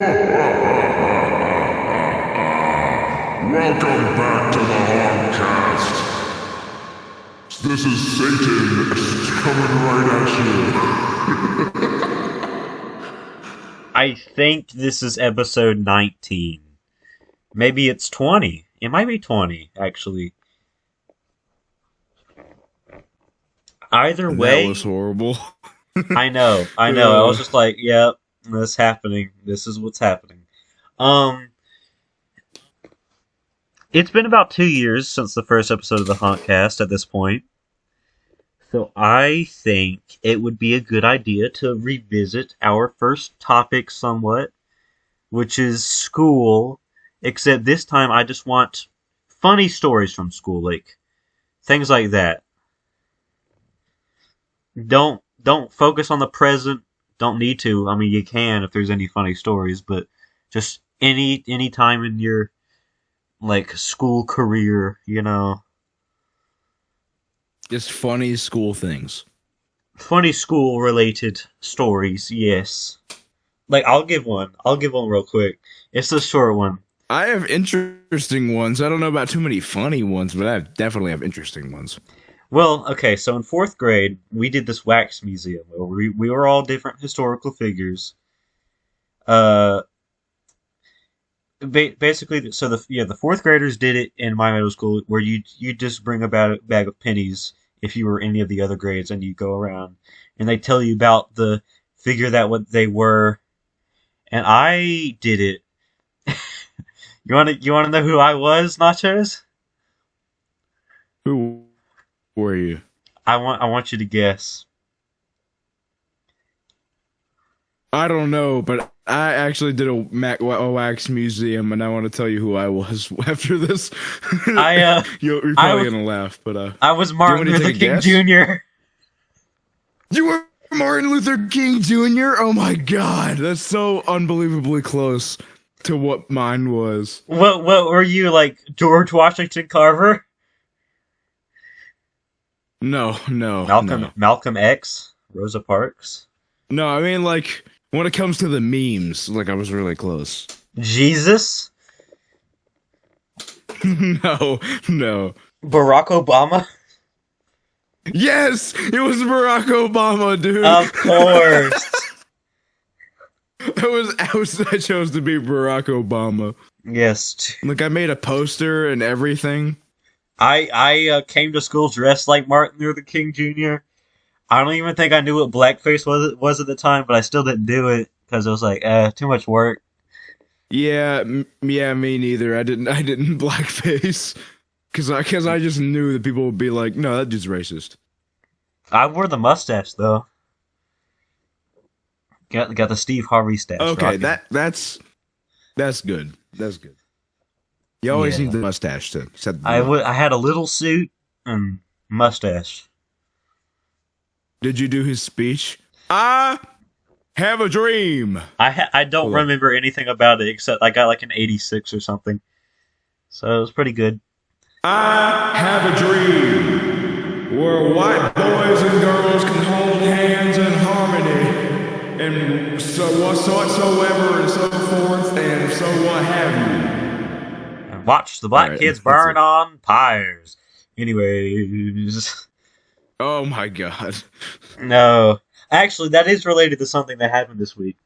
Welcome back to the Honkcast. This is Satan coming right at you. I think this is episode 19. Maybe it's 20. It might be 20, actually. Either way... That was horrible. I know. I was just like, yep, this is happening. This is what's happening. It's been about 2 years since the first episode of the Honkcast at this point. So I think it would be a good idea to revisit our first topic somewhat, which is school, except this time I just want funny stories from school, like things like that. Don't focus on the present. Don't need to. I mean, you can if there's any funny stories, but just any time in your like school career, you know. Just funny school things. Funny school related stories, yes. Like I'll give one real quick. It's a short one. I have interesting ones. I don't know about too many funny ones, but I definitely have interesting ones. Well, okay, so in 4th grade, we did this wax museum where we were all different historical figures. Basically, so the 4th graders did it in my middle school, where you just bring about a bag of pennies if you were any of the other grades, and you go around and they tell you about the figure that what they were. And I did it. You wanna know who I was, Nachos? Who were you? I want you to guess. I don't know, but I actually did a wax museum, and I want to tell you who I was after this. You're probably gonna laugh, but I was Martin Luther King Jr. You were Martin Luther King Jr. Oh my god, that's so unbelievably close to what mine was. What were you, like George Washington Carver? No. Malcolm X, Rosa Parks. No, I mean, like, when it comes to the memes, like, I was really close. Jesus? No. Barack Obama? Yes! It was Barack Obama, dude! Of course! I chose to be Barack Obama. Yes. Like, I made a poster and everything. I came to school dressed like Martin Luther King Jr. I don't even think I knew what blackface was at the time, but I still didn't do it because it was like, too much work. Yeah, me neither. I didn't blackface because I just knew that people would be like, no, that dude's racist. I wore the mustache though. Got the Steve Harvey stash. Okay, rocking. that's good. That's good. You always need the mustache to set the I had a little suit and mustache. Did you do his speech? I have a dream. I don't remember anything about it except I got like an 86 or something. So it was pretty good. I have a dream where white boys and girls can hold hands in harmony and so whatsoever and so forth and so what have you. And watch the black kids burn on pyres. Anyways. Oh my god. No. Actually, that is related to something that happened this week.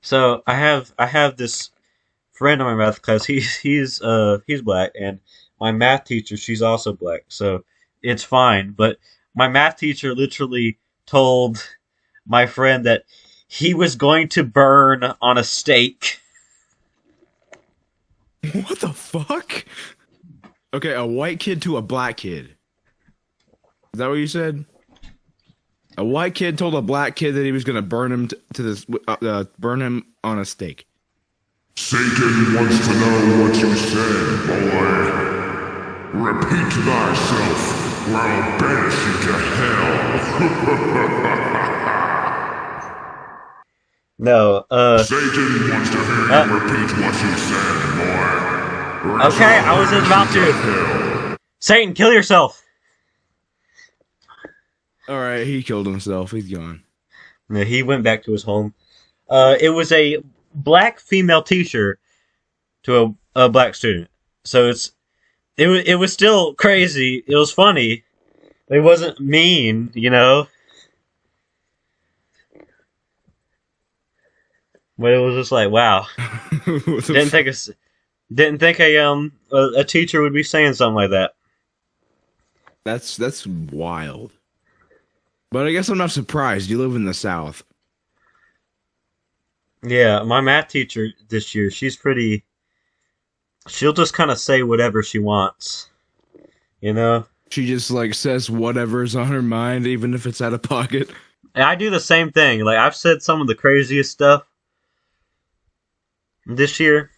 So I have this friend in my math class. He's black, and my math teacher, she's also black. So it's fine. But my math teacher literally told my friend that he was going to burn on a stake. What the fuck? Okay, a white kid to a black kid. Is that what you said? A white kid told a black kid that he was going to burn him burn him on a stake. Satan wants to know what you said, boy. Repeat thyself, or I'll banish you to hell. No, Satan wants to hear you repeat what you said, boy. Okay, I was about to. Satan, kill yourself. Alright, he killed himself. He's gone. Yeah, he went back to his home. It was a black female teacher to a black student. So it was still crazy. It was funny. It wasn't mean, you know. But it was just like, wow. Didn't think a teacher would be saying something like that. That's wild. But I guess I'm not surprised. You live in the South. Yeah, my math teacher this year, she'll just kind of say whatever she wants. You know? She just like says whatever's on her mind, even if it's out of pocket. And I do the same thing. Like, I've said some of the craziest stuff this year.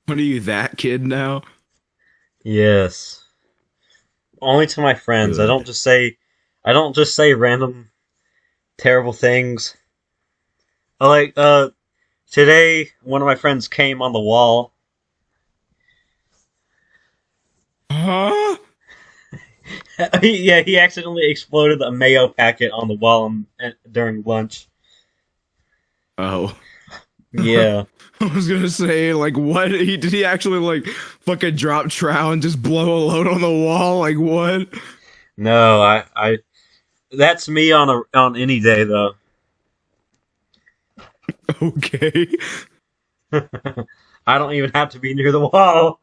What are you, that kid now? Yes. Only to my friends. Good. I don't just say random terrible things. Like, today one of my friends came on the wall. Huh? Yeah, he accidentally exploded a mayo packet on the wall during lunch. Oh. Yeah. I was gonna say, like, what? Did he actually, like, fucking drop trow and just blow a load on the wall? Like, what? No, I that's me on any day though. Okay. I don't even have to be near the wall.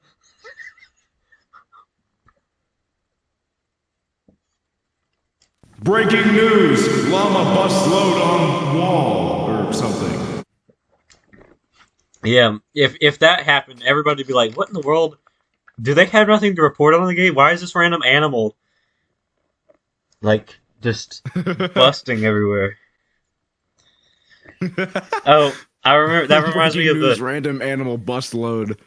Breaking news! Llama bust load on wall or something. Yeah, if that happened, everybody would be like, "What in the world? Do they have nothing to report on the game? Why is this random animal like just busting everywhere?" Oh, I remember that reminds me of news, random animal bust load.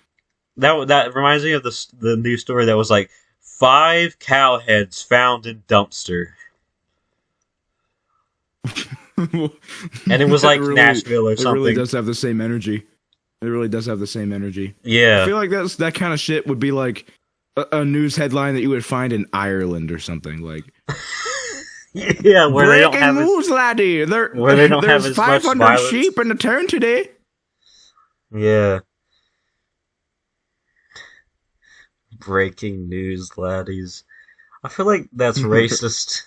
That reminds me of the news story that was like 5 cow heads found in dumpster. And it was like really, Nashville or something. It really does have the same energy. It really does have the same energy. Yeah. I feel like that kind of shit would be like a news headline that you would find in Ireland or something. Like, yeah, where they don't have news, laddie. Where they don't have as much 500 violence. sheep in the town today. Yeah. Breaking news, laddies. I feel like that's racist.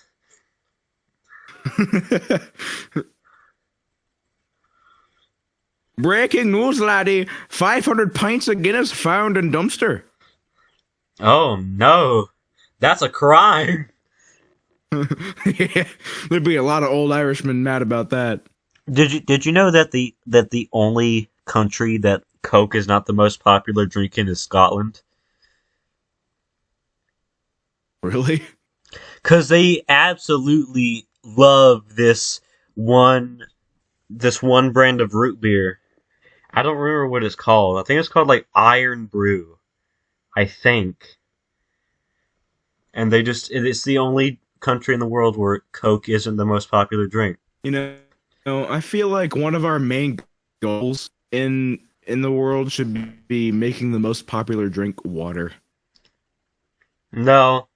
Breaking news, laddie. 500 pints of Guinness found in dumpster. Oh no. That's a crime. Yeah, there'd be a lot of old Irishmen mad about that. Did you know that the only country that Coke is not the most popular drink in is Scotland? Really? Because they absolutely love this one brand of root beer. I don't remember what it's called. I think it's called like Iron Brew. I think. And it's the only country in the world where Coke isn't the most popular drink. You know, I feel like one of our main goals in the world should be making the most popular drink water. No.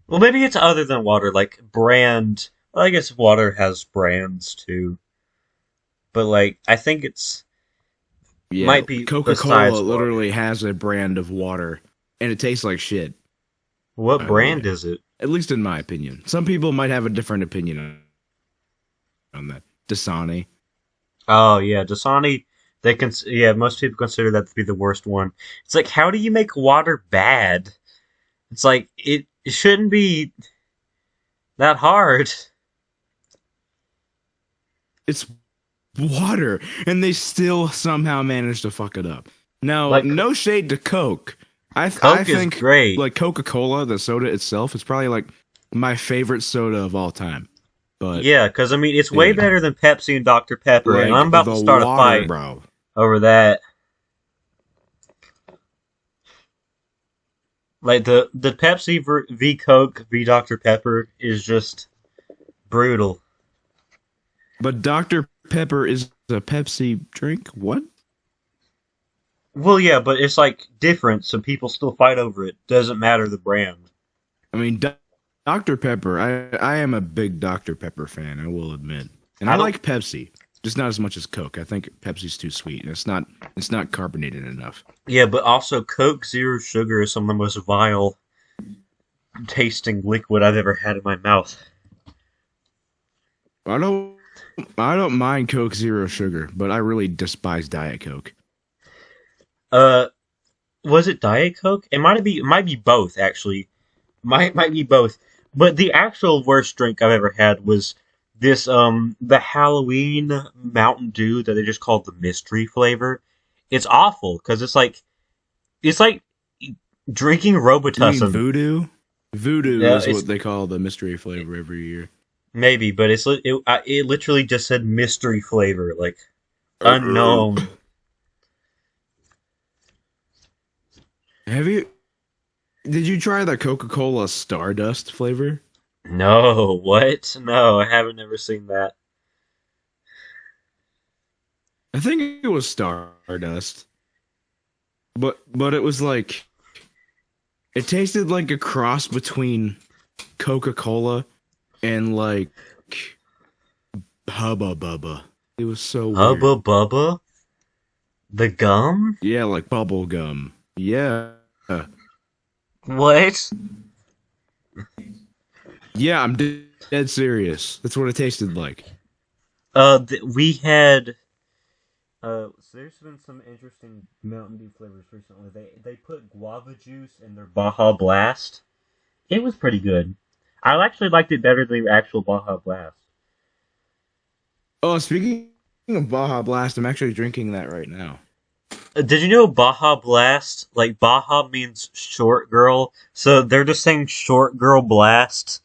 Well, maybe it's other than water, like brand. Well, I guess water has brands too. But like, I think might be Coca-Cola literally has a brand of water, and it tastes like shit. What brand is it? At least in my opinion. Some people might have a different opinion on that. Dasani. Oh yeah, Dasani. Most people consider that to be the worst one. It's like, how do you make water bad? It's like it shouldn't be that hard. It's water, and they still somehow manage to fuck it up. Now, Like, no shade to Coke. I Coke think is great. like Coca-Cola, the soda itself, is probably like my favorite soda of all time. But yeah, because I mean, it's way better than Pepsi and Dr. Pepper, like, and I'm about to start water, a fight bro. over that. Like the Pepsi v Coke v Dr. Pepper is just brutal. But Dr. Pepper is a Pepsi drink? What? Well, yeah, but it's like different, so people still fight over it. Doesn't matter the brand. I mean, Dr. Pepper. I am a big Dr. Pepper fan, I will admit. And I don't- like Pepsi. Just not as much as Coke. I think Pepsi's too sweet. And it's not carbonated enough. Yeah, but also Coke Zero Sugar is some of the most vile tasting liquid I've ever had in my mouth. I don't mind Coke Zero Sugar, but I really despise Diet Coke. Was it Diet Coke? It might be both actually. Might be both. But the actual worst drink I've ever had was this the Halloween Mountain Dew that they just called the mystery flavor. It's awful because it's like drinking You mean Robitussin. Voodoo? Voodoo Yeah, is it's what they call the mystery flavor every year. maybe, but it literally just said mystery flavor, like unknown. Did you try the Coca-Cola Stardust flavor? No, what? No, I haven't never seen that. I think it was Stardust. But it was like it tasted like a cross between Coca-Cola and like Hubba Bubba. It was so weird. Hubba Bubba? The gum? Yeah, like bubble gum. Yeah. What? Yeah, I'm dead serious. That's what it tasted like. We had. So there's been some interesting Mountain Dew flavors recently. They put guava juice in their Baja Blast. It was pretty good. I actually liked it better than the actual Baja Blast. Oh, speaking of Baja Blast, I'm actually drinking that right now. Did you know Baja Blast? Like Baja means short girl, so they're just saying short girl blast.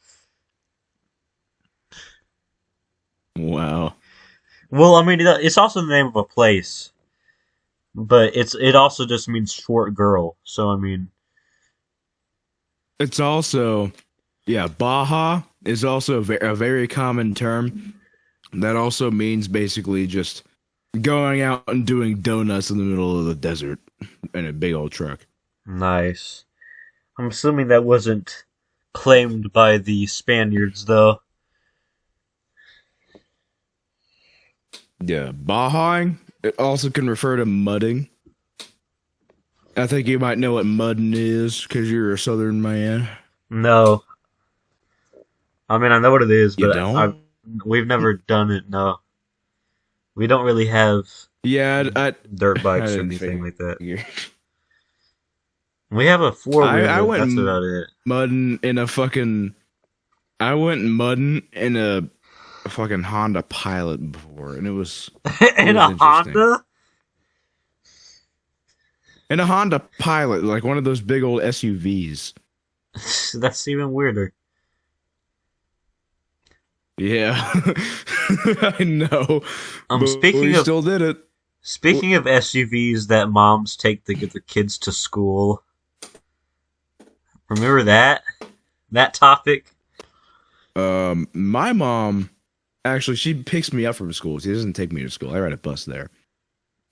Wow. Well, I mean, it's also the name of a place, but it also just means short girl. So I mean, It's also, yeah, Baja is also a very common term that also means basically just going out and doing donuts in the middle of the desert in a big old truck. nice. I'm assuming that wasn't claimed by the Spaniards, though. Yeah, Bajaing. It also can refer to mudding. I think you might know what mudding is because you're a southern man. No, I mean I know what it is, You but don't? we've never done it. No, we don't really have Yeah, dirt I bikes or didn't anything like that. figure. We have a four I wheeler. went That's about it. mudding in a fucking. I went mudding in a fucking Honda Pilot before, and it was In was a interesting. Honda? in a Honda Pilot, like one of those big old SUVs. That's even weirder. Yeah, I know. But Speaking we of still did it. speaking of SUVs that moms take to get their kids to school, remember that topic? My mom actually she picks me up from school. She doesn't take me to school. I ride a bus there.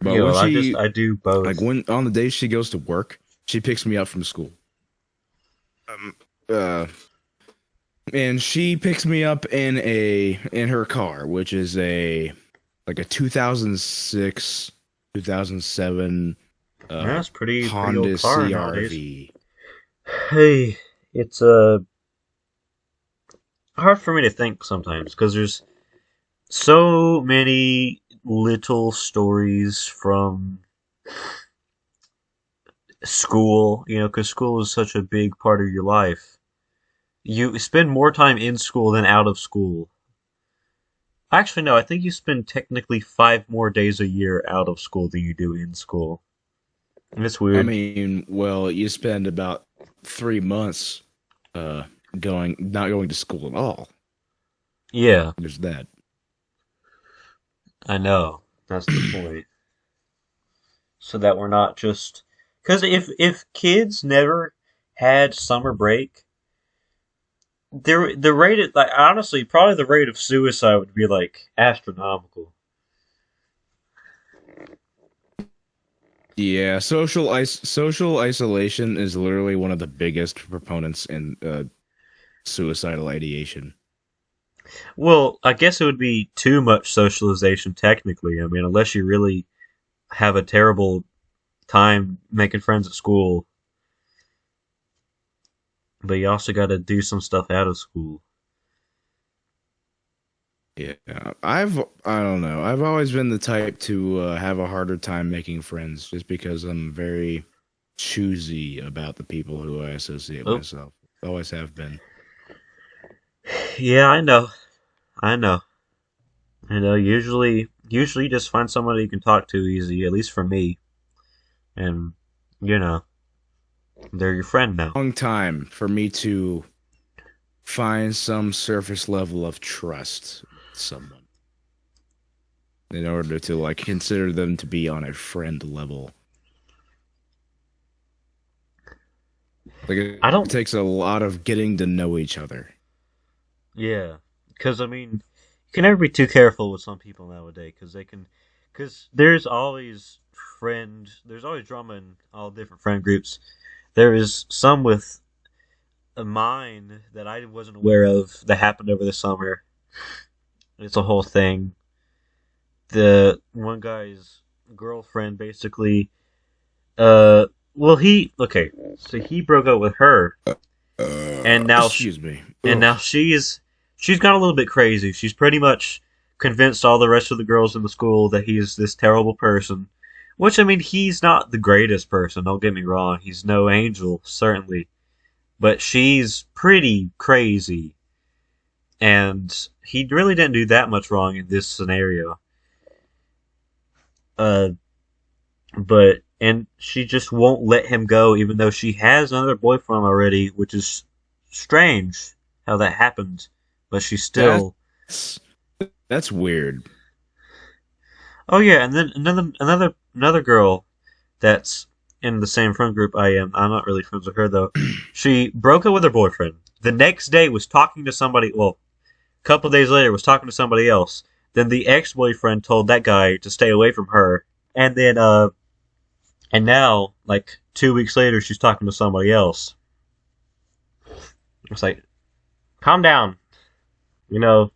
But Yo, when she I do both. like when on the days she goes to work, she picks me up from school. And she picks me up in her car, which is a 2006, 2007 That's pretty Honda old car nowadays. CRV. Hey, it's hard for me to think sometimes because there's so many little stories from school, because school is such a big part of your life. You spend more time in school than out of school. Actually, no, I think you spend technically 5 more days a year out of school than you do in school. And it's weird. I mean, well, you spend about 3 months not going to school at all. Yeah, There's that. I know. That's the point. So that we're not just because if kids never had summer break, the rate of, like honestly probably the rate of suicide would be like astronomical. Yeah, social isolation is literally one of the biggest proponents in suicidal ideation. Well, I guess it would be too much socialization technically. I mean, unless you really have a terrible time making friends at school, but you also got to do some stuff out of school. Yeah, I don't know. I've always been the type to have a harder time making friends just because I'm very choosy about the people who I associate Oh, myself. Always have been. yeah, I know. I know. I know. Usually, you just find somebody you can talk to easy. At least for me, and you know, they're your friend now. Long time for me to find some surface level of trust with someone in order to like consider them to be on a friend level. Like I it don't. takes a lot of getting to know each other. Yeah, because I mean, you can never be too careful with some people nowadays, because they can, because there's always drama in all different friend groups. There is some with a mine that I wasn't aware of that happened over the summer. It's a whole thing. The one guy's girlfriend basically, well, so he broke up with her, and now Excuse me. and Ugh. now she's gone a little bit crazy. She's pretty much convinced all the rest of the girls in the school that he's this terrible person. Which, I mean, he's not the greatest person, don't get me wrong. He's no angel, certainly. But she's pretty crazy. And he really didn't do that much wrong in this scenario. Uh, and she just won't let him go, even though she has another boyfriend already, which is strange how that happened. But she still. That's that's weird. Oh yeah, and then another girl that's in the same friend group I am. I'm not really friends with her though. She broke up with her boyfriend. The next day was talking to somebody. Well, a couple of days later was talking to somebody else. Then the ex-boyfriend told that guy to stay away from her. And then and now like 2 weeks later she's talking to somebody else. It's like, calm down. You know,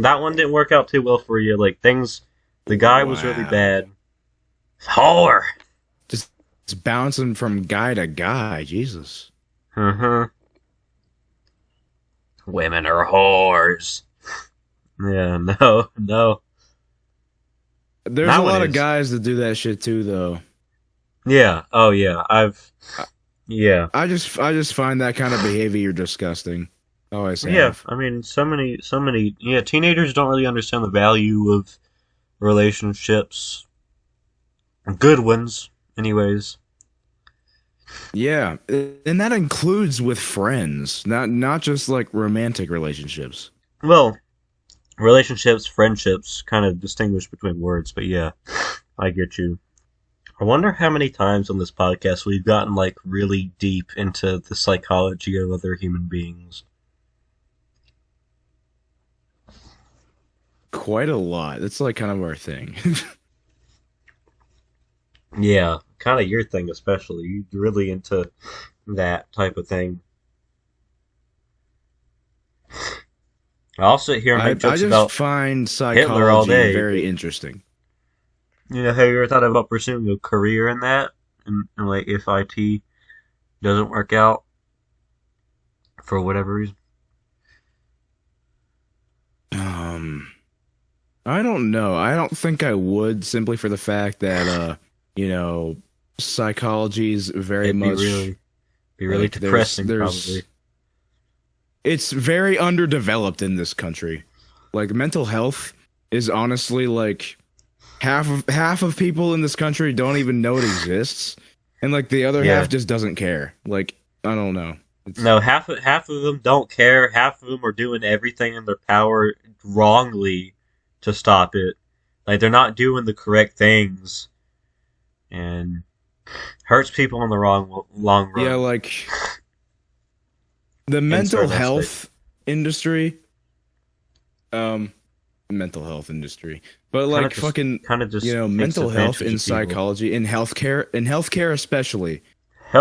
that one didn't work out too well for you. Like things, the guy was really Wow. bad. Whore. Just bouncing from guy to guy. Jesus. Uh-huh. Women are whores. Yeah, no. There's That a one lot of is. guys that do that shit too, though. Yeah. Oh yeah. Yeah. I just find that kind of behavior disgusting. Always Yeah. have. I mean, so many. Yeah, teenagers don't really understand the value of relationships. Good ones, anyways. Yeah, and that includes with friends, not just like romantic relationships. Well, relationships, friendships, kind of distinguish between words, but yeah, I get you. I wonder how many times on this podcast we've gotten like really deep into the psychology of other human beings. Quite a lot. That's like kind of our thing. Yeah, kind of your thing, especially. You're really into that type of thing. I'll sit here and I make jokes just about find Hitler all psychology day. very interesting. You know, have you ever thought about pursuing a career in that? And like, if IT doesn't work out for whatever reason? Um, I don't know. I don't think I would simply for the fact that you know, psychology is very It'd much be really like depressing, probably. it's very underdeveloped in this country. Like mental health is honestly like half of people in this country don't even know it exists, and like the other Yeah. half just doesn't care. Like I don't know. It's, No, half of them don't care. Half of them are doing everything in their power wrongly to stop it. Like they're not doing the correct things, and hurts people in the long run. yeah, like the mental Insert that health industry. Mental health industry, but like fucking kind of just you know takes mental health advantage in of people. psychology in healthcare especially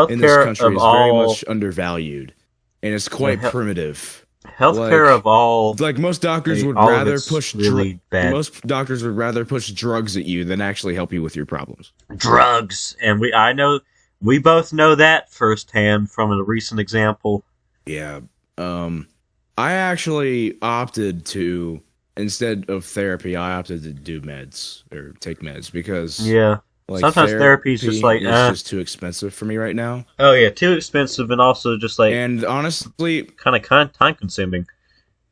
in this Healthcare country of is very all. much undervalued, and it's quite hel- primitive. Healthcare of all, like most doctors would all of rather it's push really bad. most doctors would rather push drugs at you than actually help you with your problems. Drugs, and we both know that firsthand from a recent example. Yeah. I actually opted to, instead of therapy, I opted to do meds or take meds because Yeah, like sometimes therapy is just like, just too expensive for me right now. oh yeah, too expensive, and also just like And honestly, kind of time consuming.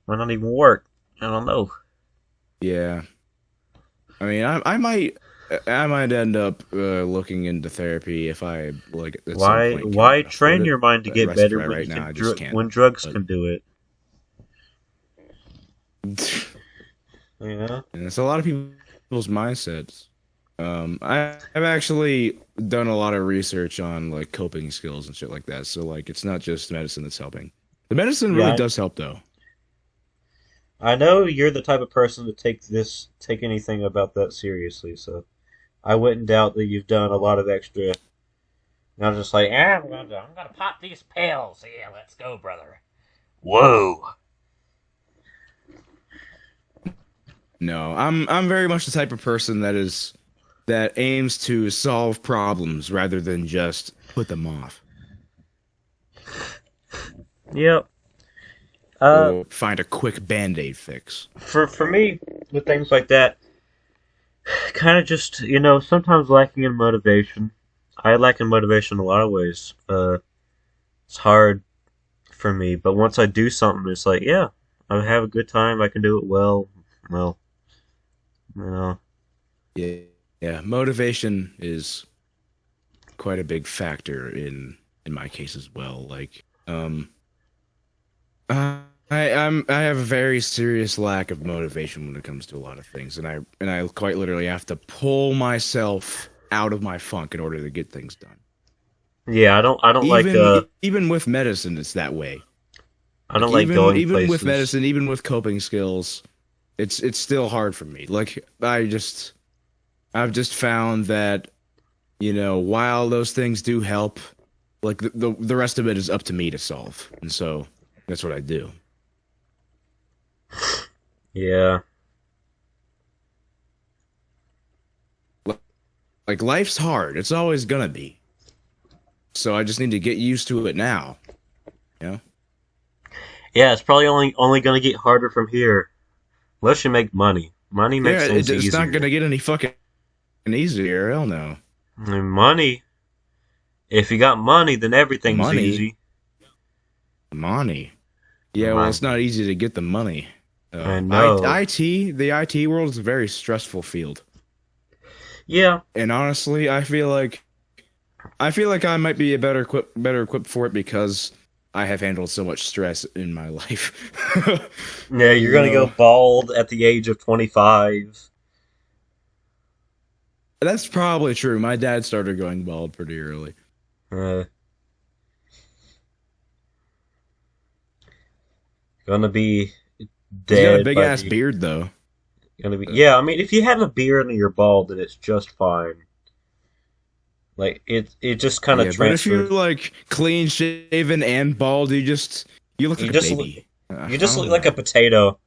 Might not even work. I don't know. yeah. I mean, I might end up looking into therapy if I like at some point can Why afford train it. your mind to But get better right now, I just can't. when drugs But can do it? Yeah. and it's a lot of people's mindsets. I've actually done a lot of research on like coping skills and shit like that. So like, it's not just medicine that's helping. The medicine really does help though. I know you're the type of person to take anything about that seriously, so I wouldn't doubt that you've done a lot of extra. Not just like, I'm gonna pop these pills. Yeah, let's go, brother. Whoa. No, I'm very much the type of person that aims to solve problems rather than just put them off. Yep. Or find a quick band-aid fix. For me, with things like that, kind of just, sometimes lacking in motivation. I lack in motivation in a lot of ways. It's hard for me, but once I do something, it's like, yeah, I have a good time. I can do it well. Well, Yeah, yeah. Motivation is quite a big factor in my case as well. Like, I have a very serious lack of motivation when it comes to a lot of things, and I quite literally have to pull myself out of my funk in order to get things done. Yeah, I don't even with medicine, it's that way. I don't like going even places. with medicine, even with coping skills, it's still hard for me. Like I've just found that, while those things do help, like the rest of it is up to me to solve, and so that's what I do. Yeah. Like life's hard. It's always gonna be. So I just need to get used to it now. Yeah, it's probably only gonna get harder from here. Unless you make money. Money makes things easier. It's not gonna get any fucking easier. Hell no. And money. If you got money, then everything's easy. Money. Yeah, well, it's not easy to get the money. I know. The IT world is a very stressful field. Yeah. And honestly, I feel like I might be better equipped for it because I have handled so much stress in my life. Yeah, you're gonna go bald at the age of 25. That's probably true. My dad started going bald pretty early. Gonna be dead. He's got a big ass beard though. Yeah, I mean, if you have a beard and you're bald, then it's just fine. Like it just kind of transfers. But if you're like clean shaven and bald, you look like a baby. You just look like a potato.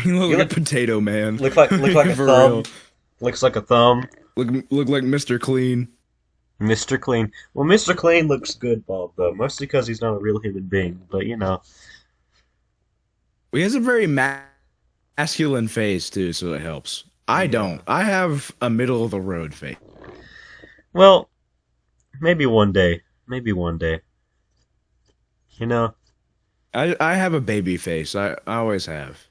You look like a potato, man. Look like a thumb. Real. Looks like a thumb. Look like Mr. Clean. Mr. Clean. Well, Mr. Clean looks good bald though, mostly because he's not a real human being. But He has a very masculine face too, so it helps. I don't. I have a middle of the road face. Well, maybe one day. Maybe one day. I have a baby face. I always have.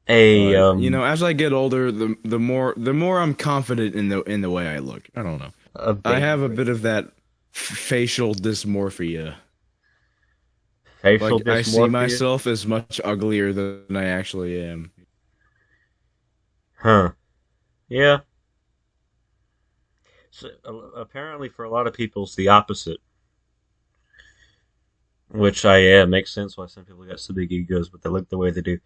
As I get older, the more I'm confident in the way I look. I don't know. I have a bit of that facial dysmorphia. Facial dysmorphia? I see myself as much uglier than I actually am. Huh. Yeah. So, apparently for a lot of people it's the opposite. Which makes sense why some people got so big egos, but they look the way they do.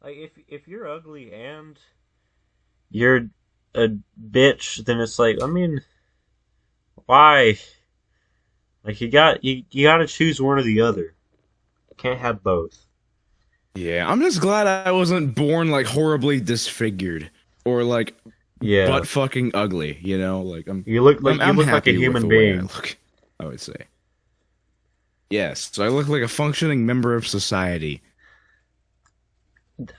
Like if you're ugly and you're a bitch, then it's like, I mean, why? Like you gotta choose one or the other. Can't have both. Yeah, I'm just glad I wasn't born like horribly disfigured or like butt fucking ugly. You know, like You look like I'm like a happy with human the way I being. look, I would say. Yes, so I look like a functioning member of society.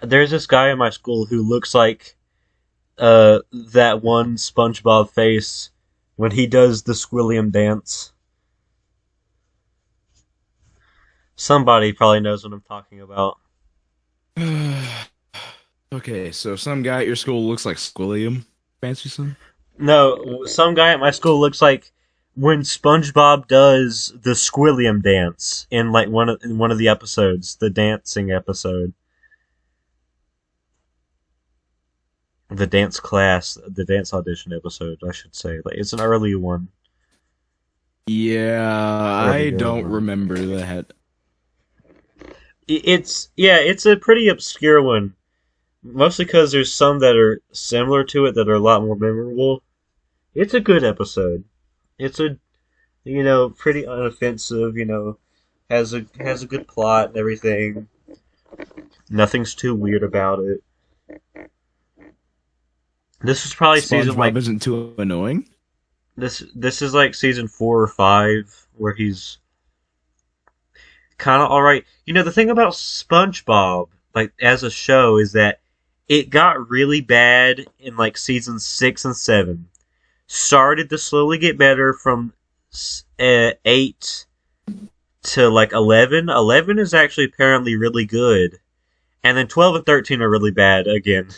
There's this guy in my school who looks like that one SpongeBob face when he does the Squilliam dance. Somebody probably knows what I'm talking about. Okay, so some guy at your school looks like Squilliam. Fancy some? No, some guy at my school looks like when SpongeBob does the Squilliam dance in like one of the episodes, the dancing episode. The dance class, the dance audition episode, I should say. Like, it's an early one. Yeah, I Earlier don't one. remember that. It's a pretty obscure one. Mostly because there's some that are similar to it that are a lot more memorable. It's a good episode. It's a, pretty unoffensive. Has a good plot and everything. Nothing's too weird about it. This was probably season SpongeBob isn't too annoying. This is like season 4 or 5 where he's kind of all right. The thing about SpongeBob, like as a show, is that it got really bad in like season 6 and 7. Started to slowly get better from 8 to like 11. 11 is actually apparently really good, and then 12 and 13 are really bad again.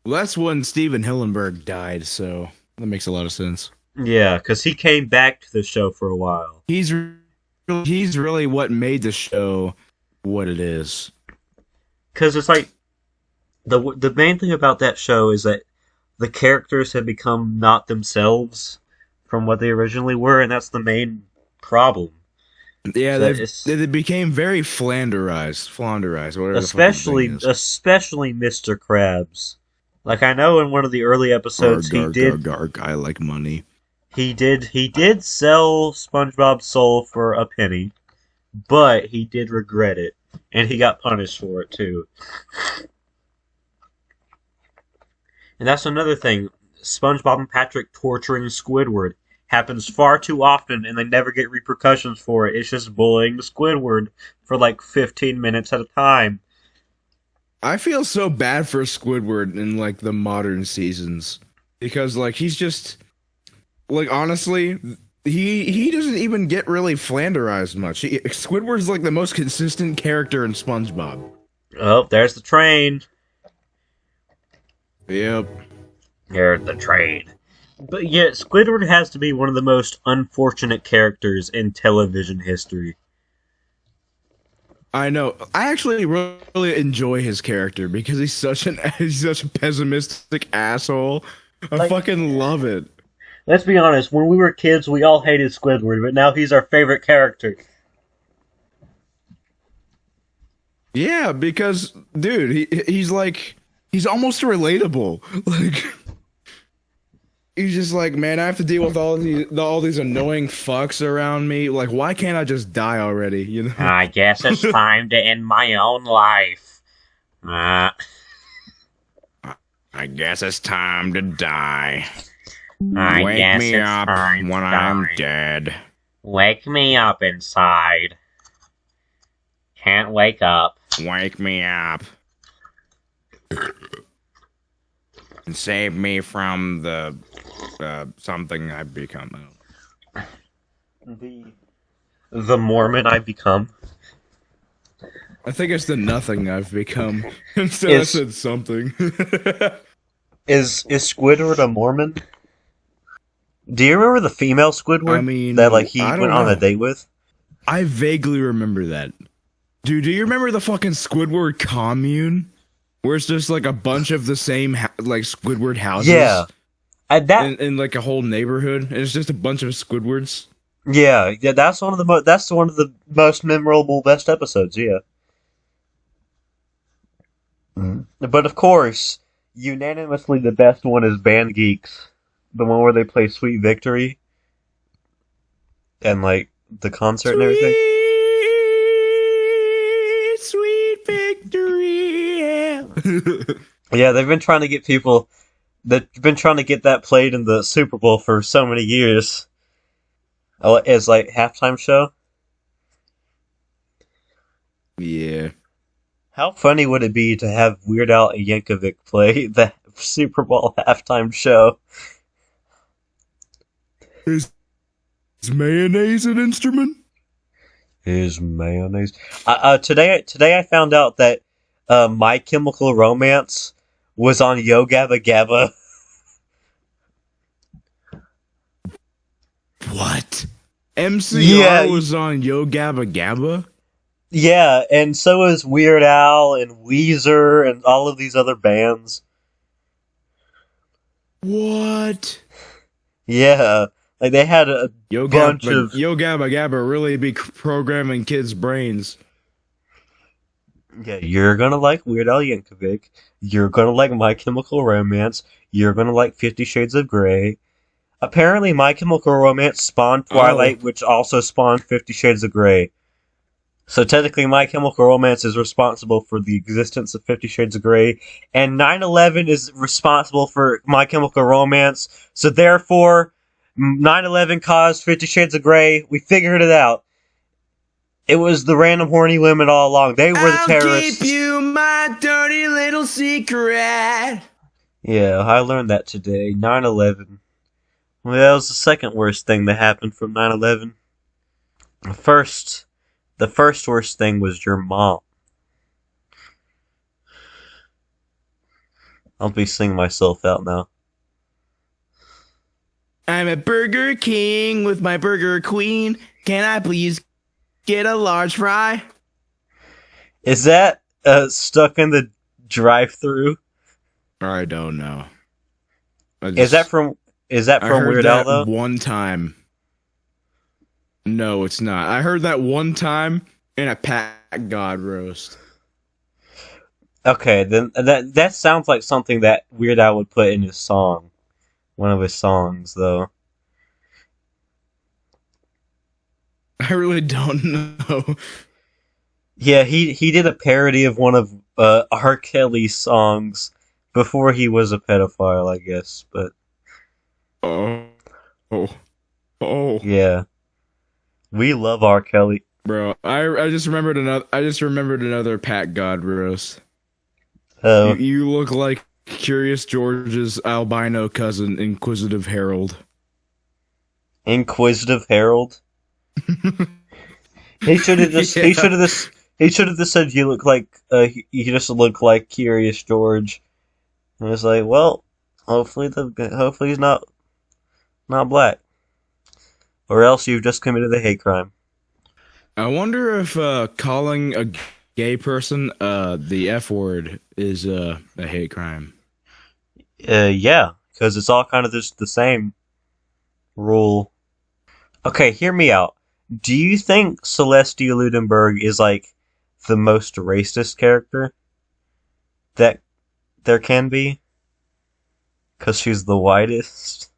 Well, that's when Steven Hillenburg died, so that makes a lot of sense. Yeah, because he came back to the show for a while. He's really what made the show what it is. Because it's like the main thing about that show is that the characters have become not themselves from what they originally were, and that's the main problem. Yeah, they became very Flanderized, whatever. Especially Mr. Krabs. Like I know in one of the early episodes I like money. He did sell SpongeBob's soul for a penny, but he did regret it, and he got punished for it too. And that's another thing. SpongeBob and Patrick torturing Squidward happens far too often, and they never get repercussions for it. It's just bullying Squidward for like 15 minutes at a time. I feel so bad for Squidward in like the modern seasons because like he's just like honestly he doesn't even get really Flanderized much. Squidward's like the most consistent character in SpongeBob. Oh, there's the train. Yep. Here's the train. But yeah, Squidward has to be one of the most unfortunate characters in television history. I know. I actually really enjoy his character because he's such a pessimistic asshole. I fucking love it. Let's be honest, when we were kids, we all hated Squidward, but now he's our favorite character. Yeah, because dude, he's almost relatable. Like he's just like, man, I have to deal with all these annoying fucks around me. Like, why can't I just die already? You know? I guess it's time to end my own life. I guess it's time to die. Wake me up when I'm dead. Wake me up inside. Can't wake up. Wake me up. And save me from the something I've become. The Mormon I've become. I think it's the nothing I've become. Instead I said something. Is Squidward a Mormon? Do you remember the female Squidward? I mean, that like he I don't went on know. a date with? I vaguely remember that. Dude, do you remember the fucking Squidward commune? Where it's just like a bunch of the same like Squidward houses. Yeah. In like a whole neighborhood, and it's just a bunch of Squidwards. Yeah, that's one of the most memorable, best episodes. Yeah. But of course, unanimously the best one is Band Geeks, the one where they play Sweet Victory, and like the concert and everything. Yeah, they've been trying to get people. They've been trying to get that played in the Super Bowl for so many years. Oh, as like halftime show. Yeah. How funny would it be to have Weird Al Yankovic play the Super Bowl halftime show? Is mayonnaise an instrument? Is mayonnaise? Today I found out that My Chemical Romance was on Yo Gabba Gabba. What? MCR Yeah, was on Yo Gabba Gabba? yeah, and so was Weird Al and Weezer and all of these other bands. What? Yeah, like they had a bunch of. Yo Gabba Gabba really be programming kids' brains. Yeah, you're gonna like Weird Al Yankovic. You're gonna like My Chemical Romance. You're gonna like 50 Shades of Grey. Apparently, My Chemical Romance spawned Twilight, which also spawned 50 Shades of Grey. So technically, My Chemical Romance is responsible for the existence of 50 Shades of Grey, and 9/11 is responsible for My Chemical Romance. So therefore, 9/11 caused 50 Shades of Grey. We figured it out. It was the random horny women all along. They were the terrorists. I'll keep you my dirty little secret. Yeah, I learned that today. 9/11. Well, that was the second worst thing that happened from 9/11. The first worst thing was your mom. I'll be singing myself out now. I'm at Burger King with my Burger Queen. Can I please get a large fry? Is that stuck in the drive-through? I don't know. Is that from Weird Al though? One time. No, it's not. I heard that one time in a Pat God roast. Okay, then that sounds like something that Weird Al would put in his song. One of his songs, though. I really don't know. Yeah, he did a parody of one of R. Kelly's songs before he was a pedophile, I guess. But Oh. yeah, we love R. Kelly. Bro, I just remembered another Pat God roast. Oh, You look like Curious George's albino cousin, Inquisitive Harold. Inquisitive Harold. He should have just. Yeah. He should have just said you look like. You just look like Curious George. And it's like, well, hopefully he's not black, or else you've just committed a hate crime. I wonder if calling a gay person the F word is a hate crime. Yeah, because it's all kind of just the same rule. Okay, hear me out. Do you think Celestia Ludenberg is like the most racist character that there can be? Because she's the whitest?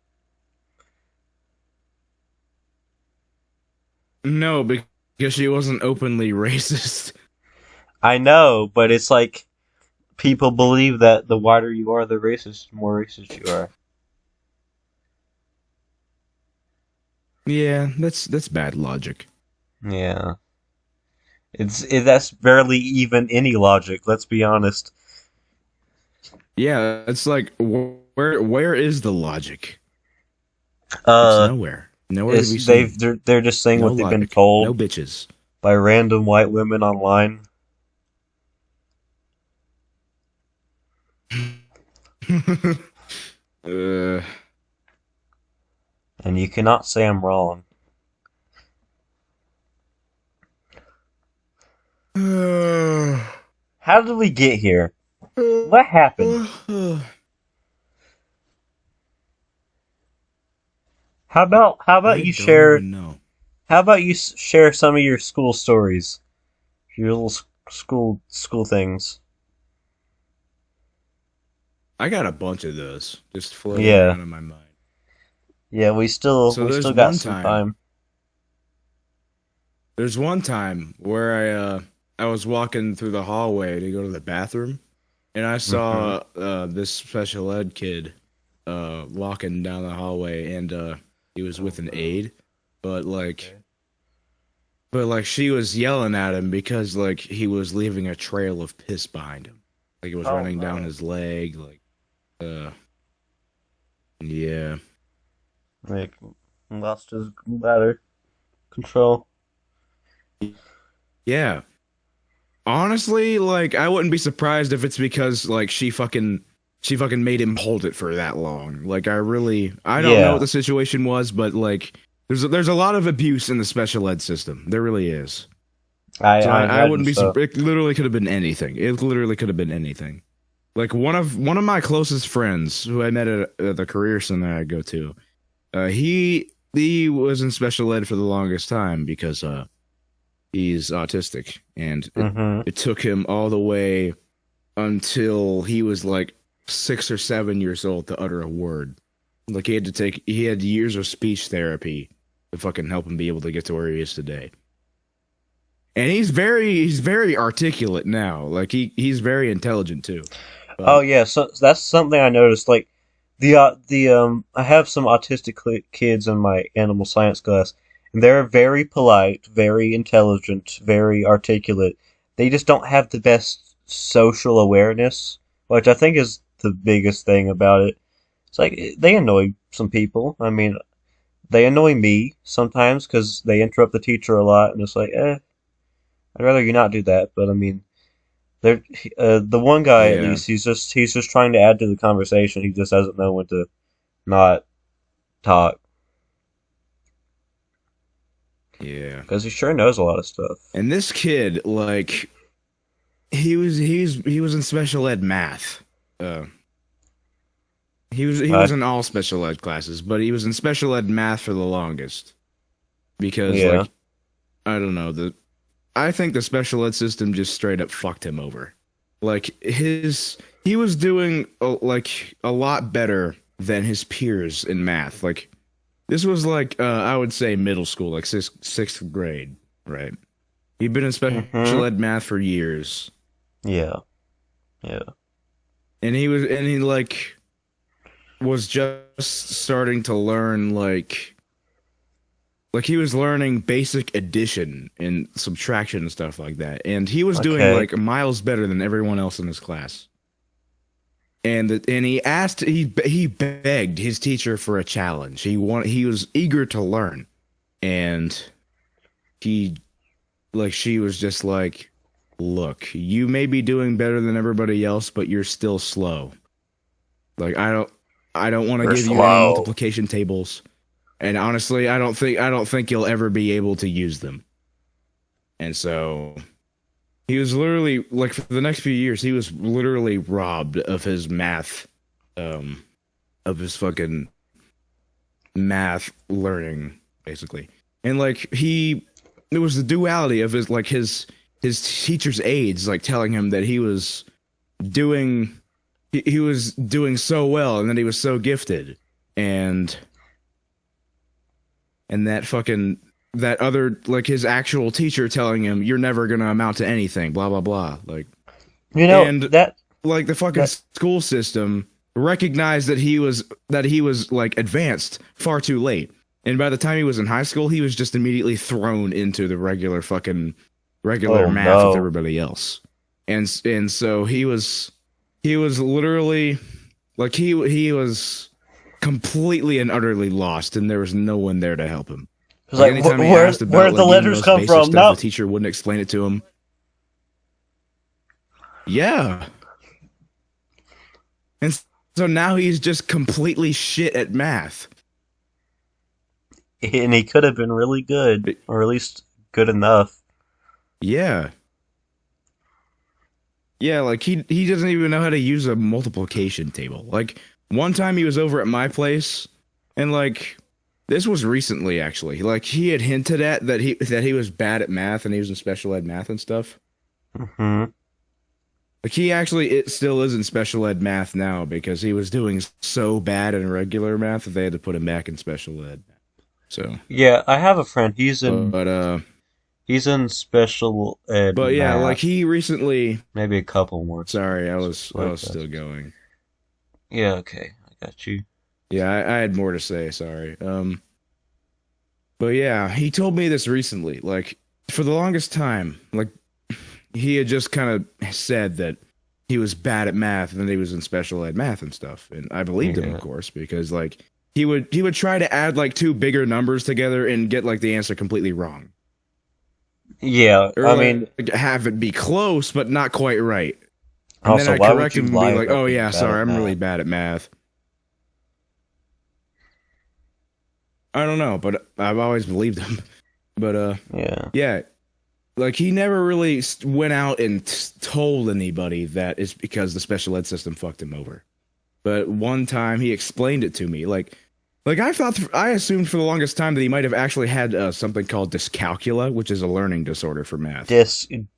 No, because she wasn't openly racist. I know, but it's like people believe that the whiter you are, the more racist you are. Yeah, that's bad logic. Yeah. That's barely even any logic, let's be honest. Yeah, it's like where is the logic? It's nowhere. Nowhere to be seen. They're just saying No what they've been logic. told No bitches. by random white women online. And you cannot say I'm wrong. How did we get here? What happened? How about you share? How about you share some of your school stories, your little school things? I got a bunch of those just floating Yeah. around in my mind. Yeah, we still got some time. There's one time where I was walking through the hallway to go to the bathroom, and I saw this special ed kid walking down the hallway, and he was with an aide, but she was yelling at him because like he was leaving a trail of piss behind him, like it was running down his leg, yeah. Like, lost his bladder control. Yeah. Honestly, like I wouldn't be surprised if it's because like she fucking made him hold it for that long. Like I don't know what the situation was, but like there's a lot of abuse in the special ed system. There really is. I wouldn't be surprised. It literally could have been anything. It literally could have been anything. Like one of my closest friends who I met at the career center I go to, he was in special ed for the longest time because he's autistic, and it took him all the way until he was like 6 or 7 years old to utter a word. Like he had years of speech therapy to fucking help him be able to get to where he is today. And he's very articulate now. Like he's very intelligent too. But, oh yeah, so that's something I noticed. Like I have some autistic kids in my animal science class, and they're very polite, very intelligent, very articulate. They just don't have the best social awareness, which I think is the biggest thing about it. It's like they annoy some people. I mean, they annoy me sometimes because they interrupt the teacher a lot, and it's like, I'd rather you not do that. But I mean, the one guy at least he's just trying to add to the conversation. He just doesn't know when to not talk. Yeah, because he sure knows a lot of stuff. And this kid, like, he was in special ed math. He was in all special ed classes, but he was in special ed math for the longest because, like, I don't know, I think the special ed system just straight up fucked him over. Like he was doing a lot better than his peers in math. Like this was like I would say middle school, like sixth grade, right? He'd been in special ed math for years. Yeah. And he was just starting to learn like he was learning basic addition and subtraction and stuff like that. And he was doing like miles better than everyone else in his class. And he begged his teacher for a challenge. He was eager to learn. And she was just like, look, you may be doing better than everybody else, but you're still slow. Like I don't want to give you any multiplication tables. And honestly, I don't think you'll ever be able to use them. And so he was literally like for the next few years, he was literally robbed of his math, of his fucking math learning, basically. And like it was the duality of his teacher's aides like telling him that he was doing so well and that he was so gifted, and that other, like his actual teacher telling him you're never gonna amount to anything, blah blah blah. Like, you know, and that like the fucking school system recognized that he was like advanced far too late, and by the time he was in high school, he was just immediately thrown into the regular math with everybody else, and so he was literally like he was completely and utterly lost, and there was no one there to help him. Like, anytime he asked about where the letters come from, the teacher wouldn't explain it to him. Yeah. And so now he's just completely shit at math. And he could have been really good, or at least good enough. Yeah. Yeah, like he doesn't even know how to use a multiplication table. Like one time he was over at my place, and like this was recently actually. Like he had hinted at that he was bad at math and he was in special ed math and stuff. Mm-hmm. Like it still is in special ed math now because he was doing so bad in regular math that they had to put him back in special ed. So yeah, I have a friend. He's in He's in special ed. But yeah, math. like he recently. Maybe a couple more. Sorry, I was Like still that. going. Yeah, okay. I got you. Yeah, I had more to say. Sorry. But yeah, he told me this recently. Like for the longest time, like he had just kind of said that he was bad at math and then he was in special ed math and stuff, and I believed him, Yeah. of course, because like he would try to add like two bigger numbers together and get like the answer completely wrong, Yeah, or I like mean, have it be close but not quite right. And then also, I'd why would correct you him and lie be like, about "Oh being yeah, bad sorry, at I'm really math? bad at math." I don't know, but I've always believed him. But Yeah. yeah, like he never really went out and told anybody that it's because the special ed system fucked him over. But one time he explained it to me. Like I assumed for the longest time that he might have actually had something called dyscalculia, which is a learning disorder for math.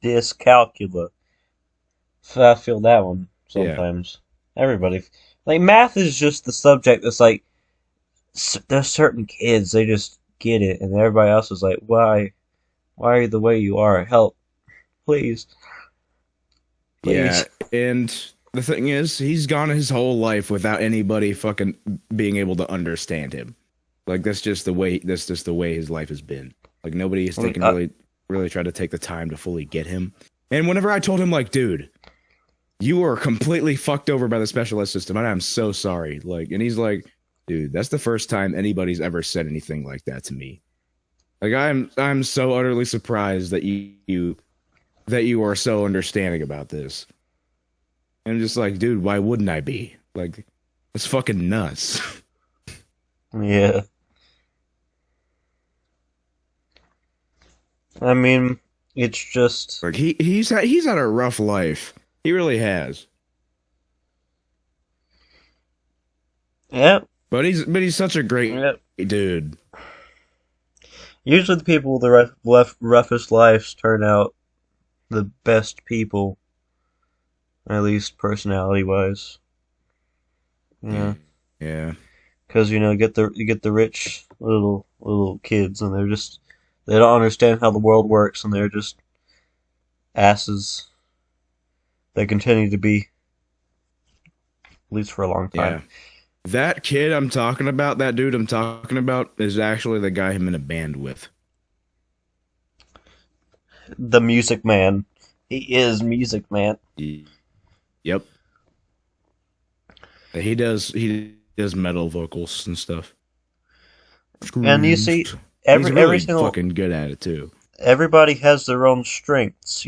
Dyscalculia. So I feel that one Yeah, sometimes. Everybody, like math is just the subject that's like there's certain kids they just get it, and everybody else is like, why are you the way you are? Help, please, yeah. please. And the thing is, he's gone his whole life without anybody fucking being able to understand him. Like that's just the way. That's just the way his life has been. Like nobody has taken really tried to take the time to fully get him. And whenever I told him, like, dude, you are completely fucked over by the special ed system, and I'm so sorry. Like, and he's like, dude, that's the first time anybody's ever said anything like that to me. Like, I'm so utterly surprised that you are so understanding about this. And I'm just like, dude, why wouldn't I be? Like, it's fucking nuts. Yeah, I mean, it's just Like he's had a rough life. He really has. yep, But he's such a great yep. dude. Usually, the people with the roughest lives turn out the best people, at least personality-wise. Yeah. Yeah. Because you get the rich little kids, and they don't understand how the world works, and they're just asses. They continue to be, at least for a long Yeah. time. That kid I'm talking about, that dude I'm talking about, is actually the guy I'm in a band with. The Music Man, he is Music Man. Yep. He does metal vocals and stuff. And you see, He's every really single fucking good at it too. everybody has their own strengths.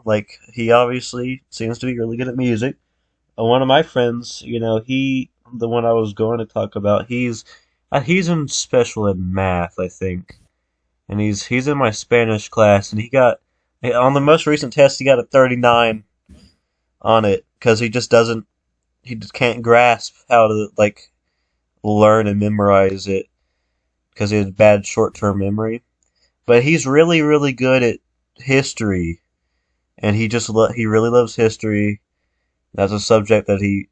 Like he obviously seems to be really good at music. One of my friends, the one I was going to talk about, he's in special ed math, I think, and he's in my Spanish class, and he got on the most recent test he got a 39 on it because he just can't grasp how to like learn and memorize it because he has bad short term memory. But he's really really good at history, and he really loves history. That's a subject that he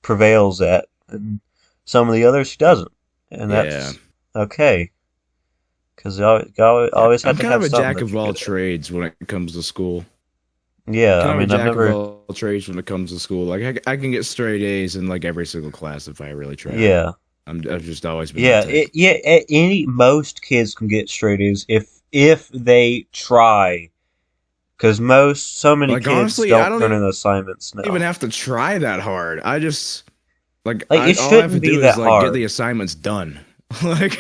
prevails at, and some of the others he doesn't, and Yeah. that's okay because you Yeah. always I'm have to kind of have a something jack that of you're all good at. trades when it comes to school. Yeah, Kind I of a mean, I've jack of never. all trades when it comes to school. Like I can get straight A's in like every single class if I really try. Yeah, I've just always been yeah, that type. most kids can get straight A's if they try, because so many Like kids honestly, I don't don't turn in assignments even now. have to try that hard. I just Like it all I have to shouldn't be do is that like get hard, the assignments done. Like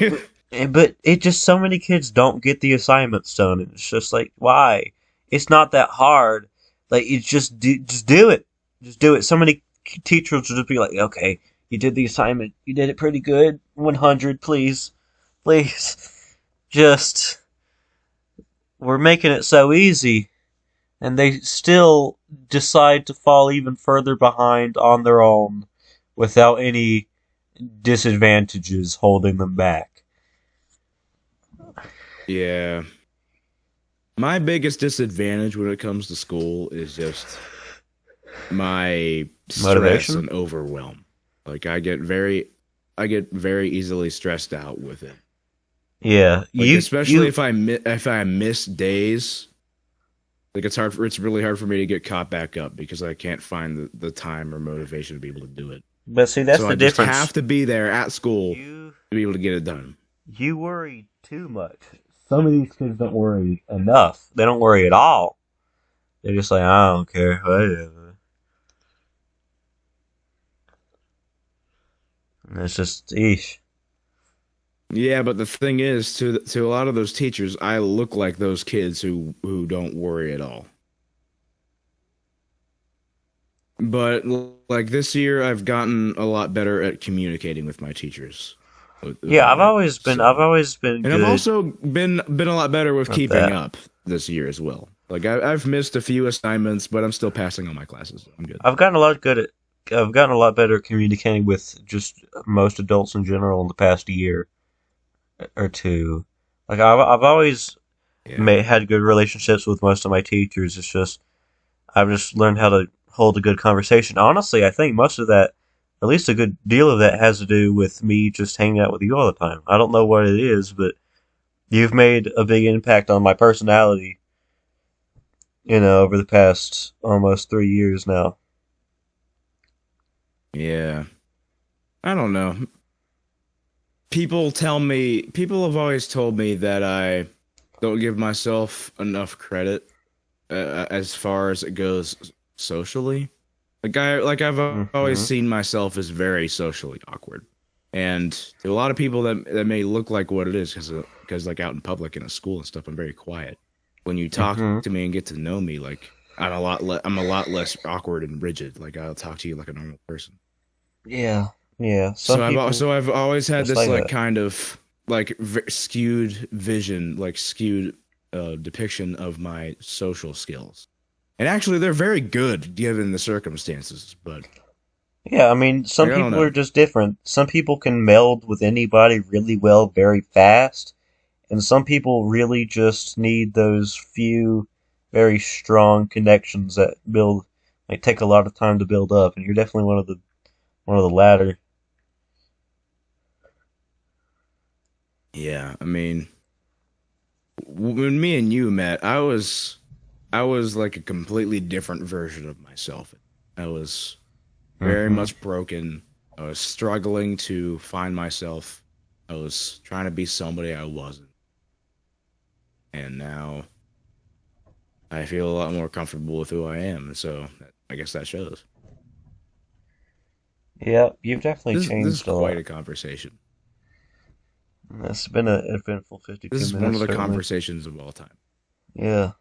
but it just so many kids don't get the assignments done, and it's just like why? It's not that hard. Like it's just do it, just do it. So many teachers will just be like, okay, you did the assignment, you did it pretty good, 100, please, please, just we're making it so easy, and they still decide to fall even further behind on their own without any disadvantages holding them back. yeah. My biggest disadvantage when it comes to school is just my stress Motivation? and overwhelm. Like I get very easily stressed out with it. Yeah, Like especially if I miss days, like it's really hard for me to get caught back up because I can't find the time or motivation to be able to do it. But see, that's So the I just difference. have to be there at school You to be able to get it done. you worry too much. Some of these kids don't worry enough. They don't worry at all. They're just like, I don't care, whatever. And it's just, eesh. Yeah, but the thing is, to a lot of those teachers, I look like those kids who don't worry at all. But like this year, I've gotten a lot better at communicating with my teachers. Yeah, I've always been and good. I've also been a lot better with With keeping that. up this year as well. Like I've missed a few assignments, but I'm still passing all my classes. I'm good. I've gotten a lot better at communicating with just most adults in general in the past year or two. Like I've always Yeah. had good relationships with most of my teachers. It's just I've just learned how to hold a good conversation. Honestly, I think most of that, at least a good deal of that, has to do with me just hanging out with you all the time. I don't know what it is, but you've made a big impact on my personality, over the past almost 3 years now. Yeah. I don't know. People have always told me that I don't give myself enough credit as far as it goes socially. I've always Hmm. seen myself as very socially awkward. And to a lot of people that may look like what it is because like out in public in a school and stuff, I'm very quiet. When you talk Hmm. to me and get to know me, like I'm a lot less awkward and rigid. Like I'll talk to you like a normal person. Yeah, yeah. Some people So I've always had just this like like that. kind of like skewed vision, like skewed depiction of my social skills. And actually, they're very good given the circumstances. But Yeah, I mean, some like I don't people are know. just different. Some people can meld with anybody really well very fast, and some people really just need those few very strong connections that take a lot of time to build up, and you're definitely one of the latter. Yeah, I mean, when me and you met, I was like a completely different version of myself. I was very Hmm. much broken. I was struggling to find myself. I was trying to be somebody I wasn't. And now I feel a lot more comfortable with who I am. So I guess that shows. Yeah, you've definitely This is changed a quite lot. a conversation. It's been an eventful This 52 is one minutes, of the certainly. conversations of all time. Yeah.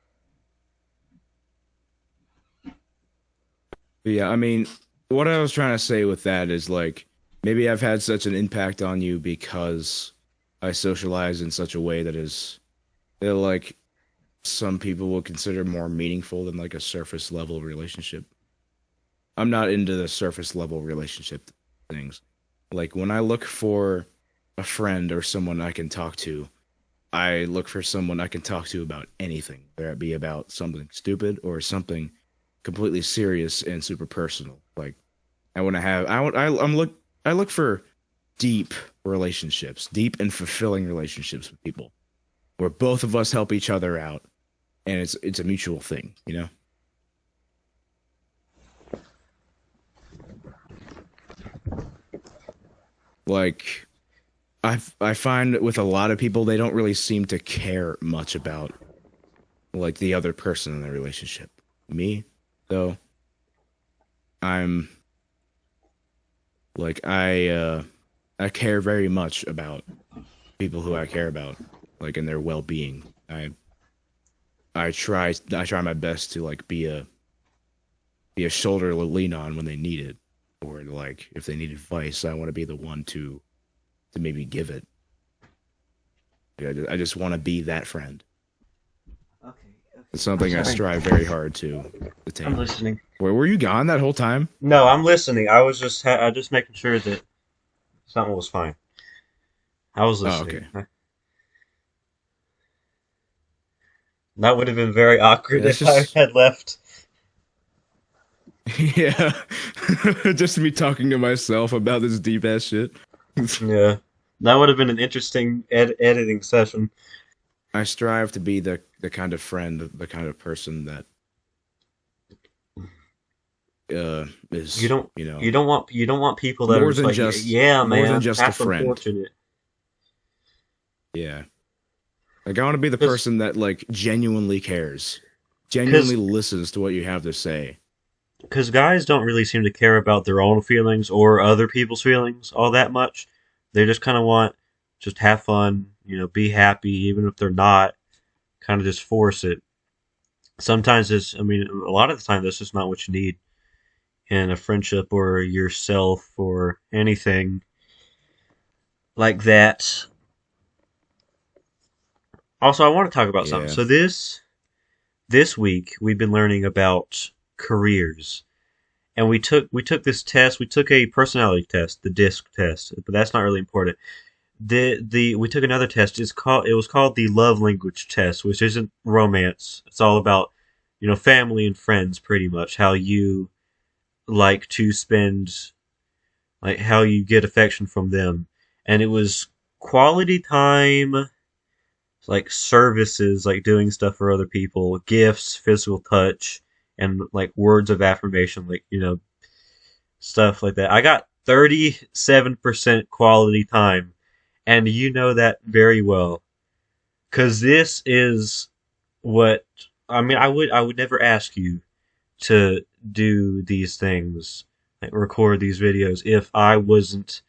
But yeah, I mean, what I was trying to say with that is like maybe I've had such an impact on you because I socialize in such a way that like some people will consider more meaningful than like a surface level relationship. I'm not into the surface level relationship things. Like when I look for a friend or someone I can talk to, I look for someone I can talk to about anything, whether it be about something stupid or something completely serious and super personal. Like I want to have, I look for deep relationships, deep and fulfilling relationships with people where both of us help each other out, and it's a mutual thing, you know. Like I find with a lot of people they don't really seem to care much about like the other person in the relationship. Me, though, I'm like I care very much about people who I care about, like in their well-being. I try my best to like be a shoulder to lean on when they need it, or like if they need advice, I want to be the one to maybe give it. Yeah, I just want to be that friend. Okay, It's okay. I'm something I sorry. strive very hard to I'm attain. listening. Where were you gone that whole time? No, I'm listening. I was just making sure that something was fine. I was Oh, listening. okay. That would have been very awkward That's if I just had left. yeah, just me talking to myself about this deep ass shit. Yeah. That would have been an interesting editing session. I strive to be the kind of friend, the kind of person that You is, don't you know, you don't want people that are more just than like, just yeah, more than man, just a that's friend. unfortunate. Yeah. Like, I want to be the person that, like, genuinely cares, genuinely Because listens to what you have to say. guys don't really seem to care about their own feelings or other people's feelings all that much. They just kind of want just have fun, be happy, even if they're not. Kind of just force it. Sometimes I mean, a lot of the time, that's just not what you need in a friendship or yourself or anything like that. Also, I want to talk about something. Yeah. So this week we've been learning about careers, and we took this test. We took a personality test, the DISC test, but that's not really important. The we took another test. It was called the love language test, which isn't romance. It's all about family and friends, pretty much how you like to spend, like how you get affection from them, and it was quality time, like services, like doing stuff for other people, gifts, physical touch, and like words of affirmation, like stuff like that. I got 37% quality time, and you know that very well, because this is what I mean. I would never ask you to do these things, like record these videos, if I wasn't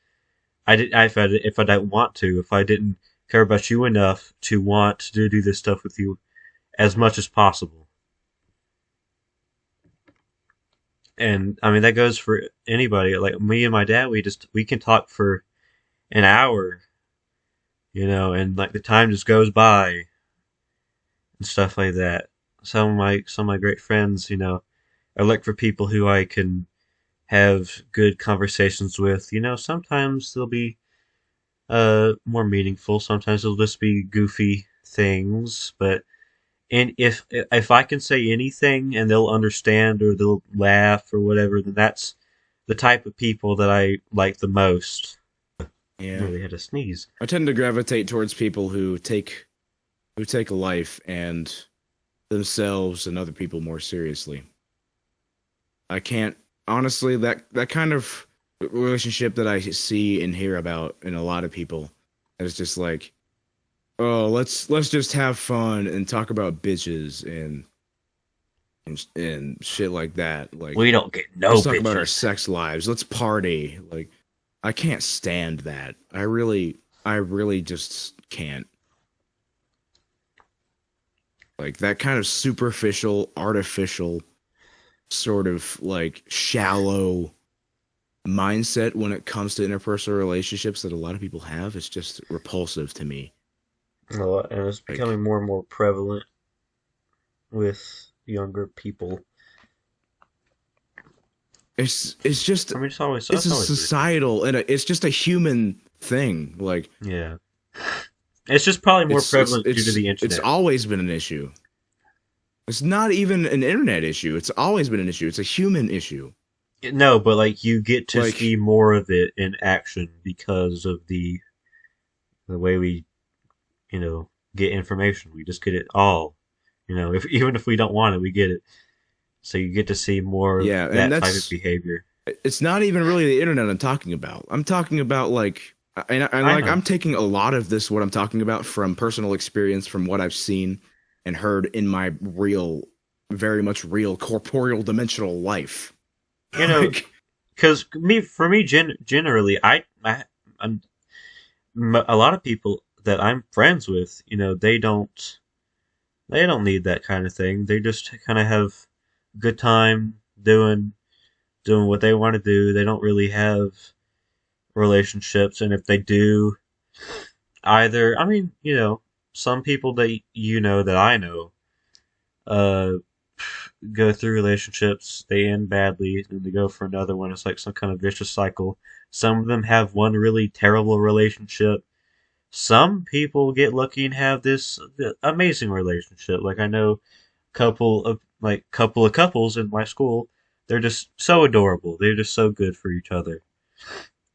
I did if I didn't want to, if I didn't care about you enough to want to do this stuff with you as much as possible. And I mean that goes for anybody. Like me and my dad, we can talk for an hour, and like the time just goes by and stuff like that. Some of my great friends, I look for people who I can have good conversations with. Sometimes they'll be more meaningful. Sometimes it'll just be goofy things, but and if I can say anything and they'll understand or they'll laugh or whatever, then that's the type of people that I like the most. Yeah. Really had to sneeze. I tend to gravitate towards people who take life and themselves and other people more seriously. I can't honestly, that kind of relationship that I see and hear about in a lot of people is just like, oh, let's just have fun and talk about bitches and shit like that. Like, We don't get no let's talk about our bitches. sex lives. Let's party. Like, I can't stand that. I really just can't. Like, that kind of superficial, artificial, sort of like shallow mindset when it comes to interpersonal relationships that a lot of people have is just repulsive to me. Well, and it's Like, becoming more and more prevalent with younger people. it's just I mean, it's it's a always been societal and it's just a human thing. Like, yeah. It's just probably more prevalent due to the it's internet. always been an issue. It's not even an internet issue. It's always been an issue. It's a human issue. No, but like you get to Like, see more of it in action because of the way we, get information. We just get it all. If even if we don't want it, we get it. So you get to see more of yeah, and that type of behavior. it's not even really the internet I'm talking about. I'm talking about like, and I like, know. I'm taking a lot of this, what I'm talking about, from personal experience, from what I've seen and heard in my real, very much real corporeal dimensional life. You know, Like, because for me, generally, I'm a lot of people that I'm friends with. They don't need that kind of thing. They just kind of have a good time doing what they want to do. They don't really have relationships, and if they do, either I mean, some people that that I know uh go through relationships, they end badly, and they go for another one. It's like some kind of vicious cycle. Some of them have one really terrible relationship. Some people get lucky and have this amazing relationship. Like I know couple of couples in my school. They're just so adorable. They're just so good for each other.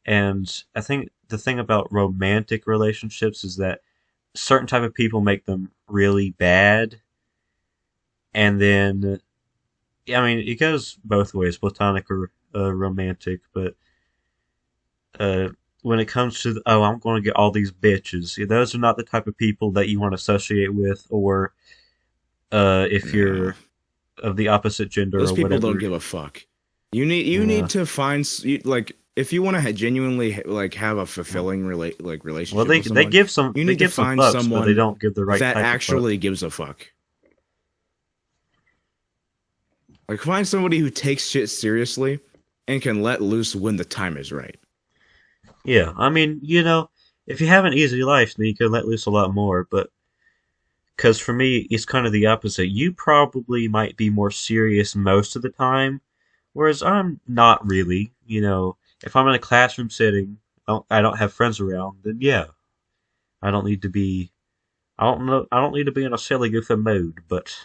And I think the thing about romantic relationships is that certain type of people make them really bad, and then I mean it goes both ways, platonic or romantic. But when it comes to I'm going to get all these bitches, those are not the type of people that you want to associate with, or if you're of the opposite gender Those or people whatever. don't give a fuck. You need to find like if you want to genuinely like have a fulfilling relationship. Well, with someone, they give some you they need to give some find fucks, someone but they don't give the right that type actually of fuck. gives a fuck. Like find somebody who takes shit seriously and can let loose when the time is right. Yeah, I mean, if you have an easy life, then you can let loose a lot more. But because for me, it's kind of the opposite. You probably might be more serious most of the time, whereas I'm not really. If I'm in a classroom setting, I don't have friends around, then yeah, I don't need to be. I don't know. I don't need to be in a silly goofy mood. But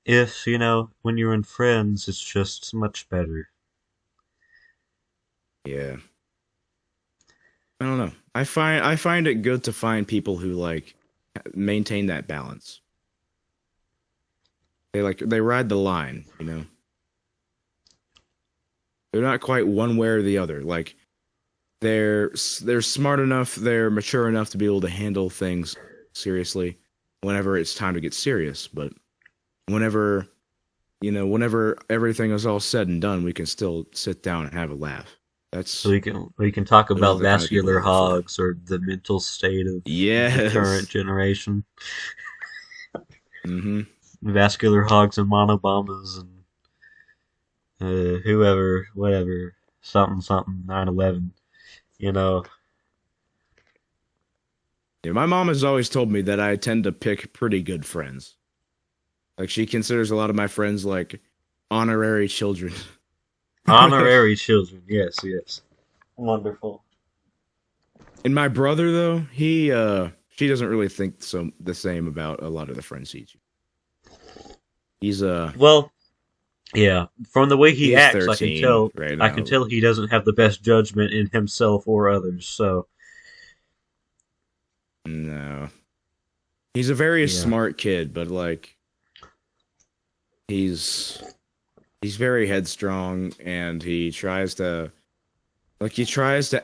if when you're in friends, it's just much better. Yeah. I don't know. I find it good to find people who like maintain that balance. They ride the line, They're not quite one way or the other. Like they're smart enough, they're mature enough to be able to handle things seriously whenever it's time to get serious, but whenever everything is all said and done, we can still sit down and have a laugh. That's So we can talk those are about the kind of people vascular I look for. hogs or the mental state of the current Yes. generation. Mm-hmm. Vascular hogs and monobombers and whoever, whatever, something 9/11. Yeah, my mom has always told me that I tend to pick pretty good friends. Like she considers a lot of my friends like honorary children. Honorary children. Yes, yes. Wonderful. And my brother though, she doesn't really think the same about a lot of the friends he's Well, yeah. From the way he he's acts, I can 13 tell. right I can now. tell he doesn't have the best judgment in himself or others. So No. He's a very yeah. smart kid, but like he's very headstrong and he tries to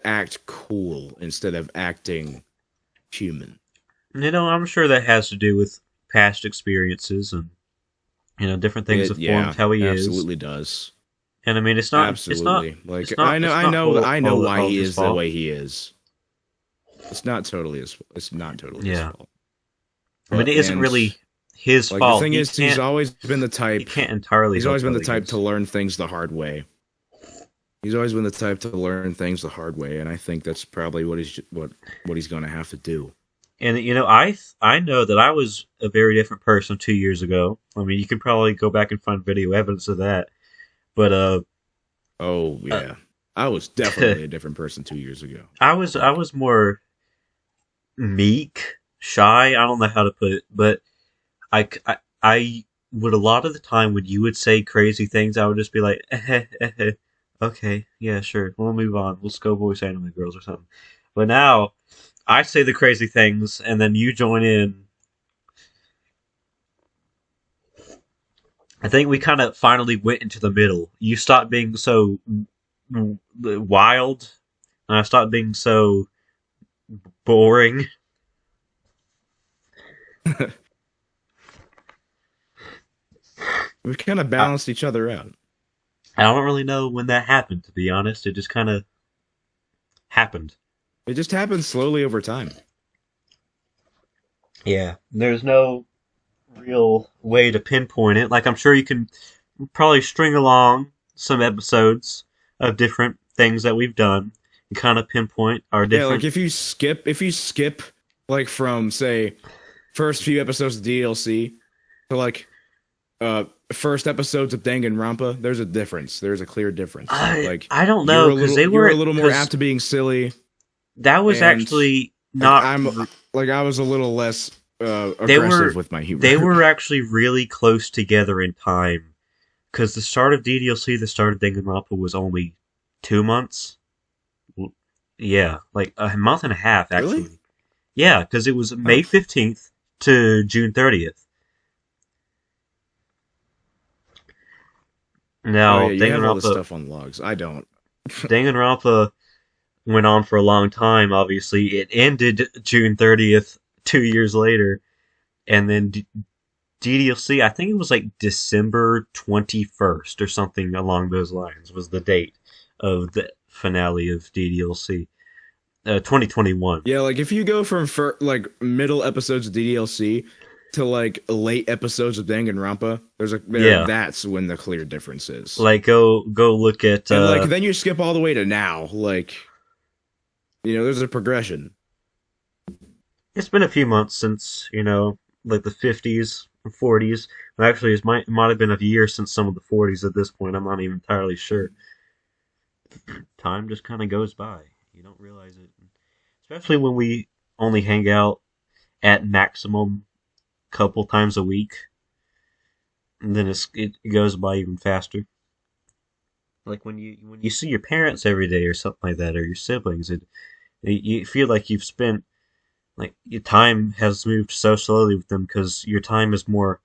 act cool instead of acting human. I'm sure that has to do with past experiences and different things have formed Yeah, how he is. absolutely does. And I mean, Absolutely. Like it's not, I know why all he his is fault. the way he is. It's not totally his his fault. I mean, it isn't And, really his like fault. the thing is he's always been the he type can't entirely. he's help always been the other type kids. to learn things the hard way. He's always been the type to learn things the hard way, and I think that's probably what he's going to have to do. And I know that I was a very different person 2 years ago. I mean, you could probably go back and find video evidence of that. But Oh yeah, I was definitely a different person 2 years ago. I was more meek, shy. I don't know how to put it, but I would a lot of the time when you would say crazy things, I would just be like, okay, yeah, sure, we'll move on. Let's go, boys, anime girls, or something. But now I say the crazy things, and then you join in. I think we kind of finally went into the middle. You stopped being so wild, and I stopped being so boring. We've kind of balanced each other out. I don't really know when that happened, to be honest. It just kind of happened. It just happened slowly over time. Yeah, there's no real way to pinpoint it. Like, I'm sure you can probably string along some episodes of different things that we've done and kind of pinpoint our different. Yeah, like if you skip like from say first few episodes of DLC to like first episodes of Danganronpa, there's a difference. There's a clear difference. Like I don't know because they were a little more apt to being silly. That was and, actually not. I was a little less aggressive with my humor. They were actually really close together in time because the start of DDLC, the start of Danganronpa was only 2 months. Yeah, like a month and a half actually. Really? Yeah, because it was May Oh. 15th to June 30th. Oh Now, yeah, you have all this stuff on logs. I don't. Danganronpa went on for a long time. Obviously, it ended June 30th, 2 years later, and then DDLC. I think it was like December 21st or something along those lines was the date of the finale of DDLC. 2021. Yeah, like if you go from like middle episodes of DDLC to like late episodes of Danganronpa, Yeah, that's when the clear difference is. like go look at. And like then you skip all the way to now. Like, there's a progression. It's been a few months since like the 50s and 40s. Well, actually, it might have been a year since some of the 40s at this point. I'm not even entirely sure. Time just kind of goes by. You don't realize it, especially when we only hang out at maximum couple times a week. And then it goes by even faster. Like when you see your parents every day or something like that, or your siblings, you feel like you've spent like your time has moved so slowly with them because your time is more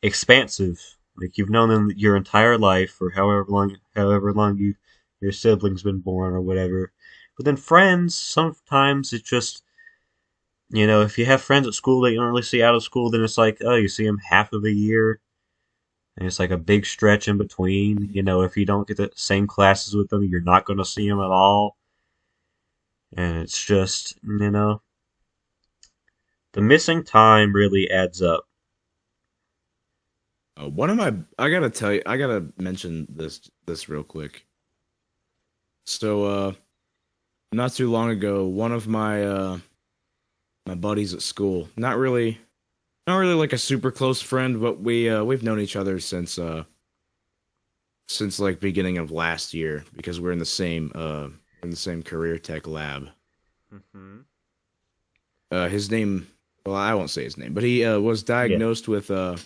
expansive. Like you've known them your entire life, or however long your siblings been born or whatever. But then friends, sometimes it's just if you have friends at school that you don't really see out of school, then it's like, oh, you see them half of a year, and it's like a big stretch in between. If you don't get the same classes with them, you're not going to see them at all, and it's just the missing time really adds up. I gotta tell you, I gotta mention this real quick. So, not too long ago, one of my buddies at school, not really like a super close friend, but we've known each other since like beginning of last year because we're in the same career tech lab. Mm-hmm. His name, well, I won't say his name, but he was diagnosed with don't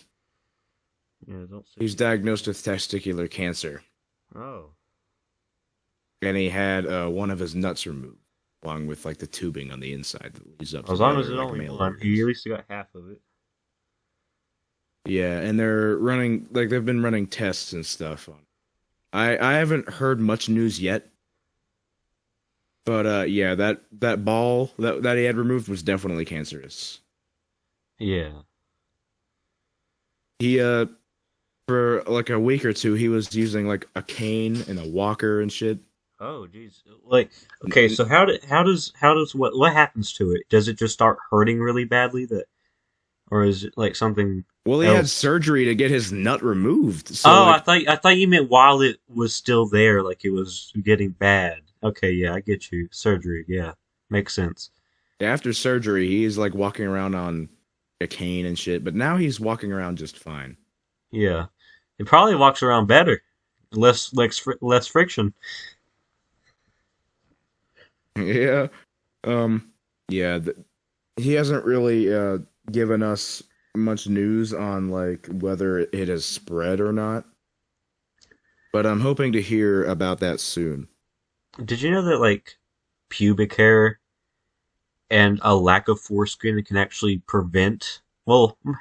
say. he was diagnosed with testicular cancer, Oh. and he had one of his nuts removed, along with like the tubing on the inside that leads up. As to long the as other, it's like, only male one, organs. he at least got half of it. Yeah, and they've been running tests and stuff on. I haven't heard much news yet, but yeah, that ball that he had removed was definitely cancerous. Yeah. He for like a week or two he was using like a cane and a walker and shit. Oh, jeez. Like, okay, so how does what happens to it? Does it just start hurting really badly or is it like something Well, he else? had surgery to get his nut removed. So Oh, like, I thought you meant while it was still there, like it was getting bad. Okay, yeah, I get you. Surgery, yeah, makes sense. after surgery, he's like walking around on a cane and shit, but now he's walking around just fine. Yeah, it probably walks around better, less friction. Yeah. Yeah, he hasn't really given us much news on like whether it has spread or not. But I'm hoping to hear about that soon. Did you know that like pubic hair and a lack of foreskin can actually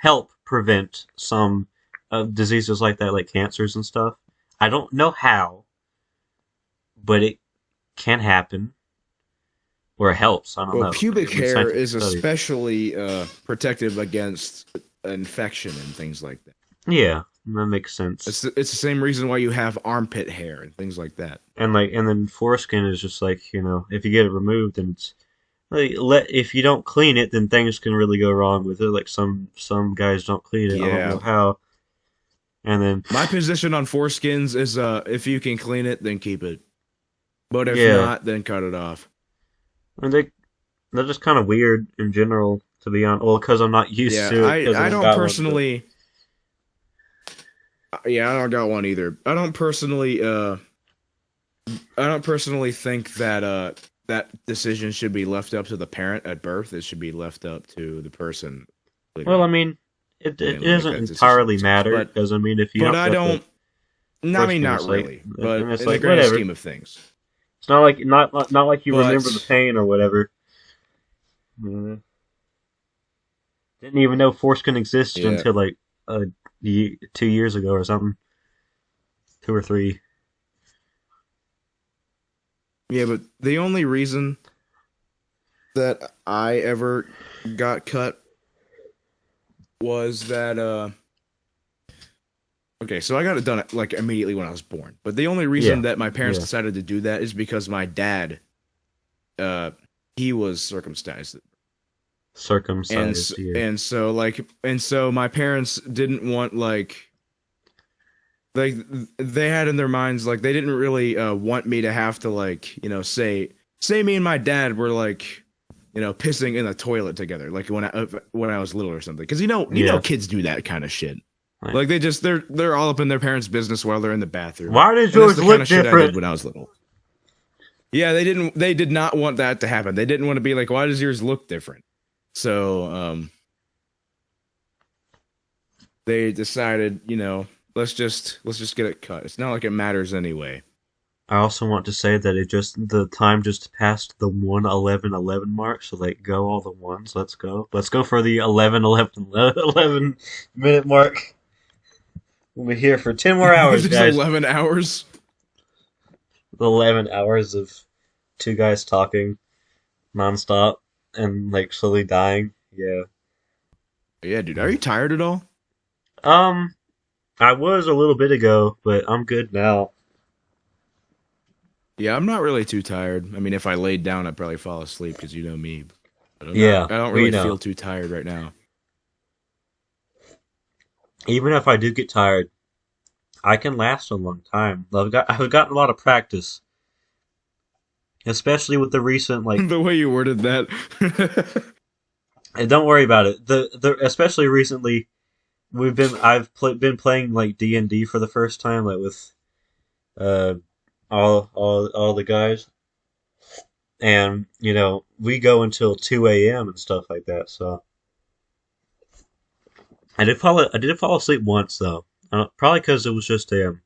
help prevent some diseases like that, like cancers and stuff? I don't know how, but it can happen. Or it helps. I don't Well, know. pubic Maybe hair scientific is studies. especially protective against infection and things like that. Yeah, that makes sense. It's the same reason why you have armpit hair and things like that. And then foreskin is just like if you get it removed, then it's like if you don't clean it, then things can really go wrong with it. Like some guys don't clean it. I don't know how. And then my position on foreskins is if you can clean it, then keep it. But if not, then cut it off. And they're just kind of weird in general, to be honest. Well, because I'm not used to it. I don't personally. Yeah, I don't got one either. I don't personally think that that decision should be left up to the parent at birth. It should be left up to the person. Well, I mean, it doesn't entirely matter because if you. But I don't. I mean, not really. But in the grand scheme of things. It's not like you But- remember the pain or whatever. Didn't even know foreskin existed Yeah. until like 2 years ago or something. 2 or 3. Yeah, but the only reason that I ever got cut was that okay, so I got it done like immediately when I was born. But the only reason that my parents Yeah. decided to do that is because my dad he was circumcised. Circumcised. And so my parents didn't want like they had in their minds like they didn't really want me to have to like say me and my dad were like pissing in the toilet together like when I was little or something because you know kids do that kind of shit. Right. Like they're all up in their parents' business while they're in the bathroom. Why does And that's yours the look kind of shit I different? did when I was little. Yeah, they did not want that to happen. They didn't want to be like, why does yours look different? So they decided, let's just get it cut. It's not like it matters anyway. I also want to say that the time just passed the 1:11:11 mark, so like go all the ones. Let's go for the 11 minute mark. We'll be here for 10 more hours, Just guys. 11 hours. 11 hours of two guys talking nonstop and like slowly dying. Yeah. Yeah, dude. Are you tired at all? I was a little bit ago, but I'm good now. Yeah, I'm not really too tired. I mean, if I laid down, I'd probably fall asleep because you know me. But Yeah, I don't we really know. feel too tired right now. Even if I do get tired, I can last a long time. I've gotten a lot of practice, especially with the recent like. The way you worded that. And don't worry about it. The especially recently, been playing like D&D for the first time, like with all the guys, and we go until 2 a.m. and stuff like that. So I did fall asleep once though, probably because it was just a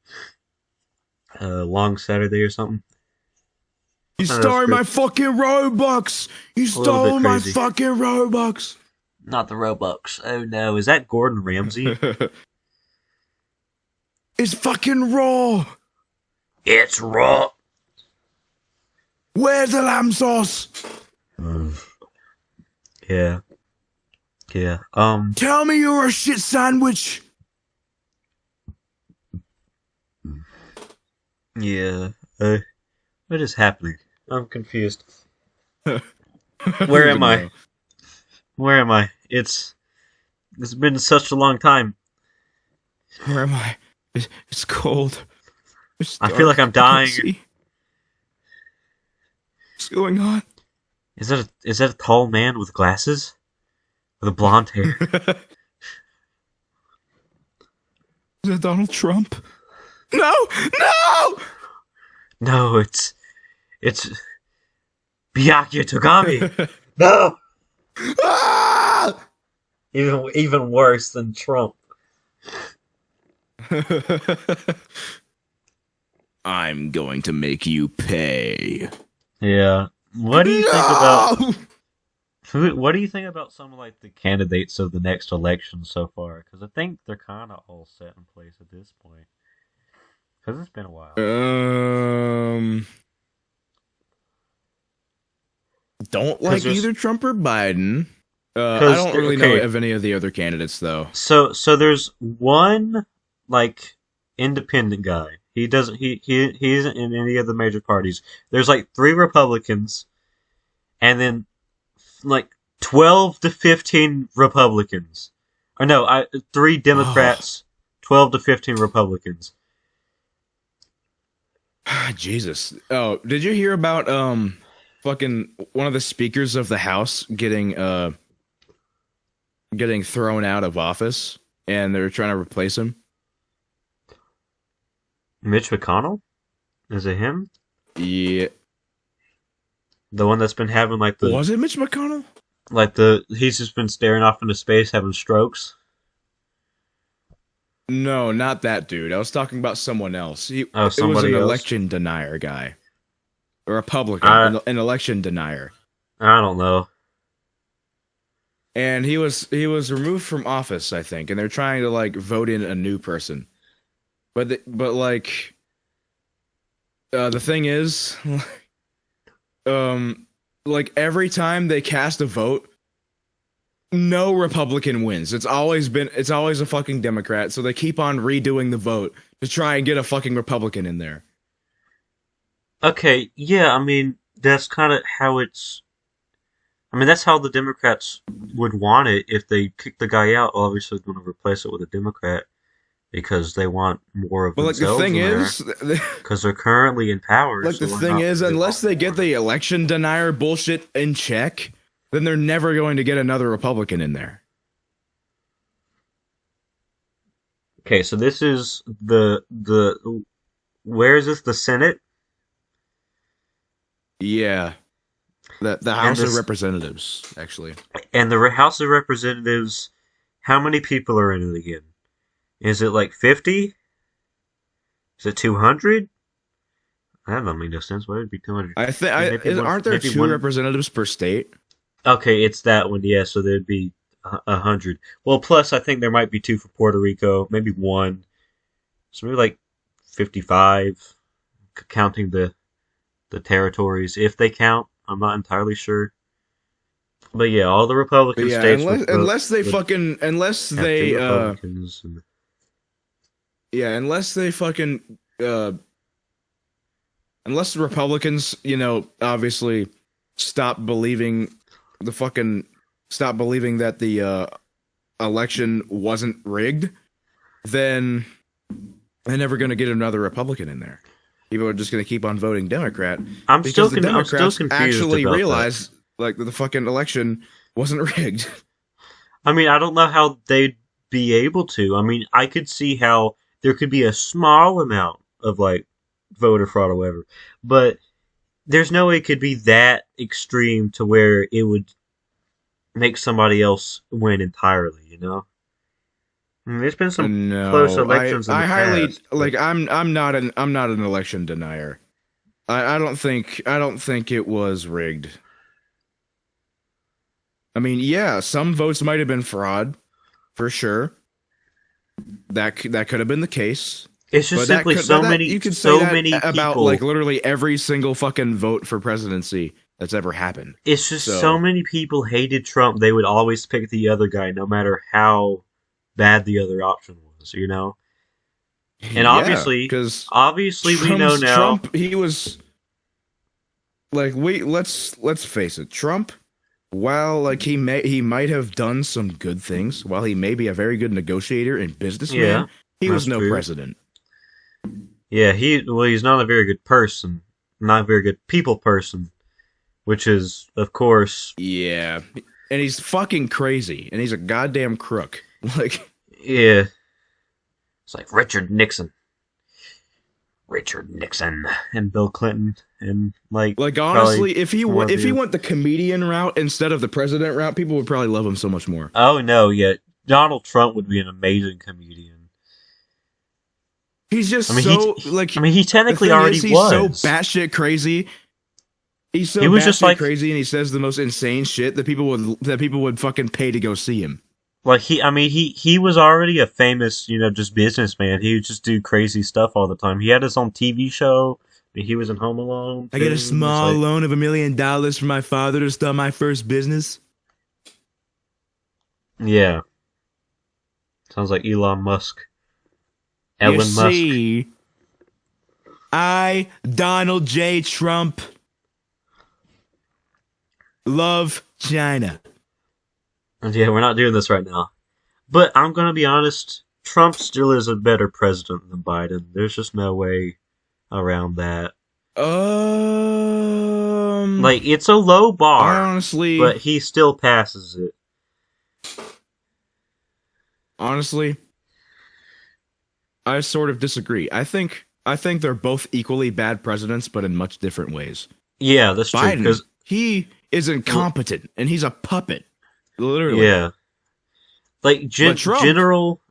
long Saturday or something. You That's stole my crazy. fucking Robux! You little stole bit my crazy. fucking Robux! Not the Robux. Oh no, is that Gordon Ramsay? It's fucking raw! It's raw. Where's the lamb sauce? Yeah. Tell me you're a shit sandwich! Yeah. What is happening? I'm confused. Where am I? Where am I? It's been such a long time. Where am I? It's cold. It's I feel like I'm dying. see. What's going on? Is that a tall man with glasses? With a blonde hair? Is that Donald Trump? No! No! No, it's Byakuya Togami. No! Ah! Even worse than Trump. I'm going to make you pay. Yeah. What do you think about what do you think about some of like the candidates of the next election so far? Because I think they're kind of all set in place at this point. Because it's been a while. Don't like there's- either Trump or Biden. I 'Cause don't really okay. know of any of the other candidates though. So there's one like independent guy. He doesn't he isn't in any of the major parties. There's like 3 Republicans, and then like 12 to 15 Republicans. Or no, 3 Democrats, 12 to 15 Republicans. Jesus. Oh, did you hear about fucking one of the speakers of the House getting thrown out of office and they're trying to replace him? Mitch McConnell? Is it him? Yeah. The one that's been having like Was it Mitch McConnell? he's just been staring off into space having strokes. No, not that dude. I was talking about someone else. It was somebody an else? election denier guy. a Republican, an election denier. I don't know. And he was removed from office, I think, and they're trying to like vote in a new person. But the thing is, like every time they cast a vote, no Republican wins. It's always a fucking Democrat. So they keep on redoing the vote to try and get a fucking Republican in there. Okay, yeah, I mean, that's kind of how it's... I mean, that's how the Democrats would want it if they kick the guy out. Obviously, they're going to replace it with a Democrat because they want more of themselves. But like the thing is, because they're currently in power. Like the thing is, unless they get the election denier bullshit in check, then they're never going to get another Republican in there. Okay, so this is the where is this? The Senate? Yeah. The House of Representatives, actually. And the House of Representatives, how many people are in it again? Is it like 50? Is it 200? That don't make no sense. Why would it be 200? Aren't there two representatives per state? Okay, it's that one, yeah, so there'd be 100. Well, plus I think there might be 2 for Puerto Rico, maybe 1. So maybe like 55, counting the territories, if they count. I'm not entirely sure. But yeah, all the Republican states... unless the Republicans, obviously stop believing that the election wasn't rigged, then they're never going to get another Republican in there. People are just going to keep on voting Democrat. I'm still confused actually about realize like the fucking election wasn't rigged. I mean, I don't know how they'd be able to. I mean, I could see how there could be a small amount of like voter fraud or whatever, but there's no way it could be that extreme to where it would make somebody else win entirely, I mean, there's been some close elections in the past. I'm not an election denier. I don't think it was rigged. I mean, yeah, some votes might have been fraud, for sure. That could have been the case. It's just simply many people about like literally every single fucking vote for presidency that's ever happened. It's just so many people hated Trump. They would always pick the other guy, no matter how bad the other option was. And obviously, we know now. Trump, he was like, let's face it, Trump. While like he might have done some good things, while he may be a very good negotiator and businessman, he was no president. Yeah, he's not a very good person, not a very good people person, which is, of course... Yeah, and he's fucking crazy, and he's a goddamn crook. Like... Yeah. It's like Richard Nixon and Bill Clinton and like honestly, if he went the comedian route instead of the president route, people would probably love him so much more. Oh no, yeah, Donald Trump would be an amazing comedian. He's just he technically already was. He's so batshit crazy. He was just like crazy, and he says the most insane shit that people would fucking pay to go see him. Like he was already a famous, just businessman. He would just do crazy stuff all the time. He had his own TV show. He was in Home Alone. I get a small loan of $1 million from my father to start my first business. Yeah. Sounds like Elon Musk. Musk. I, Donald J. Trump, love China. Yeah, we're not doing this right now. But I'm going to be honest, Trump still is a better president than Biden. There's just no way around that. Like, it's a low bar, honestly, but he still passes it. Honestly, I sort of disagree. I think they're both equally bad presidents, but in much different ways. Yeah, that's Biden, true. Because he is incompetent, and he's a puppet. Literally. Yeah. Like, General...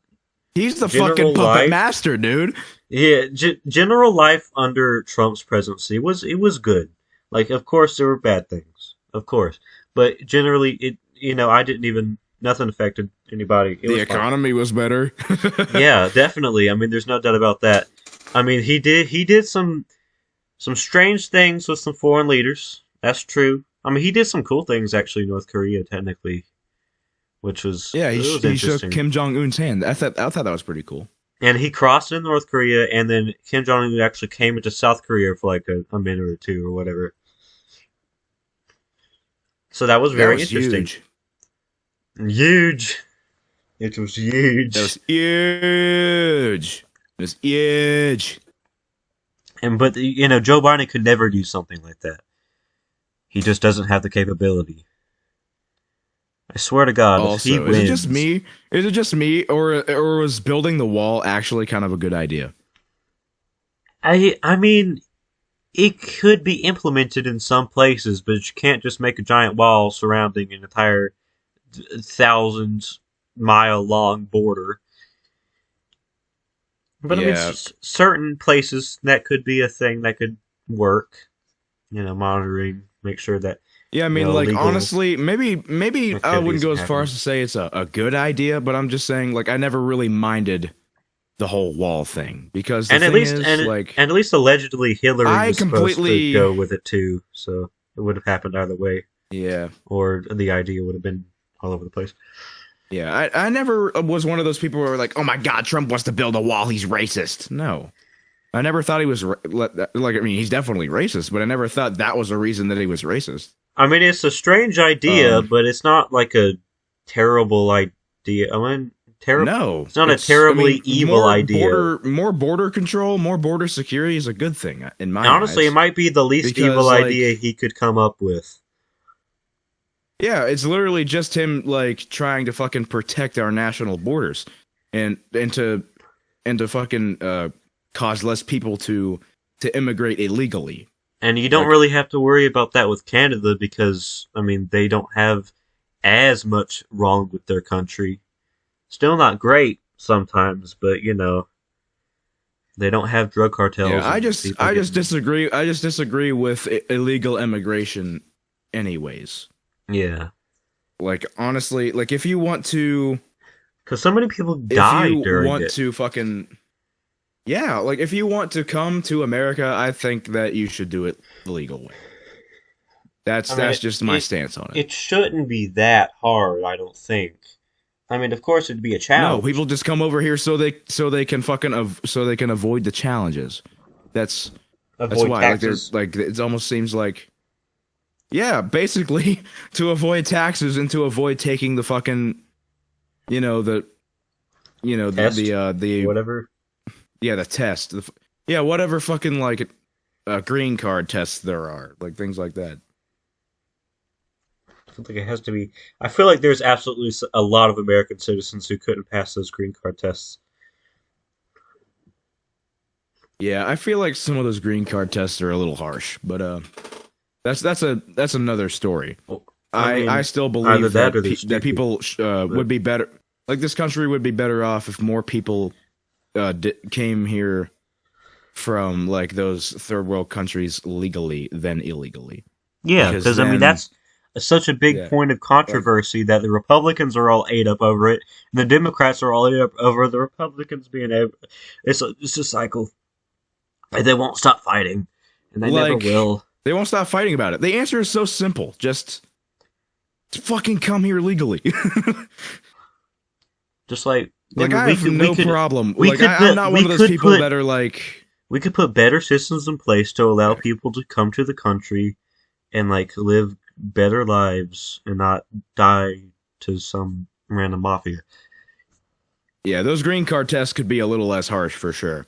He's the fucking puppet master, dude. Yeah, general life under Trump's presidency was good. Like, of course, there were bad things, of course, but generally, I didn't even nothing affected anybody. It The was fine. economy was better. Yeah, definitely. I mean, there's no doubt about that. I mean, he did some strange things with some foreign leaders. That's true. I mean, he did some cool things actually in North Korea, technically, which was Yeah, it was he shook interesting. Kim Jong Un's hand. I thought that was pretty cool. And he crossed into North Korea, and then Kim Jong Un actually came into South Korea for like a minute or two or whatever. So that was very interesting. Huge. Huge. It was huge. That was huge. It was huge. But Joe Biden could never do something like that. He just doesn't have the capability. I swear to God, if he Also, wins, is it just me? Is it just me, or was building the wall actually kind of a good idea? I mean, it could be implemented in some places, but you can't just make a giant wall surrounding an entire 1,000-mile long border. But I mean, certain places that could be a thing that could work. Monitoring, make sure that. Yeah, I mean, honestly, maybe I wouldn't go as far happening. as to say it's a good idea, but I'm just saying, I never really minded the whole wall thing because the And at thing least, is, and at least allegedly Hillary I was supposed to completely- go with it too, so it would have happened either way, yeah, or the idea would have been all over the place. yeah. I never was one of those people who were like, oh my God, Trump wants to build a wall. He's racist. No. I never thought he was he's definitely racist, but I never thought that was a reason that he was racist. I mean, it's a strange idea, but it's not like a terrible idea. I mean, No, it's not a terribly evil idea. More border control, more border security is a good thing in my Honestly, eyes. it might be the least Because, evil idea he could come up with. Yeah, it's literally just him trying to fucking protect our national borders and to fucking cause less people to immigrate illegally. And you don't really have to worry about that with Canada because, I mean, they don't have as much wrong with their country. Still not great sometimes, but, they don't have drug cartels. Yeah, I just disagree. I just disagree with illegal immigration anyways. Yeah. Honestly, if you want to... Because so many people die during it. Yeah, if you want to come to America, I think that you should do it the legal way. That's just my stance on it. It shouldn't be that hard, I don't think. I mean, of course, it'd be a challenge. No, people just come over here so they can avoid the challenges. That's why taxes. it almost seems like, yeah, basically to avoid taxes and to avoid taking the fucking the whatever. Yeah, the test. Whatever fucking green card tests there are, things like that. I feel like it has to be. I feel like there's absolutely a lot of American citizens who couldn't pass those green card tests. Yeah, I feel like some of those green card tests are a little harsh, but that's another story. Well, I still believe that people would be better. This country would be better off if more people came here from those third world countries legally than illegally. Yeah, because I mean that's such a big point of controversy that the Republicans are all ate up over it, and the Democrats are all ate up over the Republicans being able. It's a cycle. They won't stop fighting, and they never will. They won't stop fighting about it. The answer is so simple: just fucking come here legally. Just I have no problem. I'm not one of those people that are we could put better systems in place to allow people to come to the country and live better lives and not die to some random mafia. Yeah, those green card tests could be a little less harsh for sure.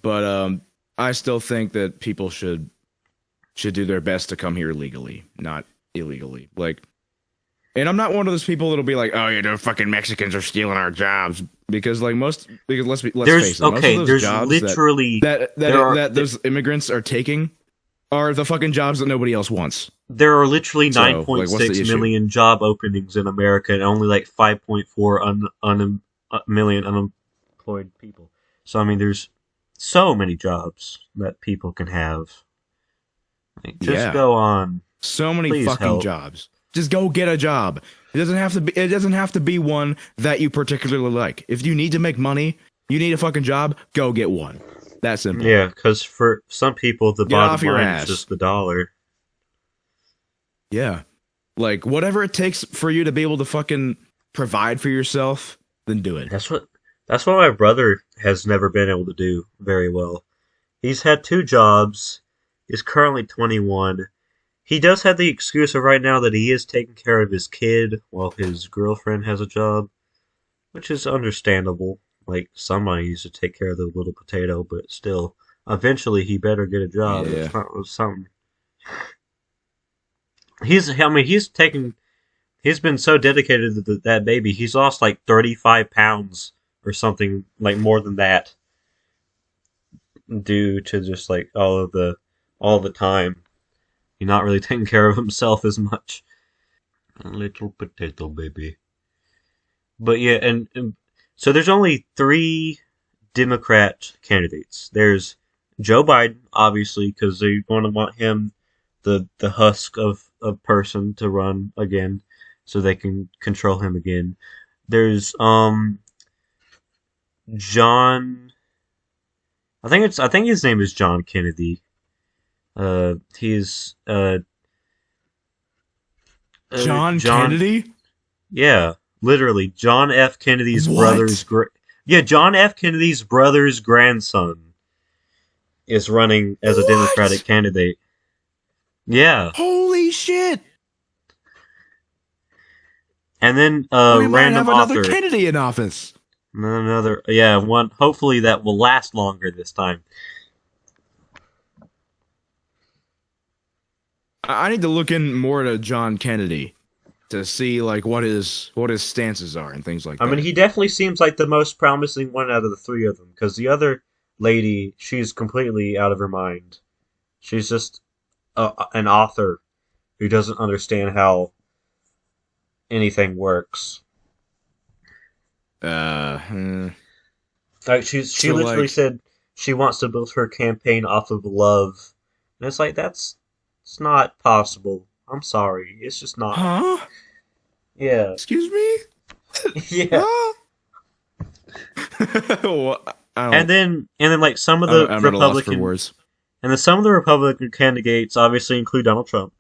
But I still think that people should do their best to come here legally, not illegally. And I'm not one of those people that'll be like, "Oh, the fucking Mexicans are stealing our jobs," because let's face it, most of those jobs literally that those immigrants are taking are the fucking jobs that nobody else wants. There are literally 9.6 million job openings in America and only 5.4 million unemployed people. So I mean, there's so many jobs that people can have. Like, just go on. So many Please fucking help. jobs. Just go get a job. It doesn't have to be one that you particularly like. If you need to make money, you need a fucking job, go get one. That simple. Yeah, because for some people, the Get off bottom your line ass. is just the dollar. Yeah. Like, whatever it takes for you to be able to fucking provide for yourself, then do it. That's what my brother has never been able to do very well. He's had 2 jobs. He's currently 21. He does have the excuse of right now that he is taking care of his kid while his girlfriend has a job, which is understandable. Like, somebody needs to take care of the little potato, but still, eventually he better get a job. Yeah. It's not something. He's been so dedicated to that baby. He's lost like 35 pounds or something, like more than that, due to just like all the time. He's not really taking care of himself as much. Little potato baby. But yeah, and so there's only 3 Democrat candidates. There's Joe Biden, obviously, because they want him, the husk of a person, to run again, so they can control him again. There's John. I think his name is John Kennedy. He's John Kennedy? Yeah, literally John F. Kennedy's What? brother's John F. Kennedy's brother's grandson is running as a What? Democratic candidate. Yeah. Holy shit! And then We might random have another author. Kennedy in office. One hopefully that will last longer this time. I need to look in more to John Kennedy to see like what his stances are and things like that. I mean, he definitely seems like the most promising one out of the 3 of them, because the other lady, she's completely out of her mind. She's just an author who doesn't understand how anything works. Like she So, literally like- said she wants to build her campaign off of love, and it's like it's not possible. I'm sorry, it's just not. Huh? Yeah, Excuse me? yeah. Huh? What? And then like some of the I'm at a loss for Republican words. and then some of the Republican candidates obviously include Donald Trump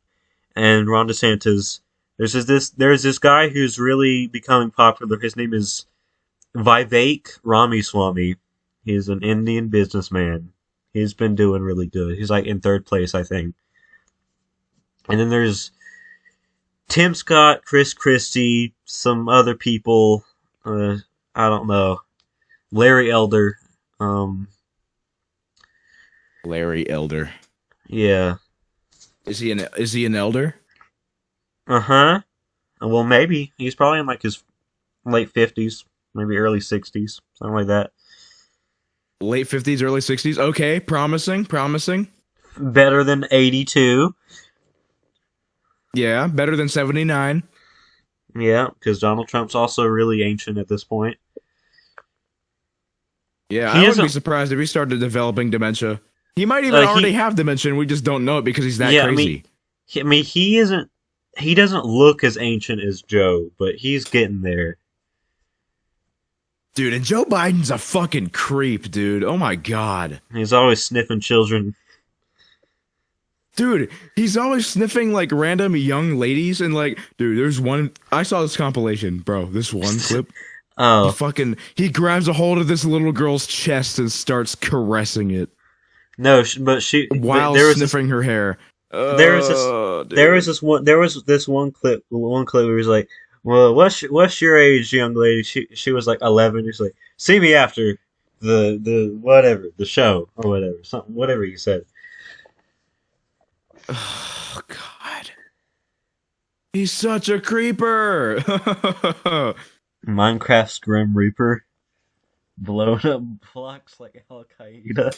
and Ron DeSantis. There's this guy who's really becoming popular. His name is Vivek Ramaswamy. He's an Indian businessman. He's been doing really good. He's like in 3rd place, I think. And then there's Tim Scott, Chris Christie, some other people. I don't know. Larry Elder. Larry Elder. Yeah. Is he an elder? Uh-huh. Well, maybe. He's probably in like his late 50s, maybe early 60s, something like that. Late 50s, early 60s. Okay, promising. Better than 82. Yeah, better than 79. Yeah, because Donald Trump's also really ancient at this point. Yeah, He I wouldn't isn't- be surprised if he started developing dementia. He might even already have dementia, and we just don't know it because he's that crazy. He doesn't look as ancient as Joe, but he's getting there. Dude, and Joe Biden's a fucking creep, dude. Oh my god. He's always sniffing children. Dude, he's always sniffing like random young ladies and like, dude, there's one I saw this compilation, bro. This one clip. Oh, He grabs a hold of this little girl's chest and starts caressing it no, but while there was sniffing her hair. There was this one clip where he was like, "Well, what's your age, young lady?" She was like 11. He's like, "See me after the show or whatever he said." Oh god. He's such a creeper. Minecraft's Grim Reaper, blowing up blocks like Al Qaeda.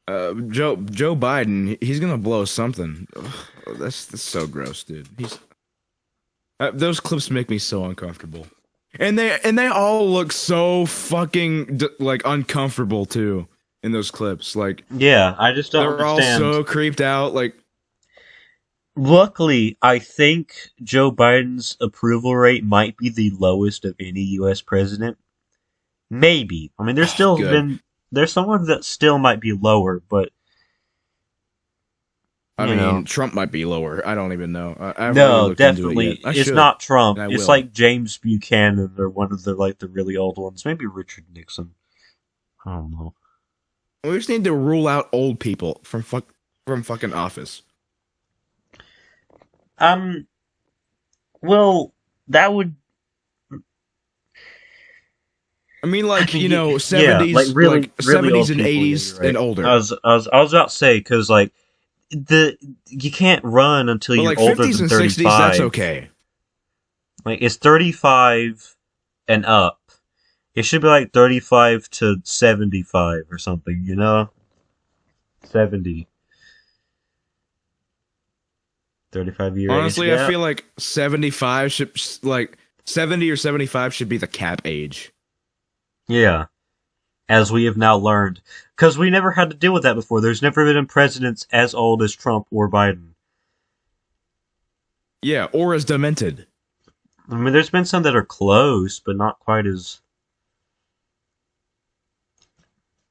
Joe Biden, he's gonna blow something. Ugh, that's so gross, dude. Those clips make me so uncomfortable. And they all look so fucking like uncomfortable too in those clips. Like Yeah, I just don't they're all understand. so creeped out. Like Luckily, I think Joe Biden's approval rate might be the lowest of any U.S. president. Maybe. I mean, good. there's someone that still might be lower, but I you know, mean, Trump might be lower. I don't even know. I haven't really no, looked into it yet. definitely, I it's should, not Trump. and I It's will. like James Buchanan or one of the really old ones. Maybe Richard Nixon. I don't know. We just need to rule out old people from fucking office. Well, that would. I mean, like I mean, yeah, like seventies, really, like really old seventies and people. Yeah, eighties you're right. and older. I was about to say because like you can't run until But you're like older fifties than and sixties, that's 35. okay. Like it's 35 and up. It should be like 35 to 75 or something, you know? 70. 35-year age Honestly, I gap. feel like 75 should like 70 or 75 should be the cap age. Yeah, as we have now learned. Because we never had to deal with that before. There's never been presidents as old as Trump or Biden. Yeah, or as demented. I mean, there's been some that are close, but not quite as,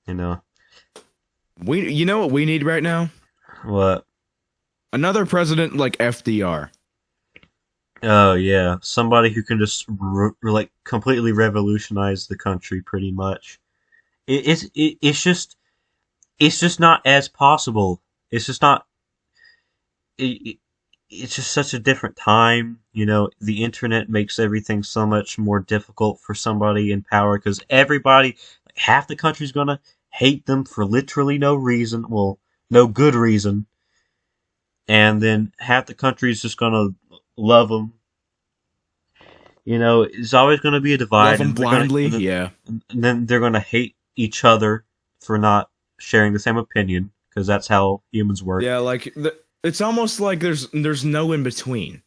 you know. You know what we need right now? What? Another president like FDR. Oh, yeah. Somebody who can just, like, completely revolutionize the country, pretty much. It's just not as possible. It's just not. It, it's just such a different time. You know, the internet makes everything so much more difficult for somebody in power because everybody, like, half the country's gonna hate them for literally no reason. Well, no good reason, and then half the country's just gonna love them. You know, it's always gonna be a Love divide, him and they're gonna, blindly. Yeah. and then they're gonna hate each other for not sharing the same opinion because that's how humans work. Yeah, like it's almost like there's no in between.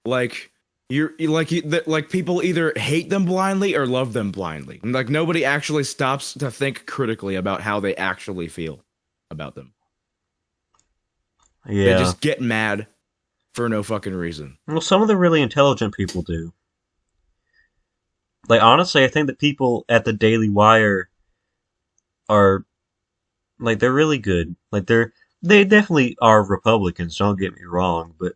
Like like people either hate them blindly or love them blindly. Like nobody actually stops to think critically about how they actually feel about them. They Yeah. just get mad for no fucking reason. Well, some of the really intelligent people do. Like, honestly, I think that people at the Daily Wire are, like, they're really good. Like, they definitely are Republicans, don't get me wrong, but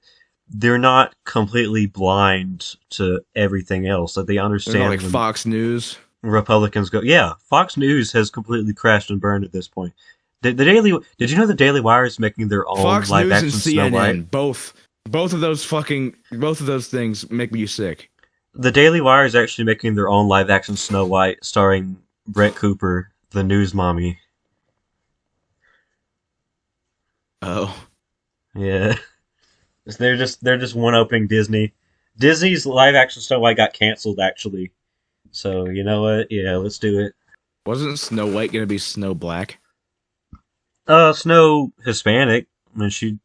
they're not completely blind to everything else. Like, they They're not understand like when Fox News. Republicans go, yeah, Fox News has completely crashed and burned at this point. Did you know the Daily Wire is making their own Fox live News and action Snow White? CNN, both of those things make me sick. The Daily Wire is actually making their own live action Snow White starring Brett Cooper, the news mommy. Oh. Yeah. They're just one upping Disney. Disney's live action Snow White got canceled actually. So you know what? Yeah, let's do it. Wasn't Snow White gonna be Snow Black? Snow Hispanic. I mean, she.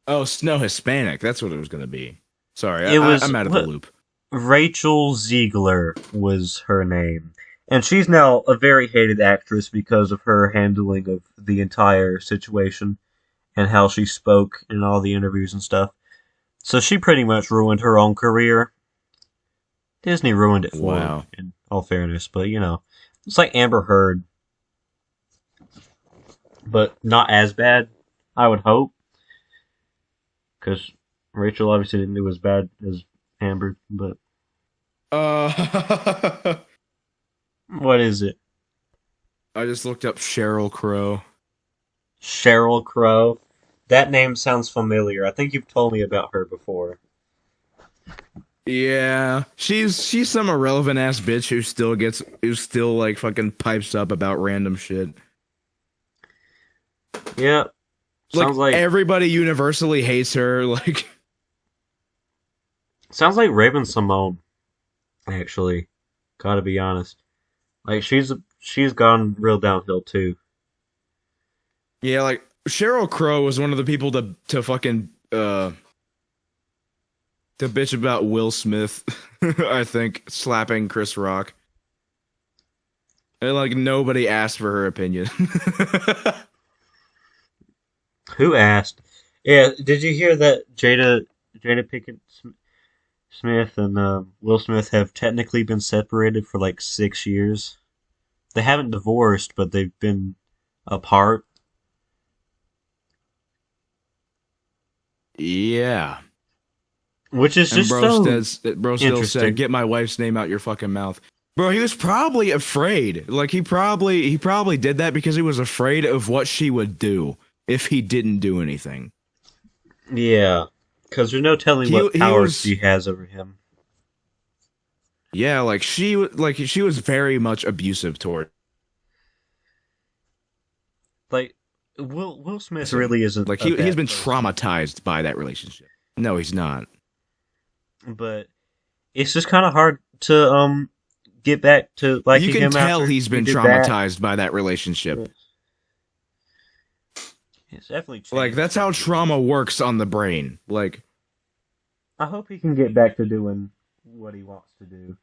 Oh, Snow Hispanic. That's what it was gonna be. Sorry, It was I'm out of the loop. Rachel Ziegler was her name, and she's now a very hated actress because of her handling of the entire situation and how she spoke in all the interviews and stuff. So she pretty much ruined her own career. Disney ruined it for her, Wow. in all fairness, but you know, it's like Amber Heard, but not as bad, I would hope, because Rachel obviously didn't do as bad as Amber. But Uh, what is it? I just looked up Sheryl Crow. Sheryl Crow. That name sounds familiar. I think you've told me about her before. Yeah, she's some irrelevant ass bitch who still like fucking pipes up about random shit. Yeah, sounds like everybody universally hates her. Like, sounds like Raven Simone. Actually, gotta be honest. Like she's gone real downhill too. yeah, like Sheryl Crow was one of the people to fucking to bitch about Will Smith, I think, slapping Chris Rock. And, like, nobody asked for her opinion. Who asked? Yeah, did you hear that Jada Pinkett Smith and Will Smith have technically been separated for like 6 years? They haven't divorced, but they've been apart. Yeah. Which is And just so bro still interesting. said, "Get my wife's name out your fucking mouth." Bro, he was probably afraid. Like he probably did that because he was afraid of what she would do if he didn't do anything. Yeah, because there's no telling what powers she has over him. Yeah, like she was very much abusive toward. Like Will Smith really isn't like a bad he's been person, traumatized by that relationship. No, he's not. but it's just kind of hard to get back to liking him. You can tell after he's been he did traumatized by that relationship. that. It's definitely changed. Like that's how trauma works on the brain. Like I hope he can get back to doing what he wants to do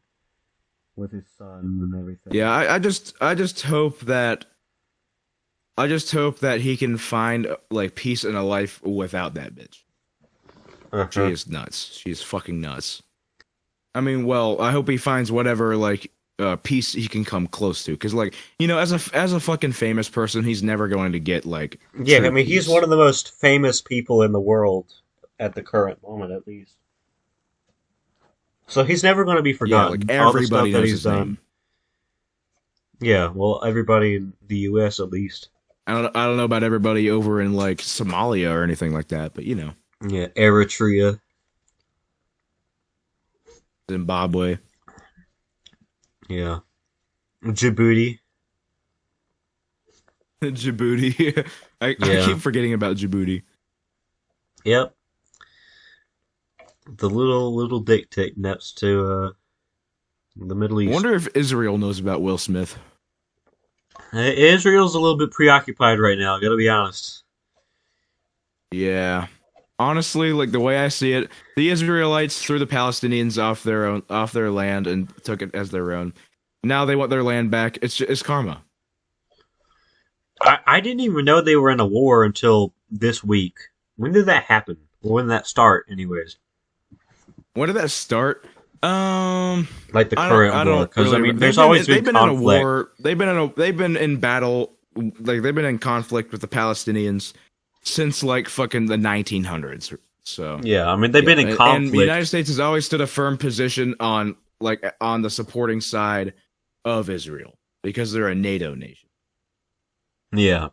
with his son and everything. yeah, I just hope that he can find like peace in a life without that bitch. She is nuts. She's fucking nuts. I mean, well, I hope he finds whatever like peace he can come close to, because like as a fucking famous person, he's never going to get like. Yeah, I mean, he's one of the most famous people in the world at the current moment, at least. So he's never going to be forgotten. Yeah, like everybody knows his name. Yeah, well, everybody in the U.S. at least. I don't know about everybody over in like Somalia or anything like that, but Yeah, Eritrea, Zimbabwe. Yeah, Djibouti. Djibouti. I keep forgetting about Djibouti. Yep. The little dictate next to the Middle East. I wonder if Israel knows about Will Smith. Israel's a little bit preoccupied right now, gotta be honest. Yeah. Honestly, like the way I see it, the Israelites threw the Palestinians off their land and took it as their own. Now they want their land back. It's karma. I didn't even know they were in a war until this week. When did that happen? Or when did that start, anyways? When did that start? Like the current war, because I mean, there's always been conflict. In a war. They've been in battle. Like they've been in conflict with the Palestinians since like fucking the 1900s. So yeah, I mean they've been in conflict. And the United States has always stood a firm position on the supporting side of Israel because they're a NATO nation. Yeah.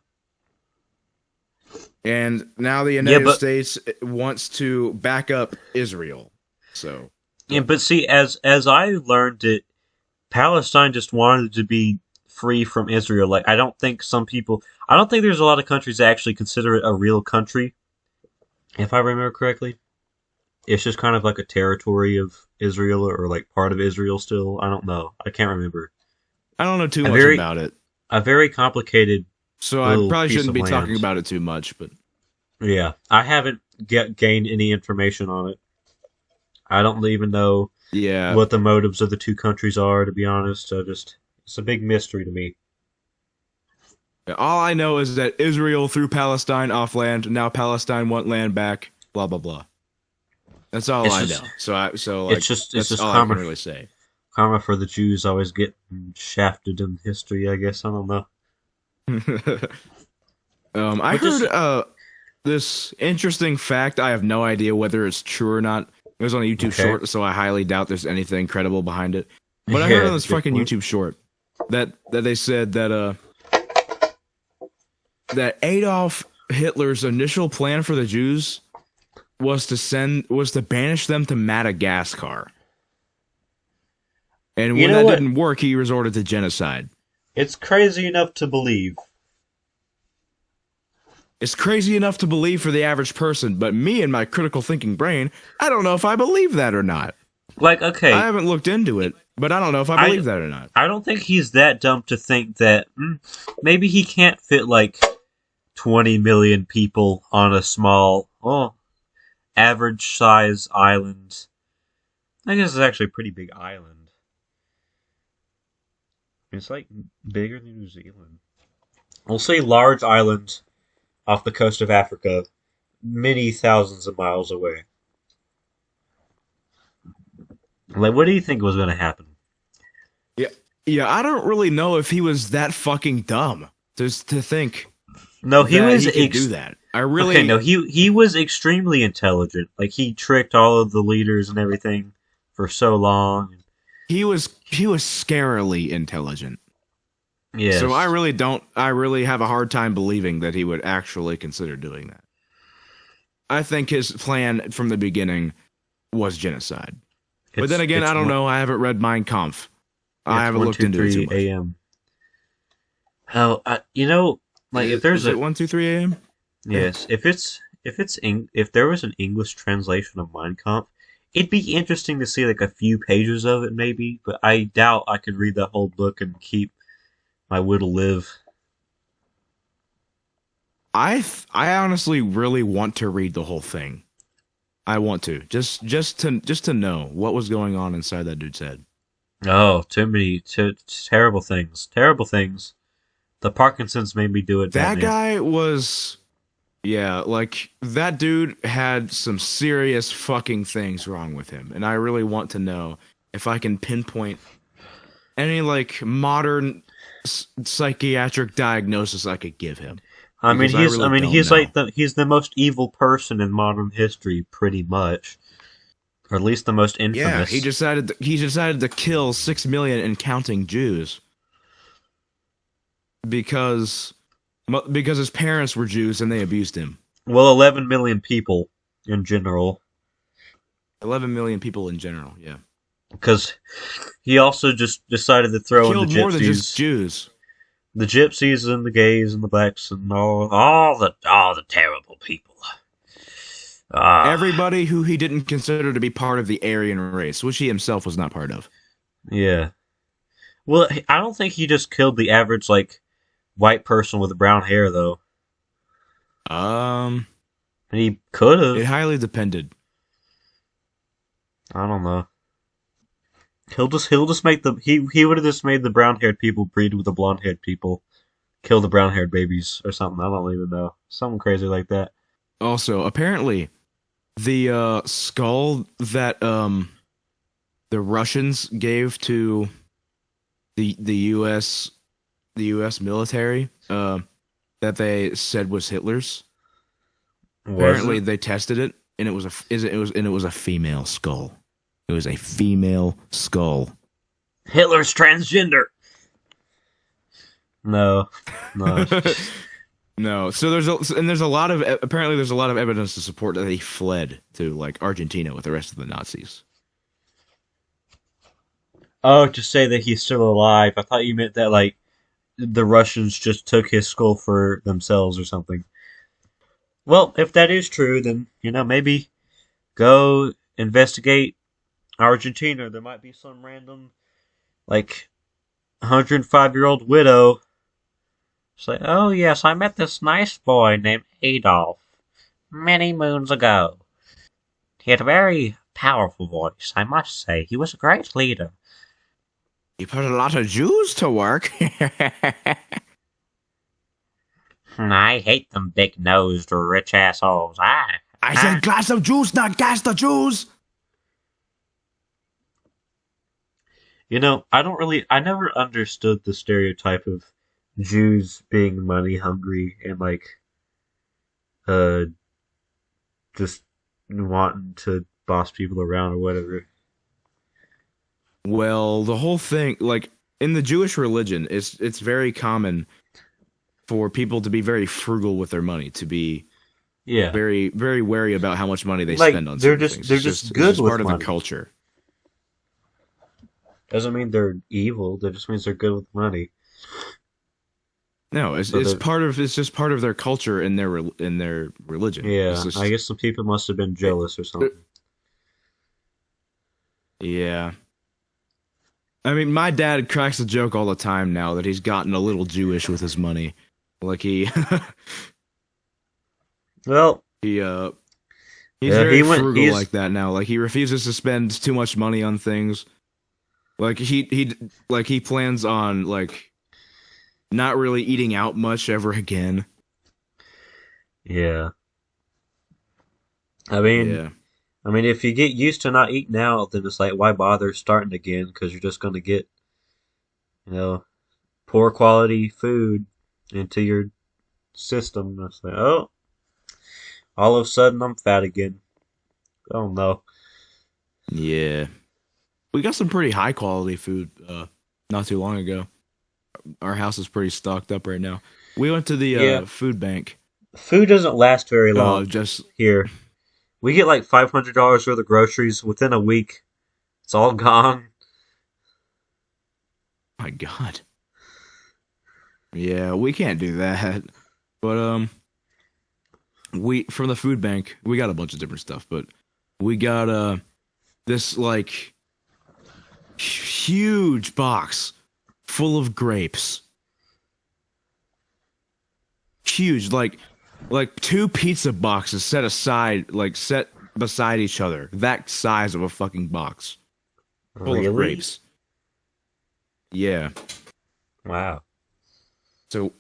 And now the United States wants to back up Israel. So yeah, but see, as I learned it, Palestine just wanted to be free from Israel. Like I don't think there's a lot of countries that actually consider it a real country. If I remember correctly, it's just kind of like a territory of Israel or like part of Israel still. I don't know. I can't remember. I don't know too much about it. A very complicated. So I probably shouldn't be talking about it too much, but yeah, I haven't gained any information on it. I don't even know what the motives of the two countries are, to be honest. It's a big mystery to me. All I know is that Israel threw Palestine off land. Now Palestine want land back. Blah blah blah. That's all I know. It's just all I can really say. Karma for the Jews always get shafted in history. I guess I don't know. I heard this interesting fact. I have no idea whether it's true or not. It was on a YouTube short, so I highly doubt there's anything credible behind it. But I heard on this fucking YouTube short that they said that Adolf Hitler's initial plan for the Jews was to banish them to Madagascar. And when that didn't work, he resorted to genocide. It's crazy enough to believe. It's crazy enough to believe for the average person, but me and my critical thinking brain, I don't know if I believe that or not. Like, okay. I haven't looked into it, but I don't know if I believe that or not. I don't think he's that dumb to think that maybe he can't fit like 20 million people on a small, average size island I guess it's actually a pretty big island. It's like bigger than New Zealand. We'll say large island off the coast of Africa, many thousands of miles away. Like, what do you think was going to happen? Yeah, yeah. I don't really know if he was that fucking dumb just to think No, he that was he could do that. I really okay. No, he was extremely intelligent. Like he tricked all of the leaders and everything for so long. he was scarily intelligent. Yes. So I really have a hard time believing that he would actually consider doing that. I think his plan from the beginning was genocide. But then again, I don't know. I haven't read Mein Kampf. I haven't looked into it too much. A.m. Oh, like if there's is it 1, 2, 3 a.m.? Yes, if there was an English translation of Mein Kampf, it'd be interesting to see like a few pages of it maybe, but I doubt I could read that whole book and keep my will to live. I honestly really want to read the whole thing. I want to just to know what was going on inside that dude's head. Oh, terrible things. Terrible things. The Parkinson's made me do it. That guy was, yeah, like that dude had some serious fucking things wrong with him, and I really want to know if I can pinpoint any like modern psychiatric diagnosis I could give him. I mean, he's know. like he's the most evil person in modern history, pretty much, or at least the most infamous. Yeah, he decided to kill 6 million and counting Jews because his parents were Jews and they abused him. Well, 11 million people in general. 11 million people in general, yeah. Because he also just decided to throw in the Killed more than gypsies, just Jews. the gypsies and the gays and the blacks and all the terrible people. Everybody who he didn't consider to be part of the Aryan race, which he himself was not part of. Yeah. Well, I don't think he just killed the average like white person with brown hair though. He could have. It highly depended. I don't know. He'll just make he would have just made the brown haired people breed with the blonde haired people, kill the brown haired babies or something. I don't even know. Something crazy like that. Also, apparently, the skull that the Russians gave to the U.S. military that they said was Hitler's. Apparently, they tested it and it was a female skull. It was a female skull. Hitler's transgender. No. No. So there's a lot of evidence to support that he fled to like Argentina with the rest of the Nazis. Oh, to say that he's still alive. I thought you meant that like the Russians just took his skull for themselves or something. Well, if that is true, then maybe go investigate Argentina. There might be some random like 105-year-old widow. It's like, oh yes, I met this nice boy named Adolf many moons ago. He had a very powerful voice, I must say. He was a great leader. He put a lot of Jews to work. I hate them big-nosed, rich assholes. I said glass of juice, not gas the Jews. I never understood the stereotype of Jews being money hungry and just wanting to boss people around or whatever. Well, the whole thing, like in the Jewish religion, it's very common for people to be very frugal with their money, to be very, very wary about how much money they spend on certain things. They're just good with part money. of the culture. Doesn't mean they're evil. That just means they're good with money. No, it's just part of their culture and their religion. Yeah, I guess some people must have been jealous or something. Yeah. I mean, my dad cracks a joke all the time now that he's gotten a little Jewish with his money. Like he well, he He's Yeah, very he went. frugal He's like that now. Like he refuses to spend too much money on things. Like he plans on like not really eating out much ever again. yeah. Yeah. I mean, if you get used to not eating out, then it's like, why bother starting again? Because you're just going to get, you know, poor quality food into your system. It's like, oh, all of a sudden I'm fat again. Oh no. Yeah. We got some pretty high quality food not too long ago. Our house is pretty stocked up right now. We went to the Yeah, food bank. food doesn't last very long Just here. We get like $500 worth of groceries within a week. It's all gone. my God. Yeah, we can't do that. But we from the food bank, we got a bunch of different stuff, but we got this like huge box full of grapes. Huge, like two pizza boxes set beside each other. That size of a fucking box full Really? of grapes. Yeah. Wow.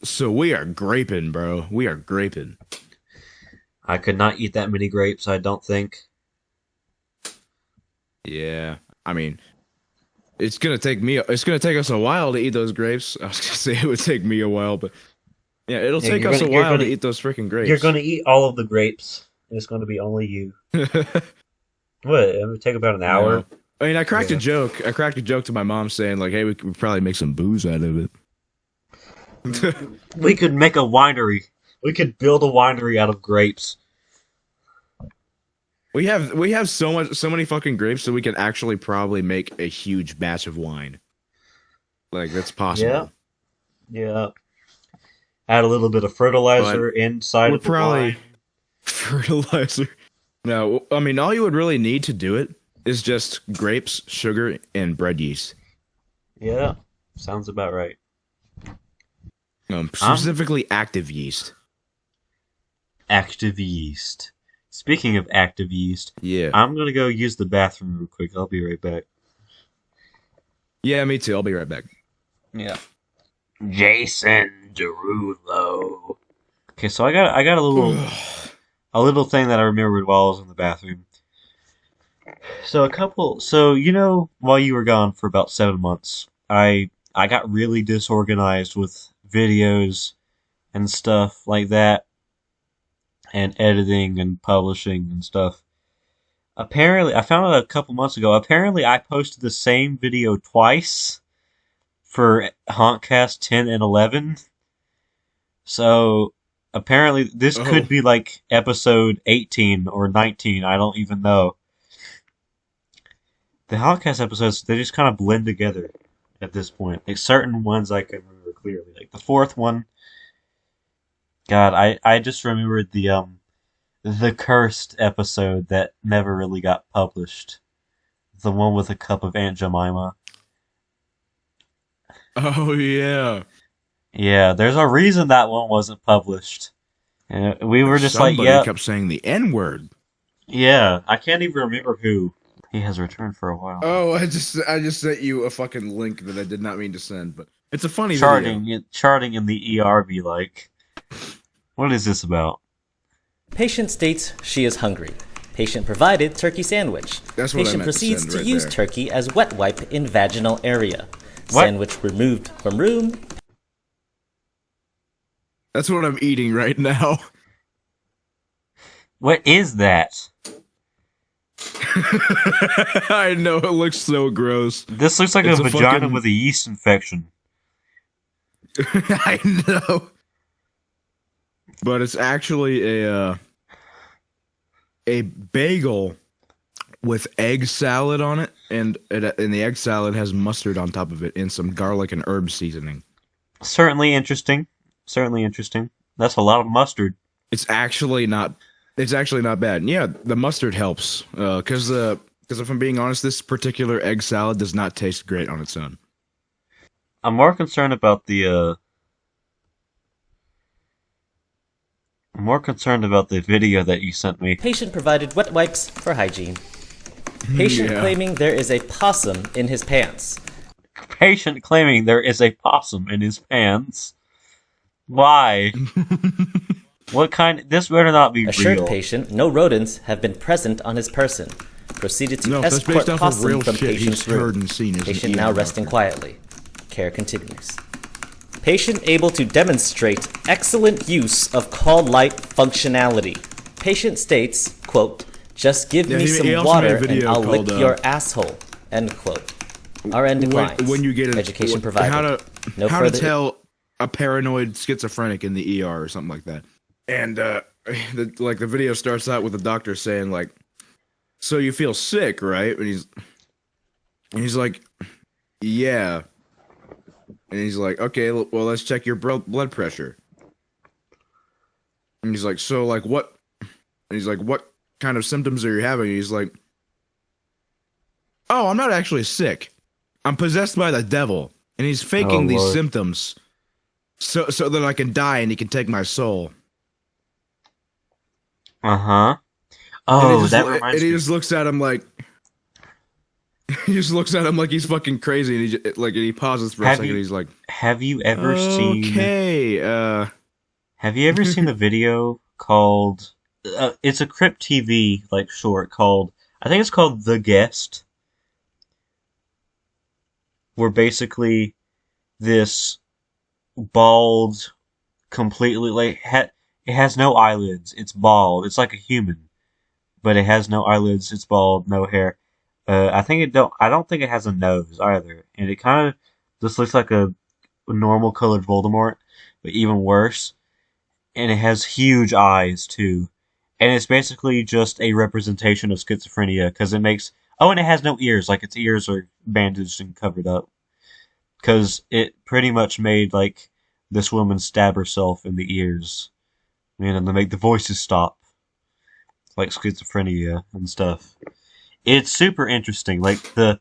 So we are graping, bro. We are graping. I could not eat that many grapes, I don't think. Yeah. I mean, it's gonna take us a while to eat those grapes. I was gonna say it would take me a while, but yeah, it'll Yeah, take us a while to eat those freaking grapes. You're going to eat all of the grapes. It's going to be only you. What? It would take about an hour. No. I mean, I cracked Yeah. a joke. I cracked a joke to my mom saying like, "Hey, we could probably make some booze out of it." We could make a winery. We could build a winery out of grapes. We have so many fucking grapes that we could actually probably make a huge batch of wine. Like that's possible. Yeah. Add a little bit of fertilizer inside We're of the probably wine. fertilizer. No, I mean all you would really need to do it is just grapes, sugar, and bread yeast. Yeah. Sounds about right. Specifically active yeast. Active yeast. Speaking of active yeast, Yeah. I'm going to go use the bathroom real quick. I'll be right back. Yeah, me too. I'll be right back. Yeah. Jason Derulo. Okay, so I got a little thing that I remembered while I was in the bathroom. So while you were gone for about 7 months, I got really disorganized with videos and stuff like that, and editing and publishing and stuff. Apparently, I found out a couple months ago. Apparently, I posted the same video twice for Honkcast 10 and 11. So apparently, this could be like episode 18 or 19. I don't even know. The Honkcast episodes, they just kind of blend together at this point. Like certain ones I can remember clearly. Like the fourth one. God, I just remembered the cursed episode that never really got published. The one with a cup of Aunt Jemima. Oh yeah. Yeah, there's a reason that one wasn't published. And we were just Somebody kept saying the N-word. Yeah, I can't even remember who. He has returned for a while. Oh, I just sent you a fucking link that I did not mean to send, but it's a funny video. Charting in the ER be like, what is this about? Patient states she is hungry. Patient provided turkey sandwich. That's what I Patient meant to proceeds send to right use there. turkey as wet wipe in vaginal area. What? Sandwich removed from room. That's what I'm eating right now. What is that? I know, it looks so gross. This looks like It's a a vagina fucking- with a yeast infection. I know. But it's actually a bagel with egg salad on it, and the egg salad has mustard on top of it and some garlic and herb seasoning. Certainly interesting. That's a lot of mustard. It's actually not bad. Yeah, the mustard helps. Because if I'm being honest, this particular egg salad does not taste great on its own. I'm more concerned about the more concerned about the video that you sent me. Patient provided wet wipes for hygiene. Patient claiming there is a possum in his pants. Patient claiming there is a possum in his pants. Why? What kind? This better not be Assured real. patient no rodents have been present on his person. Proceeded to That's escort based off of possum real from shit patient's he's heard room. and seen. Patient now resting quietly. Care continues. Patient able to demonstrate excellent use of call light functionality. Patient states, quote, "Just give me he some also water made a and video I'll lick called, your asshole," end quote. RN declines. When you get education provided. How to tell a paranoid schizophrenic in the ER or something like that. And the video starts out with the doctor saying like, "So you feel sick, right?" And he's like, "Yeah." And he's like, "Okay, well, let's check your blood pressure." And he's like, "So like what?" And he's like, "What kind of symptoms are you having?" And he's like, "Oh, I'm not actually sick. I'm possessed by the devil, and he's faking these symptoms so that I can die and he can take my soul." Uh-huh. Oh, that reminds and he me. just looks at him like he's fucking crazy, and he pauses for a second. And he's like, Have you ever seen? Okay, Have you ever seen the video called? It's a Crypt TV like short called. I think it's called The Guest, where basically this bald, completely like it has no eyelids. It's bald. It's like a human, but it has no eyelids. It's bald, no hair. I don't think it has a nose either, and it kind of just looks like a normal colored Voldemort, but even worse. And it has huge eyes too, and it's basically just a representation of schizophrenia because it makes. Oh, and it has no ears. Like its ears are bandaged and covered up because it pretty much made like this woman stab herself in the ears, to make the voices stop, like schizophrenia and stuff. It's super interesting. Like the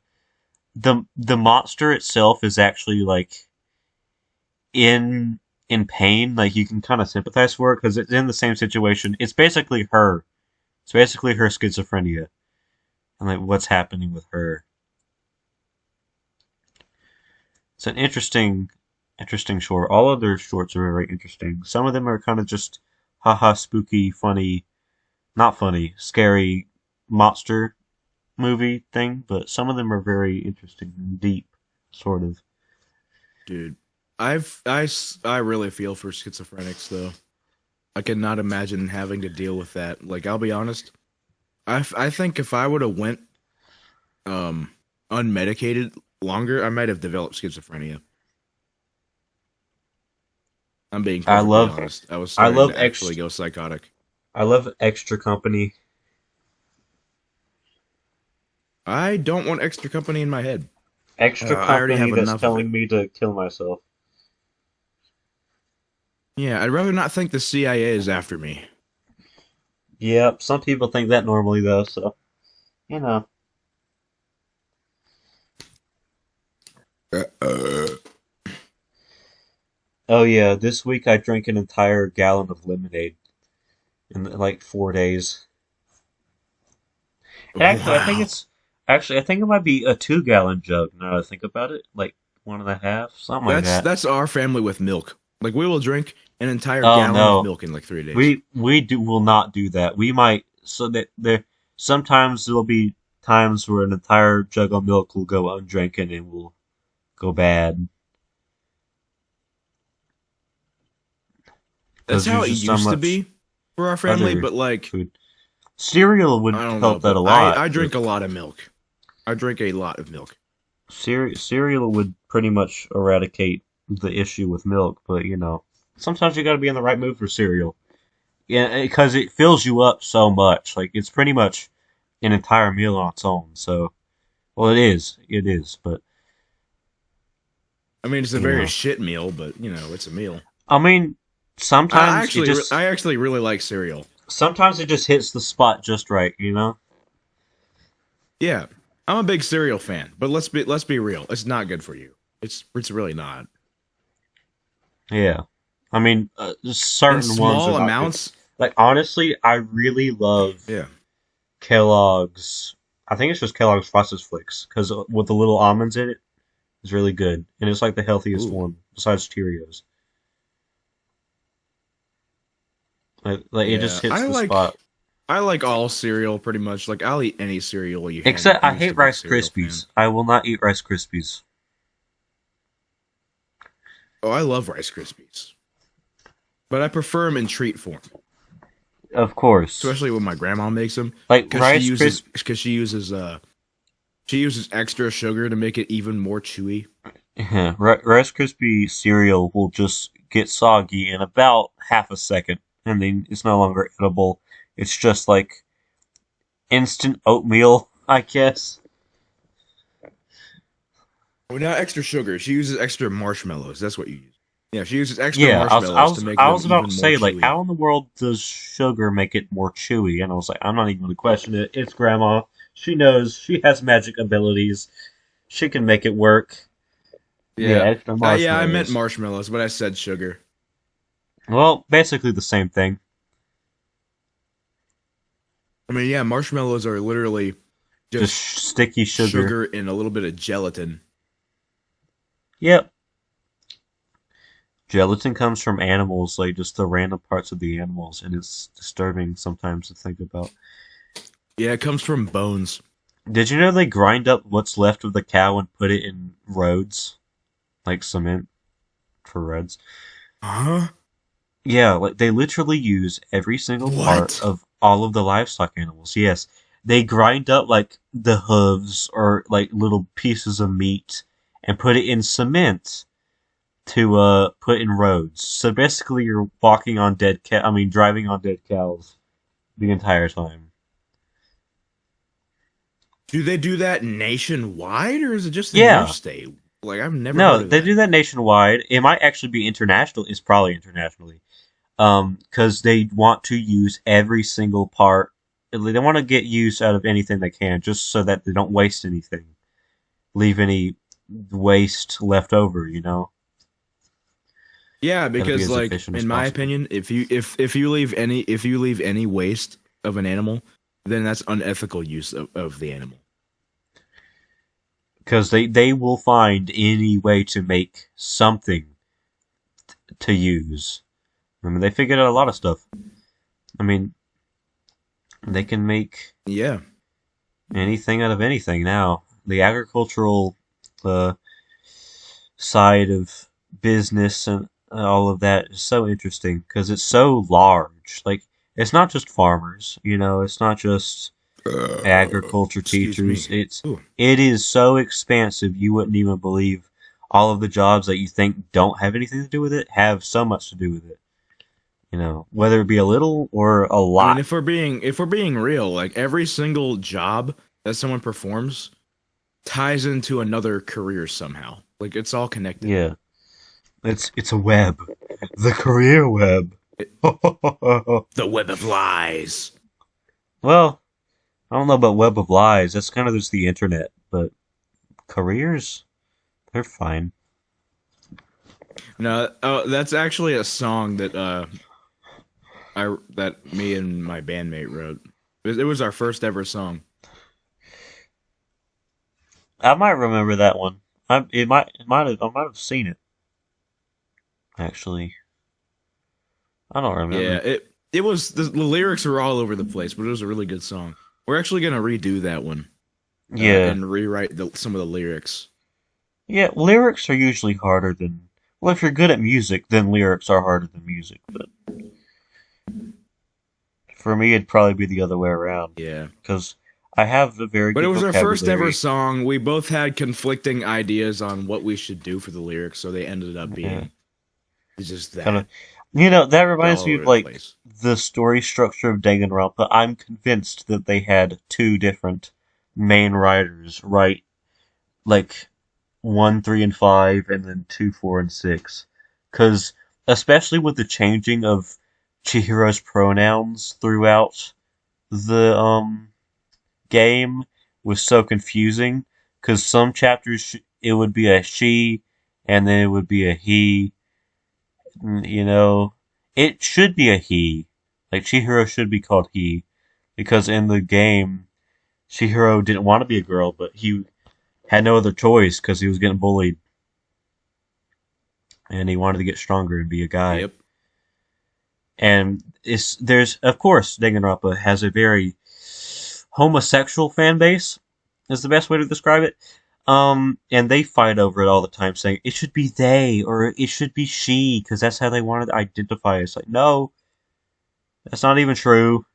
monster itself is actually like in pain. Like you can kind of sympathize for her because it's in the same situation. It's basically her. It's basically her schizophrenia and like what's happening with her. It's an interesting short. All of their shorts are very interesting. Some of them are kind of just haha spooky, funny, not funny, scary monster movie thing, but some of them are very interesting and deep, sort of. dude, I really feel for schizophrenics though. I cannot imagine having to deal with that. Like, I'll be honest, I think if I would have went unmedicated longer, I might have developed schizophrenia. I'm being perfectly honest. I was starting to actually go psychotic. I love Extra Company. I don't want extra company in my head. Extra I already Company have that's enough telling me to kill myself. Yeah, I'd rather not think the CIA is after me. Yep, some people think that normally though, so you know. Oh yeah, this week I drank an entire gallon of lemonade in like 4 days. And actually I think it might be a 2 gallon jug now that I think about it. Like 1.5, something like that. That's our family with milk. Like, we will drink an entire Oh, gallon no. of milk in like 3 days. We will not do that. We might so that there sometimes there'll be times where an entire jug of milk will go undrinking and will go bad. That's 'Cause how it there's just used so to much be for our family, other but like, food. Cereal would I don't help know. that But a lot. I drink a lot of milk. I drink a lot of milk. Cereal would pretty much eradicate the issue with milk, but sometimes you got to be in the right mood for cereal. Yeah, because it fills you up so much. Like it's pretty much an entire meal on its own. So, well, it is. But I mean, it's a very shit meal, but it's a meal. I mean, sometimes I actually really like cereal. sometimes it just hits the spot just right. Yeah, I'm a big cereal fan, but let's be real. It's not good for you. It's really not. Yeah. I mean, certain In ones small are not amounts, Like honestly, I really love Yeah. Kellogg's. I think it's just Kellogg's Frosted Flakes because with the little almonds in it, it's really good, and it's like the healthiest Ooh. one besides Cheerios. Like it just Yeah. hits the spot. I like all cereal pretty much. Like I'll eat any cereal you hand me. Except I I used hate to be a Rice cereal fan. Krispies. I will not eat Rice Krispies. Oh, I love Rice Krispies, but I prefer them in treat form, Of course, especially when my grandma makes them like because Rice Krispies. she uses extra sugar to make it even more chewy. Rice Krispie cereal will just get soggy in about half a second, and then it's no longer edible. It's just like instant oatmeal, I guess. Well, not extra sugar. She uses extra marshmallows. That's what you use. Yeah, she uses extra Yeah, marshmallows to make I them was about even to more say, like, chewy. how in the world does sugar make it more chewy? And I was like, I'm not even going to question it. It's Grandma. She knows. She has magic abilities. She can make it work. Yeah, Yeah. extra Yeah, I meant marshmallows. marshmallows, but I said sugar. Well, basically the same thing. I mean, yeah, marshmallows are literally Just just sticky sugar. sugar and a little bit of gelatin. Yep. Gelatin comes from animals, like just the random parts of the animals, and it's disturbing sometimes to think about. Yeah, it comes from bones. Did you know they grind up what's left of the cow and put it in roads? Like cement for roads? Huh? Yeah, like they literally use every single part What? of all of the livestock animals. Yes. They grind up like the hooves or like little pieces of meat and put it in cement to put in roads. So basically you're walking on driving on dead cows the entire time. Do they do that nationwide or is it just in your Yeah. state? Like I've never No, heard of they that. do that nationwide. It might actually be international. It's probably internationally. Because they want to use every single part. They want to get use out of anything they can, just so that they don't waste anything, leave any waste left over. Yeah, Gotta be because as like efficient as in my possible. opinion, if you leave any waste of an animal, then that's unethical use of the animal. Because they will find any way to make something to use. I mean, they figured out a lot of stuff. I mean, they can make Yeah. anything out of anything now. The agricultural uh, side of business and all of that is so interesting because it's so large. Like, it's not just farmers, it's not just agriculture Excuse me. teachers. Ooh. It is so expansive you wouldn't even believe all of the jobs that you think don't have anything to do with it have so much to do with it. Whether it be a little or a I mean, lot. if we're being real, like every single job that someone performs ties into another career somehow. Like it's all connected. Yeah. It's a web. The career web. The web of lies. Well, I don't know about web of lies. That's kind of just the internet, but careers, they're fine. No, that's actually a song that that me and my bandmate wrote. It was our first ever song. I might remember that one. I might have seen it. Actually, I don't Yeah, remember. it was the lyrics were all over the place, but it was a really good song. We're actually gonna redo that one Yeah, and rewrite some of the lyrics. yeah. Lyrics are usually harder than. Well, if you're good at music, then lyrics are harder than music. But for me, it'd probably be the other way around Yeah. because I have a very But it good was our first ever vocabulary. song. We both had conflicting ideas on what we should do for the lyrics, so they ended up Yeah, being just kind of. that. That All reminds me over of the like place. the story structure of Danganronpa. I'm convinced that they had two different main writers write like 1, 3, and 5, and then 2, 4, and 6. Because especially with the changing of Chihiro's pronouns throughout the game was so confusing. Because some chapters it would be a she, and then it would be a he. It should be a he, Like, Chihiro should be called he, because in the game, Chihiro didn't want to be a girl, but he had no other choice because he was getting bullied. And he wanted to get stronger and be a guy. Yep. And there's, of course, Danganronpa has a very homosexual fan base, is the best way to describe it. And they fight over it all the time, saying it should be they or it should be she, because that's how they wanted to identify. It's like, no, that's not even true.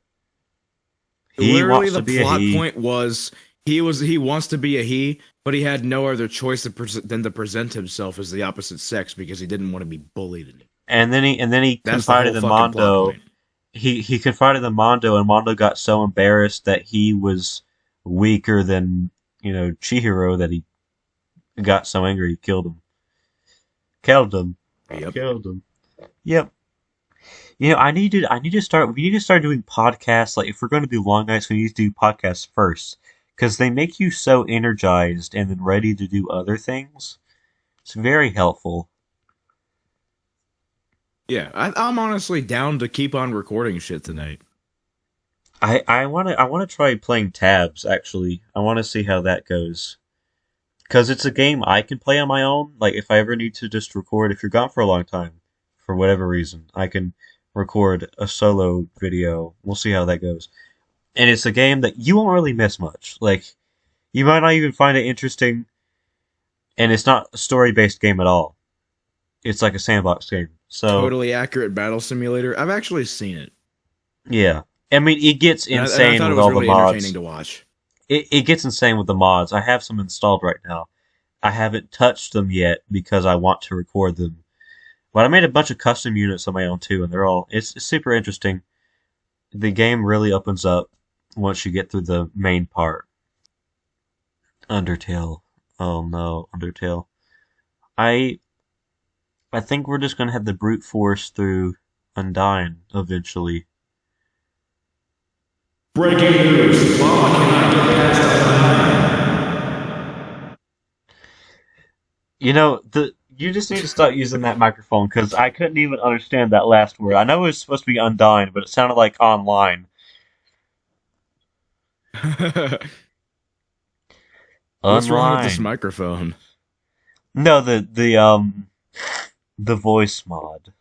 He Literally, wants to the be a plot he. point was he wants to be a he, but he had no other choice than to present himself as the opposite sex because he didn't want to be bullied. And then he That's the confided whole in fucking plot Mondo. point. He confided in Mondo, and Mondo got so embarrassed that he was weaker than Chihiro that he got so angry he killed him. Killed him. Yep. Killed him. Yep. I need to start. We need to start doing podcasts. Like, if we're going to do long nights, we need to do podcasts first, because they make you so energized and then ready to do other things. It's very helpful. Yeah, I'm honestly down to keep on recording shit tonight. I want to try playing tabs. Actually, I want to see how that goes, because it's a game I can play on my own. Like, if I ever need to just record, if you're gone for a long time, for whatever reason, I can record a solo video. We'll see how that goes. And it's a game that you won't really miss much. Like, you might not even find it interesting, and it's not a story-based game at all. It's like a sandbox game. So Totally accurate battle simulator. I've actually seen it. yeah, I mean, it gets And I insane thought it with was all really the mods. entertaining to watch. It gets insane with the mods. I have some installed right now. I haven't touched them yet because I want to record them. But I made a bunch of custom units on my own too, and it's super interesting. The game really opens up once you get through the main part. Undertale. Oh no, Undertale. I think we're just gonna have the brute force through Undyne eventually. Breaking news. Mama cannot get past You just need to stop using that microphone, because I couldn't even understand that last word. I know it was supposed to be Undyne, but it sounded like online. What's wrong with this Online. microphone? No, the voice mod.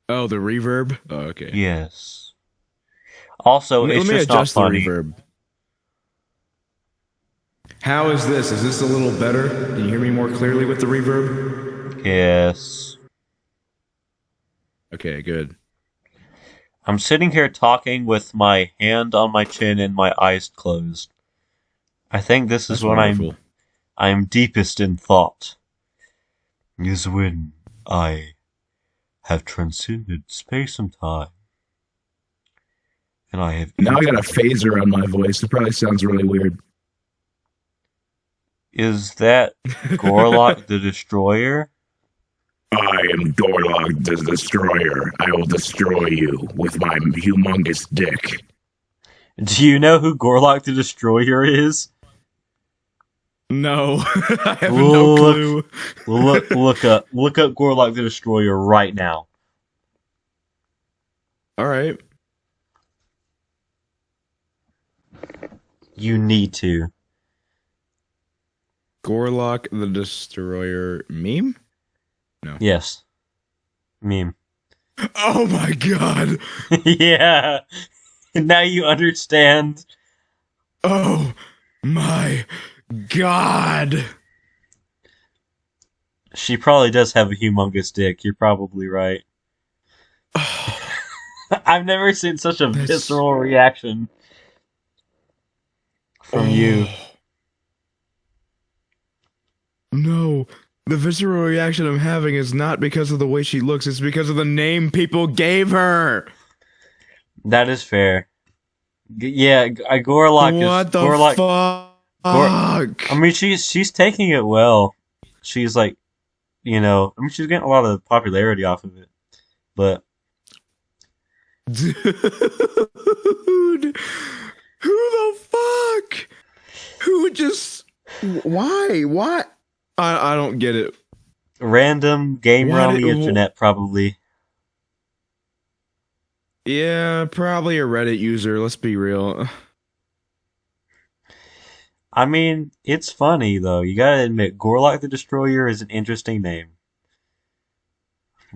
Oh, the reverb? Oh, okay. Yes. Also, Let it's me just not adjust the funny. reverb. How is this? Is this a little better? Can you hear me more clearly with the reverb? Yes. Okay, good. I'm sitting here talking with my hand on my chin and my eyes closed. I think this is That's when wonderful. I'm deepest in thought. Is when I have transcended space and time. And I have Now I got a phaser on my voice. It probably sounds really weird. Is that Gorlock the Destroyer? I am GORLOK the Destroyer. I will destroy you with my humongous dick. Do you know who Gorlock the Destroyer is? No, I have no clue. Look up Gorlock the Destroyer right now. All right. You need to. GORLOK the Destroyer meme? Yes. Meme. Oh my god. Yeah. Now you understand. Oh my god. She probably does have a humongous dick. You're probably right. I've never seen such a visceral reaction from you. No, the visceral reaction I'm having is not because of the way she looks, it's because of the name people gave her. That is fair. Gorlock is... What the Gorlock, fuck? I mean, she's taking it well. She's like, she's getting a lot of popularity off of it. But... Dude, who the fuck? Who just... Why? What? I don't get it. Random game Why around did- the internet, probably. Yeah, probably a Reddit user. Let's be real. I mean, it's funny though. You gotta admit, Gorlock the Destroyer is an interesting name.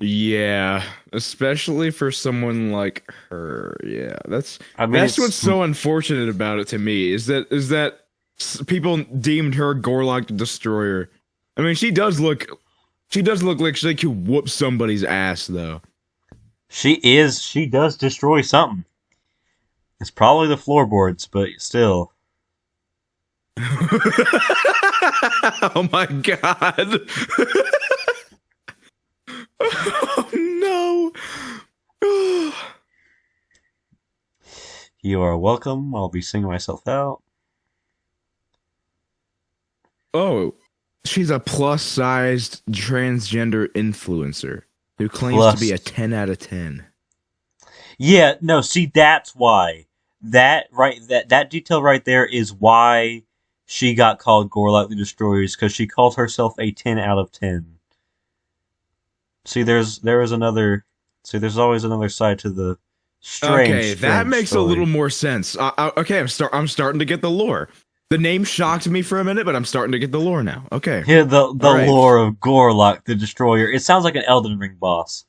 Yeah, especially for someone like her. Yeah, I mean, that's it's what's so unfortunate about it to me is that people deemed her Gorlock the Destroyer. I mean, she does look like she could whoop somebody's ass though. she does destroy something. It's probably the floorboards, but still. Oh my god. Oh no. You are welcome. I'll be singing myself out. Oh, she's a plus-sized transgender influencer who claims Plus. to be a 10 out of 10. Yeah, no, see, that's why. That detail right there is why she got called Gorlock the Destroyers, because she calls herself a 10 out of 10. See, there's always another side to the strange. Okay, that strange makes story. a little more sense. Okay, I'm starting to get the lore. The name shocked me for a minute, but I'm starting to get the lore now. Okay. Yeah, the right. lore of Gorlock the Destroyer. It sounds like an Elden Ring boss.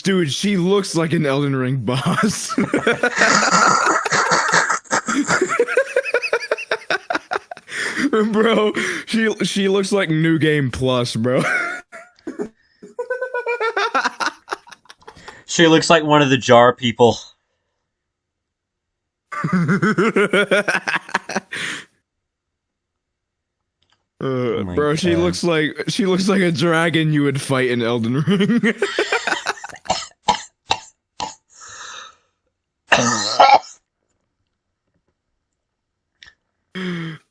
Dude, she looks like an Elden Ring boss. Bro, she looks like New Game Plus, bro. She looks like one of the jar people. my Bro, she God. looks like a dragon you would fight in Elden Ring.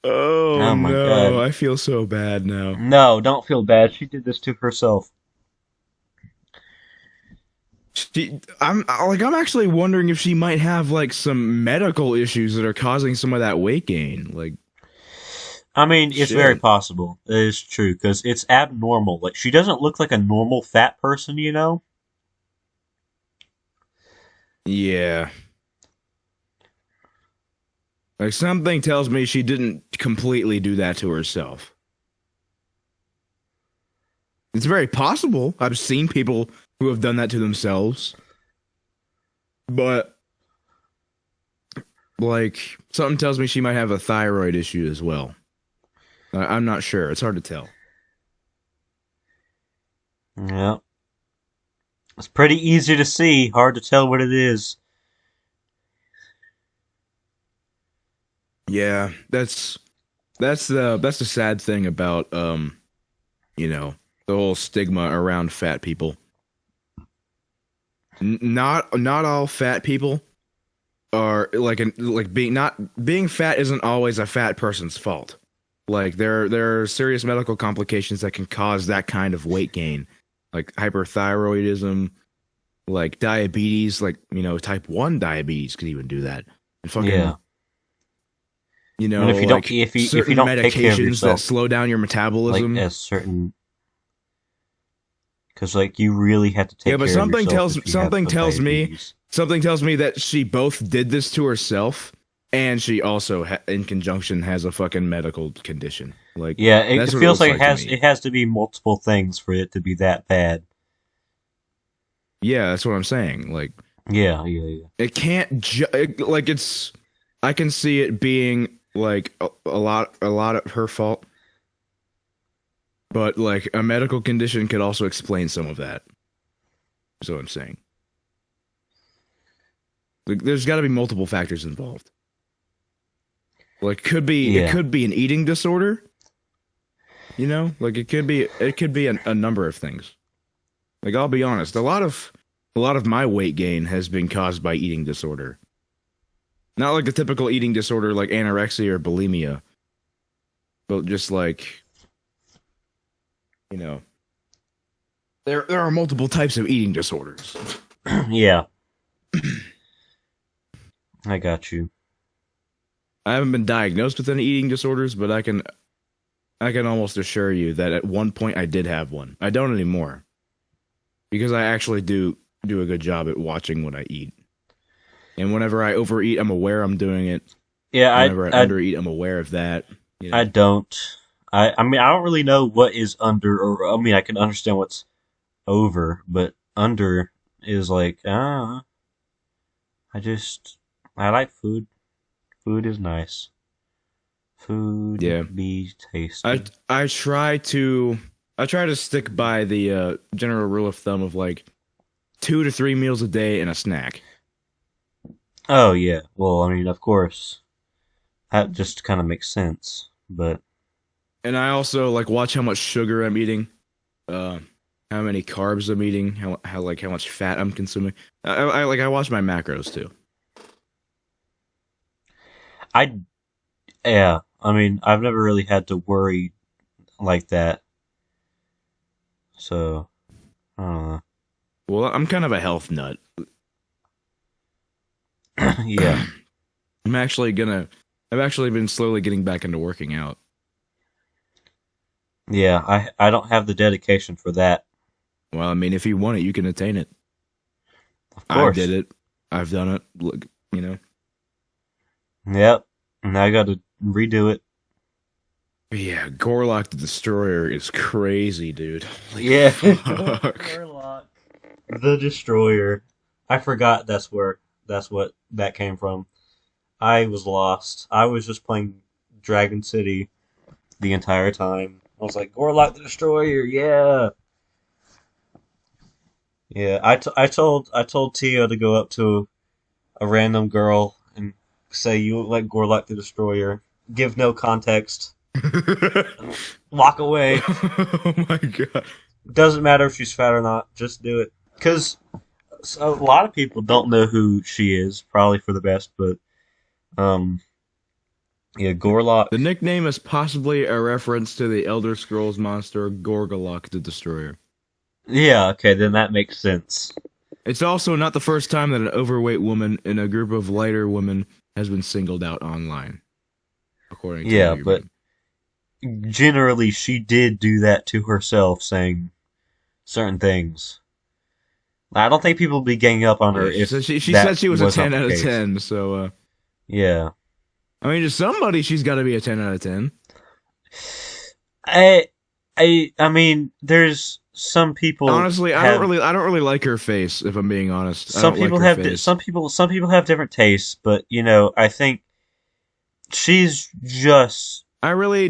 Oh my no, God. I feel so bad now. No, don't feel bad. She did this to herself. I'm actually wondering if she might have like some medical issues that are causing some of that weight gain. Like, I mean, it's Shit. very possible. It is true, because it's abnormal. Like, she doesn't look like a normal fat person, you know? yeah. Like, something tells me she didn't completely do that to herself. It's very possible. I've seen people who have done that to themselves. But, like, something tells me she might have a thyroid issue as well. I'm not sure. It's hard to tell. Yeah. It's pretty easy to see, hard to tell what it is. Yeah, that's the sad thing about you know, the whole stigma around fat people. Not all fat people are being fat isn't always a fat person's fault. Like there are serious medical complications that can cause that kind of weight gain, like hyperthyroidism, like diabetes, like, you know, type 1 diabetes could even do that. And fucking, Yeah. you know, And if you like don't, if you certain don't take care of medications yourself, that slow down your metabolism. like a certain, because like you really have to take Yeah, but care of yourself. something tells me that she both did this to herself, and she also in conjunction has a fucking medical condition. Like, Yeah, it that's what feels looks like to me. it has to be multiple things for it to be that bad. Yeah, that's what I'm saying. Like, Yeah. it can't like it's. I can see it being like a lot of her fault, but like a medical condition could also explain some of that. That's what I'm saying. Like, there's got to be multiple factors involved. Like, it could be an eating disorder. You know, like it could be a number of things. Like, I'll be honest, a lot of my weight gain has been caused by eating disorder. Not like the typical eating disorder like anorexia or bulimia, but just like, you know, there are multiple types of eating disorders. Yeah. I got you. I haven't been diagnosed with any eating disorders, but I can almost assure you that at one point I did have one. I don't anymore, because I actually do do a good job at watching what I eat. And whenever I overeat, I'm aware I'm doing it. Yeah, Whenever I undereat, I'm aware of that. You know? I don't. I mean, I don't really know what is under, or I mean, I can understand what's over, but under is like, I like food. Food is nice. Food be tasty. I try to stick by the general rule of thumb of like 2 to 3 meals a day and a snack. Oh yeah, well, I mean, of course, that just kind of makes sense, but. And I also like watch how much sugar I'm eating, how many carbs I'm eating, how much fat I'm consuming. I watch my macros too. Yeah, I mean, I've never really had to worry like that. So, I don't know. Well, I'm kind of a health nut. Yeah. I've actually been slowly getting back into working out. Yeah, I don't have the dedication for that. Well, I mean, if you want it, you can attain it. Of course. I did it. I've done it. Look, you know. Yep. Now I got to redo it. Yeah, Gorlok the Destroyer is crazy, dude. Yeah. Fuck. Gorlok the Destroyer. I forgot that's what that came from. I was lost. I was just playing Dragon City the entire time. I was like, Gorlok the Destroyer, yeah. Yeah, I told Tio to go up to a random girl and say you look like Gorlok the Destroyer. Give no context. Walk away. Oh my god. Doesn't matter if she's fat or not. Just do it. Because a lot of people don't know who she is. Probably for the best, but yeah, Gorlok. The nickname is possibly a reference to the Elder Scrolls monster Gorgolok the Destroyer. Yeah, okay, then that makes sense. It's also not the first time that an overweight woman in a group of lighter women has been singled out online. According to Yeah, but generally she did do that to herself, saying certain things. I don't think people would be ganging up on her if she said she was a 10 out of case. 10, so yeah. I mean, to somebody she's got to be a 10 out of 10. I mean, there's some people. Honestly, I don't really like her face. If I'm being honest, Some people have different tastes, but you know, I think she's just. I really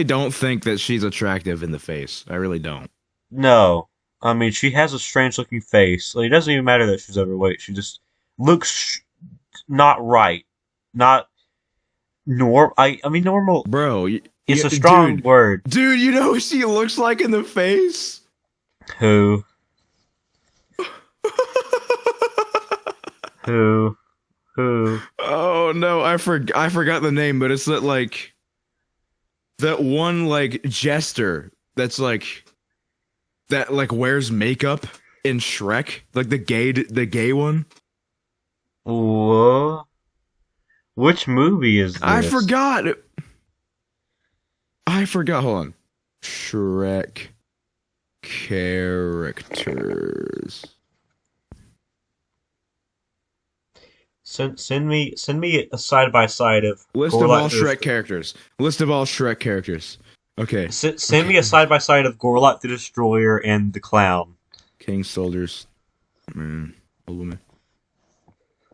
don't think that she's attractive in the face. I really don't. No, I mean, she has a strange looking face. Like, it doesn't even matter that she's overweight. She just looks not right, not normal. I mean, normal. Bro, it's a strong word. Dude, you know who she looks like in the face? Who? Who? Oh no, I forgot the name, but it's that like that one like jester that's like that like wears makeup in Shrek, like the gay one. What? Which movie is this? I forgot. Hold on. Shrek characters. Send me a side by side of List of all Shrek characters. List of all Shrek characters. Okay. Send me a side by side of Gorlok the Destroyer and the Clown. King soldiers. Man, old woman.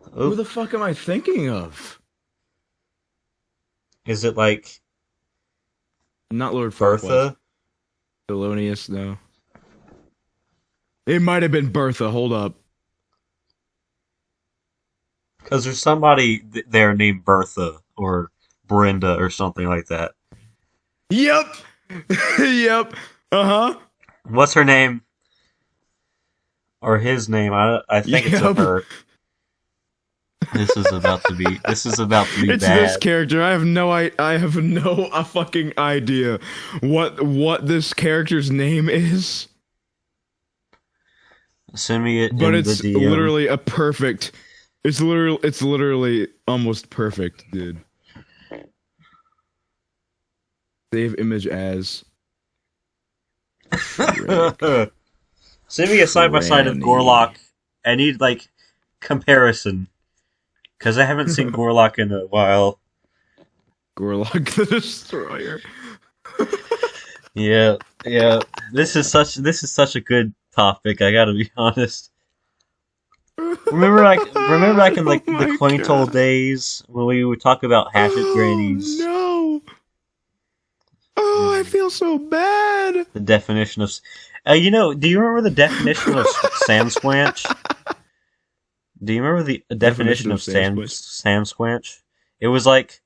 Oof. Who the fuck am I thinking of? Is it like Not Lord Bertha? Thelonious, no. It might have been Bertha. Hold up. Because there's somebody there named Bertha or Brenda or something like that. Yep. Yep. Uh-huh. What's her name? Or his name? I think it's a her. This is about to be It's bad. this character. I have no fucking idea what this character's name is. Send me it. But in it's the DM. literally a perfect. It's literally almost perfect, dude. Save image as. Send me a side by side of Granny. Gorlok like comparison because I haven't seen Gorlok in a while. Gorlok the Destroyer. Yeah. This is such a good topic. I gotta be honest. Remember back in like the quaint old days when we would talk about hatchet grannies. No. Oh, I feel so bad. The definition of, do you remember the definition of Sam Squanch? Do you remember the definition of Sam Squanch? It was like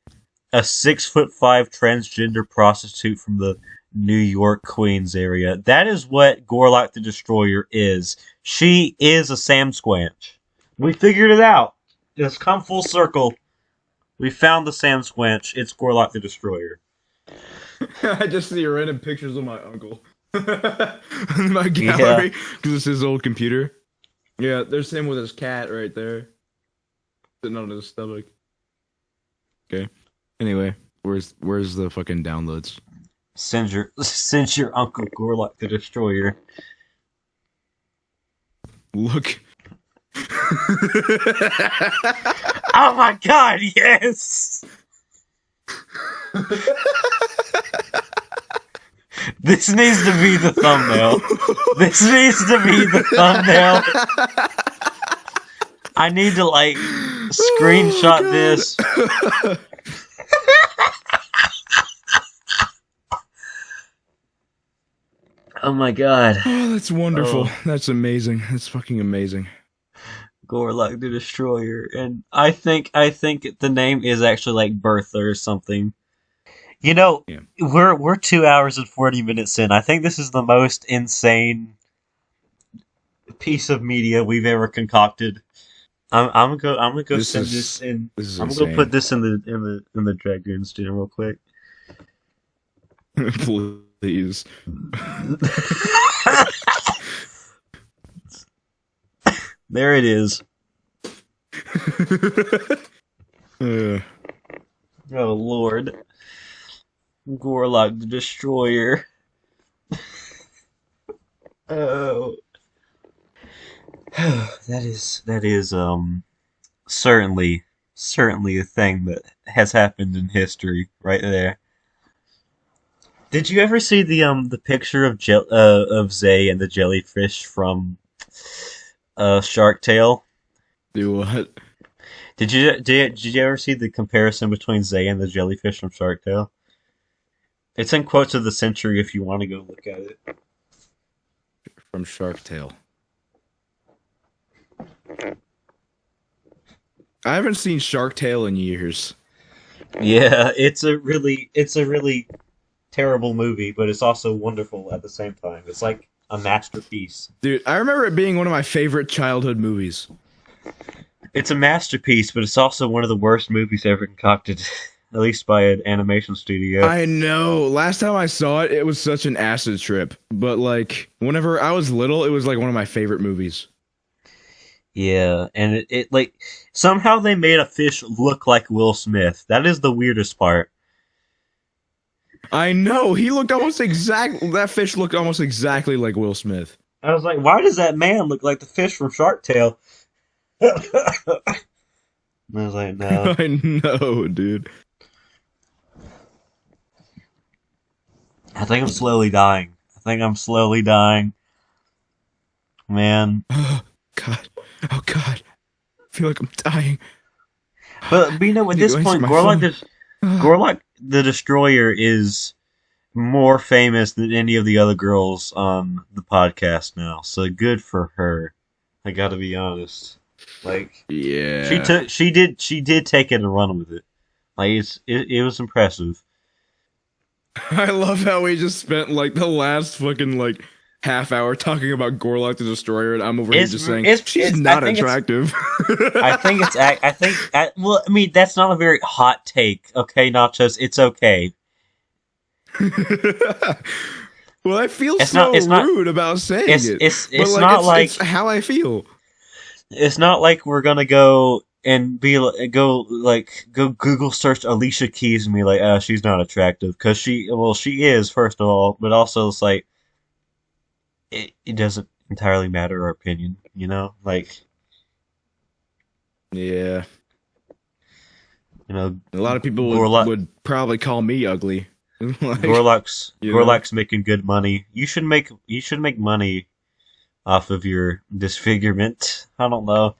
a 6'5" transgender prostitute from the New York Queens area. That is what Gorlok the Destroyer is. She is a Sam Squanch. We figured it out. It's come full circle. We found the Sam Squanch. It's Gorlok the Destroyer. I just see random pictures of my uncle in my gallery because it's his old computer. Yeah, there's him with his cat right there, sitting on his stomach. Okay. Anyway, where's the fucking downloads? Send your uncle Gorlok the Destroyer. Look. Oh my god, yes! This needs to be the thumbnail. This needs to be the thumbnail. I need to like screenshot this. Oh my god. Oh, that's wonderful. Oh. That's amazing. That's fucking amazing. Gorlok the Destroyer. And I think the name is actually like Bertha or something. You know, we're 2 hours and 40 minutes in. I think this is the most insane piece of media we've ever concocted. I'm gonna go send this in. I'm gonna put this in the Dragoons Dinner real quick. Please. There it is. Oh Lord. Gorlok the Destroyer. Oh. That is certainly a thing that has happened in history right there. Did you ever see the picture of Zay and the jellyfish from Shark Tale? Do what? Did you ever see the comparison between Zay and the jellyfish from Shark Tale? It's in quotes of the century if you want to go look at it. From Shark Tale. I haven't seen Shark Tale in years. Yeah, it's a really terrible movie, but it's also wonderful at the same time. It's like a masterpiece. Dude, I remember it being one of my favorite childhood movies. It's a masterpiece, but it's also one of the worst movies ever concocted, at least by an animation studio. I know. Last time I saw it, it was such an acid trip. But like, whenever I was little, it was like one of my favorite movies. Yeah, and it like somehow they made a fish look like Will Smith. That is the weirdest part. I know. He looked almost that fish looked almost exactly like Will Smith. I was like, why does that man look like the fish from Shark Tale? I was like, no. I know, dude. I think I'm slowly dying. Man. Oh, God. Oh, God. I feel like I'm dying. But you know, at this point, Gorlok the Destroyer is more famous than any of the other girls on the podcast now. So good for her. I gotta be honest. Like, yeah, she did take it and run with it. Like, it was impressive. I love how we just spent like the last fucking like half hour talking about Gorlok the Destroyer, and I'm over here just saying she's not attractive. Well, I mean, that's not a very hot take, okay, Nachos? It's okay. Well, I feel rude about saying it. It's how I feel. It's not like we're gonna go and go Google search Alicia Keys and be like, she's not attractive, because she is, first of all, but also it's like it entirely matter or opinion. Like Yeah. you know, A lot of people Gorlok, would probably call me ugly. Like, you know? Gorlok's making good money. You should make money off of your disfigurement. I don't know.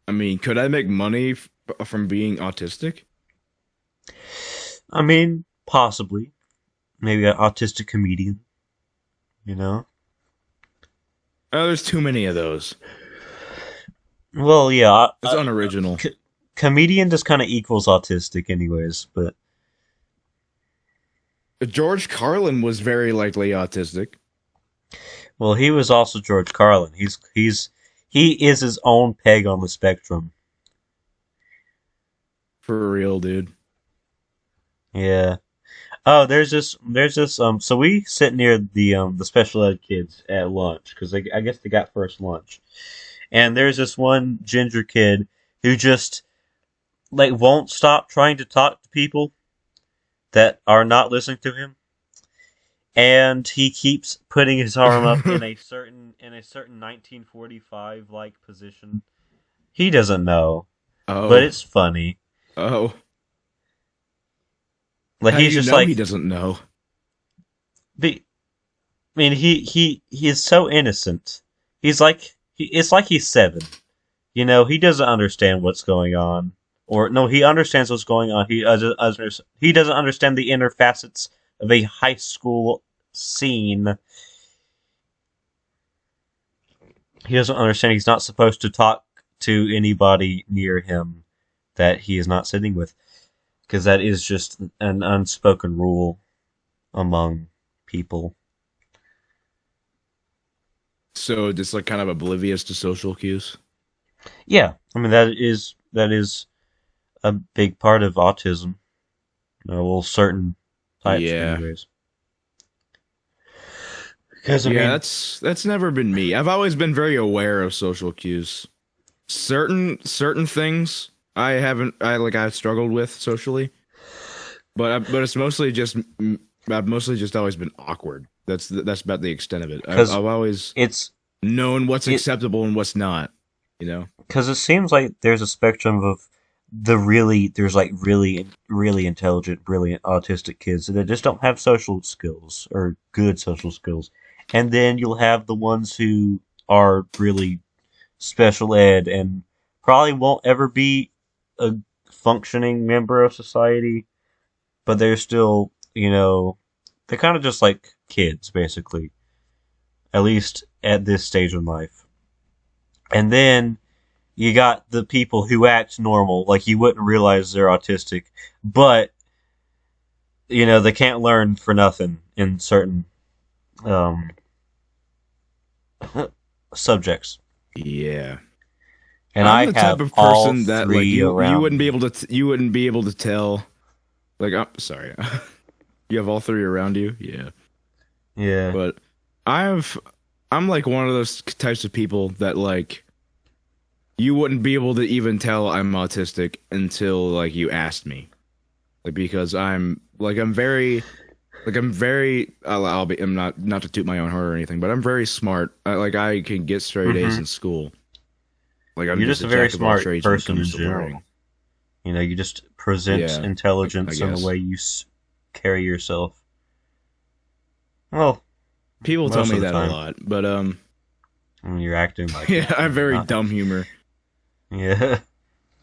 I mean, could I make money from being autistic? I mean, possibly. Maybe an autistic comedian. You know. Oh, there's too many of those. Well, yeah. It's unoriginal. Comedian just kind of equals autistic, anyways. But George Carlin was very likely autistic. well, he was also George Carlin. He is his own peg on the spectrum. For real, dude. Yeah. Oh, so we sit near the special ed kids at lunch because I guess they got first lunch, and there's this one ginger kid who just like won't stop trying to talk to people that are not listening to him, and he keeps putting his arm up in a certain 1945 like position. He doesn't know, Oh. but it's funny. Oh. Like How he's do you just know like he doesn't know? I mean, he is so innocent. It's like he's 7. He doesn't understand what's going on, or no, he understands what's going on. He doesn't understand the inner facets of a high school scene. He doesn't understand he's not supposed to talk to anybody near him that he is not sitting with, because that is just an unspoken rule among people. So just like kind of oblivious to social cues. Yeah, I mean that is a big part of autism. Well, certain types, Yeah. anyways. Because I Yeah, mean, that's never been me. I've always been very aware of social cues. Certain things I've struggled with socially, but it's mostly just I've mostly just always been awkward. That's about the extent of it. I've always it's known what's acceptable and what's not. because it seems like there's a spectrum of there's like really really intelligent, brilliant autistic kids that just don't have social skills or good social skills, and then you'll have the ones who are really special ed and probably won't ever be a functioning member of society, but they're still, they're kind of just like kids, basically, at least at this stage in life. And then you got the people who act normal, like you wouldn't realize they're autistic, but, they can't learn for nothing in certain subjects. Yeah. And I'm I the have type of all person that like three you around wouldn't be me. able to tell. Like, I'm sorry. You have all 3 around you? Yeah. Yeah. But I'm like one of those types of people that like you wouldn't be able to even tell I'm autistic until like you asked me. Like because I'm very I'm not to toot my own horn or anything, but I'm very smart. I can get straight A's in school. Like I'm You're just a very jack of all smart trades when it person in comes to general. learning. You just present Yeah, intelligence I in the guess. way you carry yourself. Well, People tell most me of the that time. a lot, but When you're acting like yeah, it, I have very not- dumb humor. Yeah.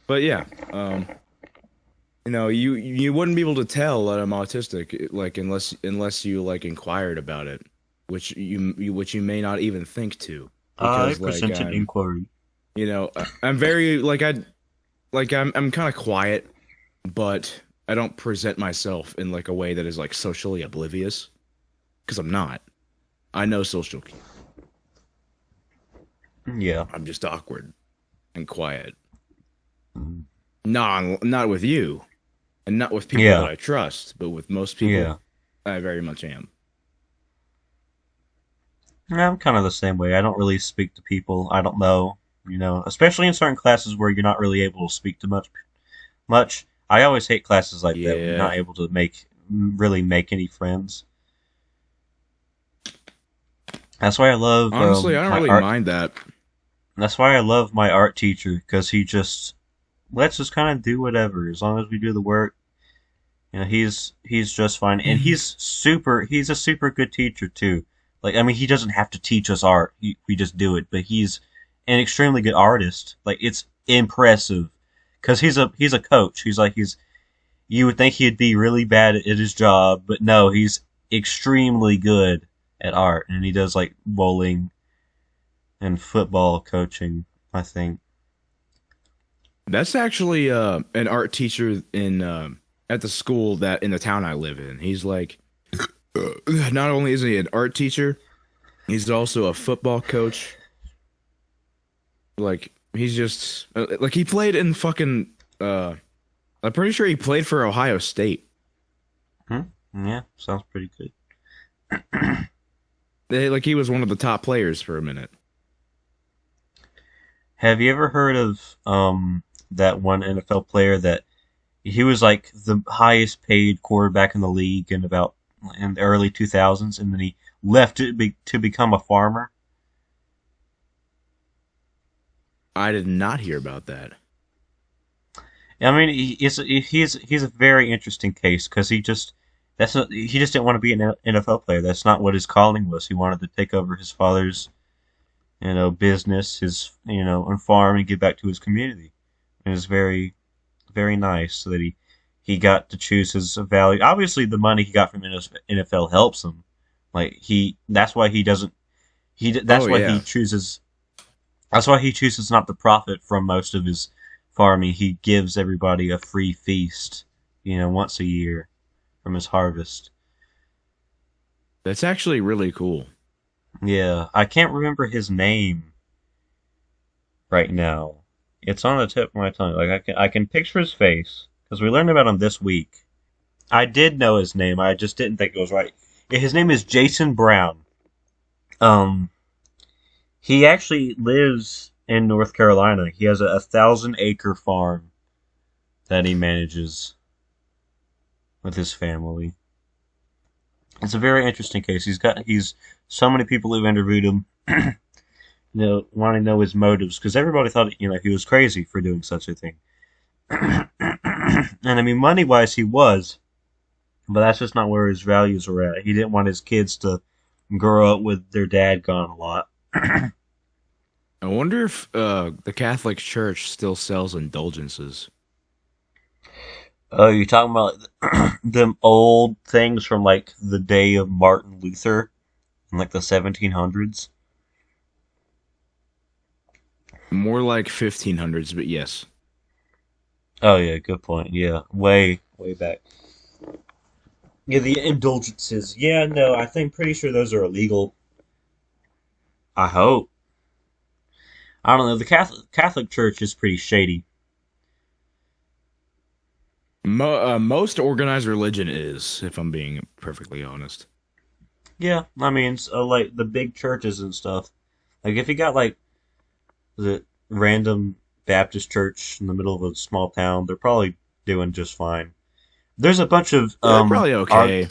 But yeah, you wouldn't be able to tell that I'm autistic, like unless you like inquired about it, which you may not even think to, I because like presented inquiry. I'm very I'm kind of quiet, but I don't present myself in like a way that is like socially oblivious, because I'm not. I know social cues. Yeah. I'm just awkward and quiet. Mm. Not with you, and not with people Yeah. that I trust, but with most people, Yeah. I very much am. Yeah, I'm kind of the same way. I don't really speak to people I don't know, especially in certain classes where you're not really able to speak to much. I always hate classes like that when you're Yeah. not able to really make any friends. That's why I love Honestly, I don't my really art. mind that. That's why I love my art teacher because he just lets us kind of do whatever as long as we do the work. You know, he's just fine, and he's a super good teacher too. Like, I mean, he doesn't have to teach us art; we just do it. But he's an extremely good artist. Like, it's impressive because he's a coach. He's you would think he'd be really bad at his job, but no, he's extremely good at art, and he does like bowling and football coaching, I think. That's actually an art teacher in at the school that in the town I live in. He's like, not only is he an art teacher, he's also a football coach. Like he's just like he played in fucking. I'm pretty sure he played for Ohio State. Yeah, sounds pretty good. Like he was one of the top players for a minute. Have you ever heard of that one NFL player that he was like the highest paid quarterback in the league in the early 2000s, and then he left to become a farmer? I did not hear about that. I mean, he's a very interesting case because he just didn't want to be an NFL player. That's not what his calling was. He wanted to take over his father's business, his and farm and give back to his community. It was very very nice that he got to choose his value. Obviously, the money he got from NFL helps him. Like that's why he doesn't. That's why he chooses. That's why he chooses not to profit from most of his farming. He gives everybody a free feast, once a year from his harvest. That's actually really cool. Yeah, I can't remember his name right now. It's on the tip of my tongue. Like I can picture his face because we learned about him this week. I did know his name. I just didn't think it was right. Yeah, his name is Jason Brown. He actually lives in North Carolina. He has a 1,000-acre farm that he manages with his family. It's a very interesting case. He's so many people who've interviewed him, want to know his motives because everybody thought he was crazy for doing such a thing. And I mean, money wise, he was, but that's just not where his values were at. He didn't want his kids to grow up with their dad gone a lot. I wonder if the Catholic Church still sells indulgences. Oh, you're talking about them old things from like the day of Martin Luther in like the 1700s? More like 1500s, but yes. Oh yeah, good point. Yeah, way back. Yeah, the indulgences. Yeah, no, pretty sure those are illegal. I hope. I don't know. The Catholic Church is pretty shady. Most organized religion is, if I'm being perfectly honest. Yeah, I mean, so, like the big churches and stuff. Like if you got like the random Baptist church in the middle of a small town, they're probably doing just fine. There's a bunch of They're probably okay.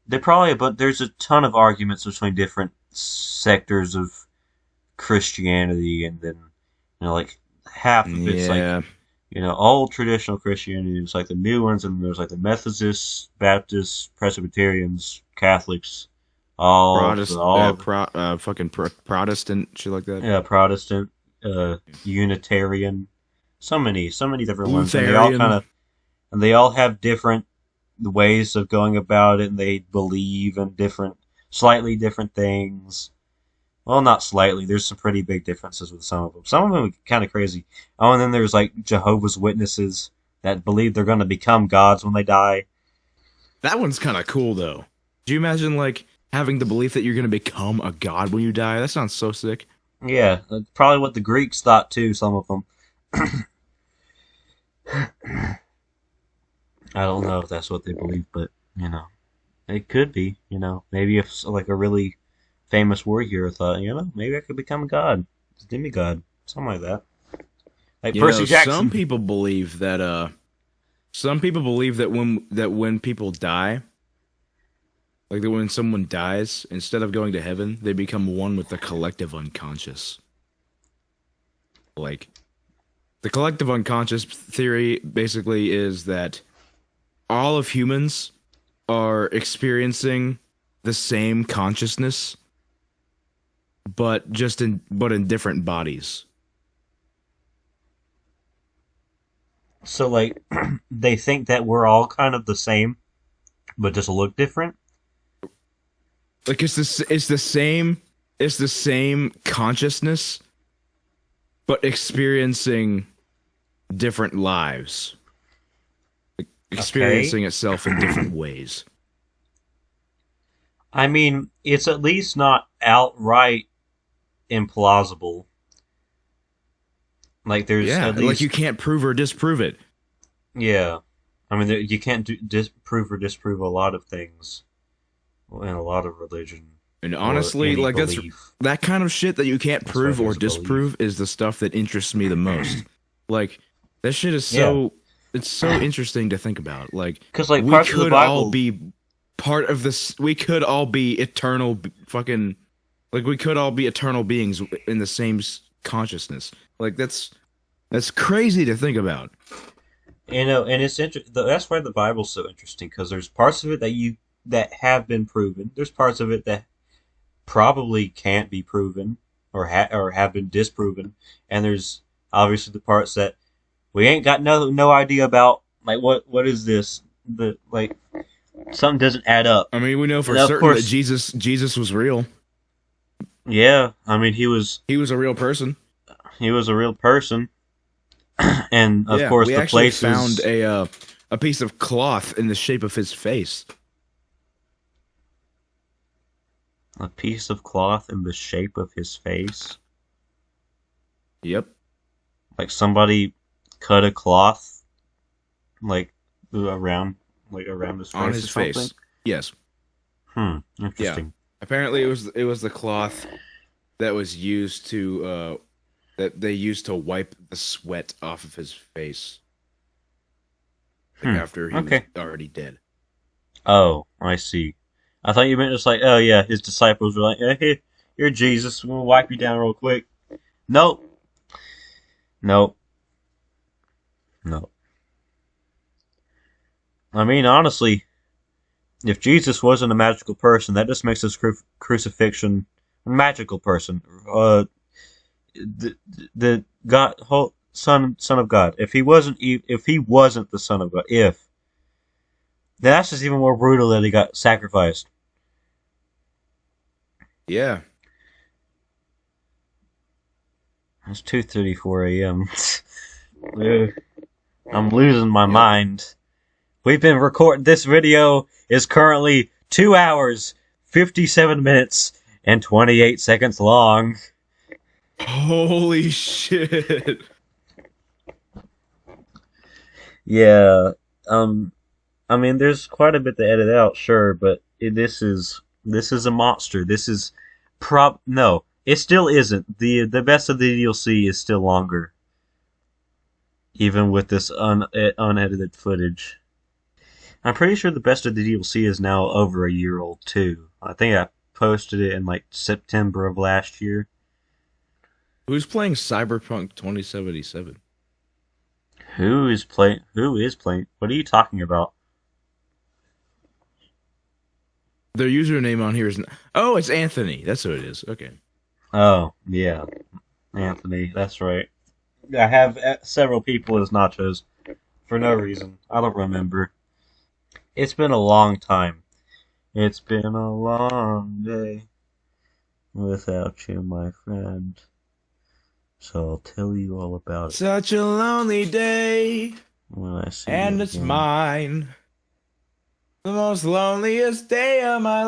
but there's a ton of arguments between different sectors of Christianity, and then like half of it's like old traditional Christianity. It's like the new ones, and there's like the Methodists, Baptists, Presbyterians, Catholics, Protestant shit like that. Yeah, Protestant, Unitarian, so many different ones, Lutheran. and they all have different ways of going about it, and they believe in slightly different things. Well, not slightly. There's some pretty big differences with some of them. Some of them are kind of crazy. Oh, and then there's like Jehovah's Witnesses that believe they're going to become gods when they die. That one's kind of cool, though. Do you imagine like having the belief that you're going to become a god when you die? That sounds so sick. Yeah, that's probably what the Greeks thought too. Some of them. I don't know if that's what they believe, but it could be. Maybe if like a really famous war hero thought, maybe I could become a god, a demigod, something like that. Like Percy Jackson. Some people believe that when people die, Like that when someone dies, instead of going to heaven, they become one with the collective unconscious. Like, the collective unconscious theory basically is that all of humans are experiencing the same consciousness, but in different bodies. So, like, they think that we're all kind of the same, but just look different? Like it's the same consciousness, but experiencing different lives. Experiencing itself in different ways. I mean, it's at least not outright implausible. Like, there's at least... like you can't prove or disprove it. Yeah. I mean, you can't prove or disprove a lot of things in a lot of religion. And honestly, like belief. that kind of shit that you can't prove or disprove is the stuff that interests me the most. Like, that shit is so... It's so interesting to think about. Like, because like we parts could of the Bible, all be part of this. We could all be eternal fucking. Like, we could all be eternal beings in the same consciousness. Like, that's crazy to think about. You know, and it's that's why the Bible's so interesting, because there's parts of it that have been proven. There's parts of it that probably can't be proven or have been disproven, and there's obviously the parts that we ain't got no idea about. Like, what is this? Like, something doesn't add up. I mean, we know for certain that Jesus was real. Yeah, I mean, he was a real person. He was a real person, and of course, the places found a piece of cloth in the shape of his face. A piece of cloth in the shape of his face. Yep. Like somebody cut a cloth, like around his face on his face. Yes. Interesting. Yeah. Apparently, it was the cloth that was used to that they used to wipe the sweat off of his face after he was already dead. Oh, I see. I thought you meant just like, oh yeah, his disciples were like, hey, you're Jesus, we'll wipe you down real quick. Nope. I mean, honestly, if Jesus wasn't a magical person, that just makes his crucifixion a magical person. The God, son of God. If he wasn't the Son of God, then that's just even more brutal that he got sacrificed. Yeah. It's 2:34 a.m. I'm losing my mind. We've been recording. This video is currently 2 hours, 57 minutes, and 28 seconds long. Holy shit. Yeah. I mean, there's quite a bit to edit out, sure, but this is a monster. This is no, it still isn't. The best of the DLC is still longer, even with this unedited footage. I'm pretty sure the best of the DLC is now over a year old too. I think I posted it in like September of last year. Who's playing Cyberpunk 2077? Who is playing? What are you talking about? Their username on here is... Oh, it's Anthony. That's who it is. Okay. Oh, yeah. Anthony, that's right. I have several people as nachos for no reason. I don't remember. It's been a long time. It's been a long day without you, my friend. So I'll tell you all about it. Such a lonely day. When I see and it's mine. The most loneliest day of my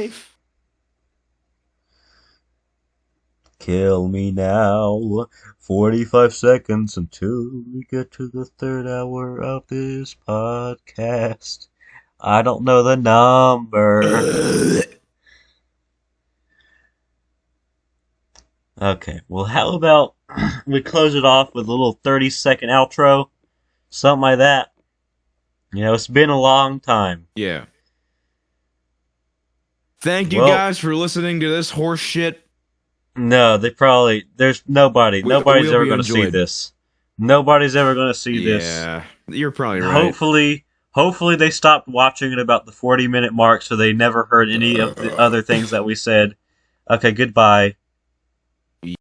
life. Kill me now. 45 seconds until we get to the third hour of this podcast. I don't know the number. Okay, well, how about we close it off with a little 30-second outro? Something like that. You know, it's been a long time. Yeah. Thank you Well- guys for listening to this horse shit. No, there's nobody's We'll ever be going to see enjoyed. this. Nobody's ever going to see this. Yeah, you're probably right. Hopefully they stopped watching at about the 40-minute mark so they never heard any of the other things that we said. Okay, goodbye.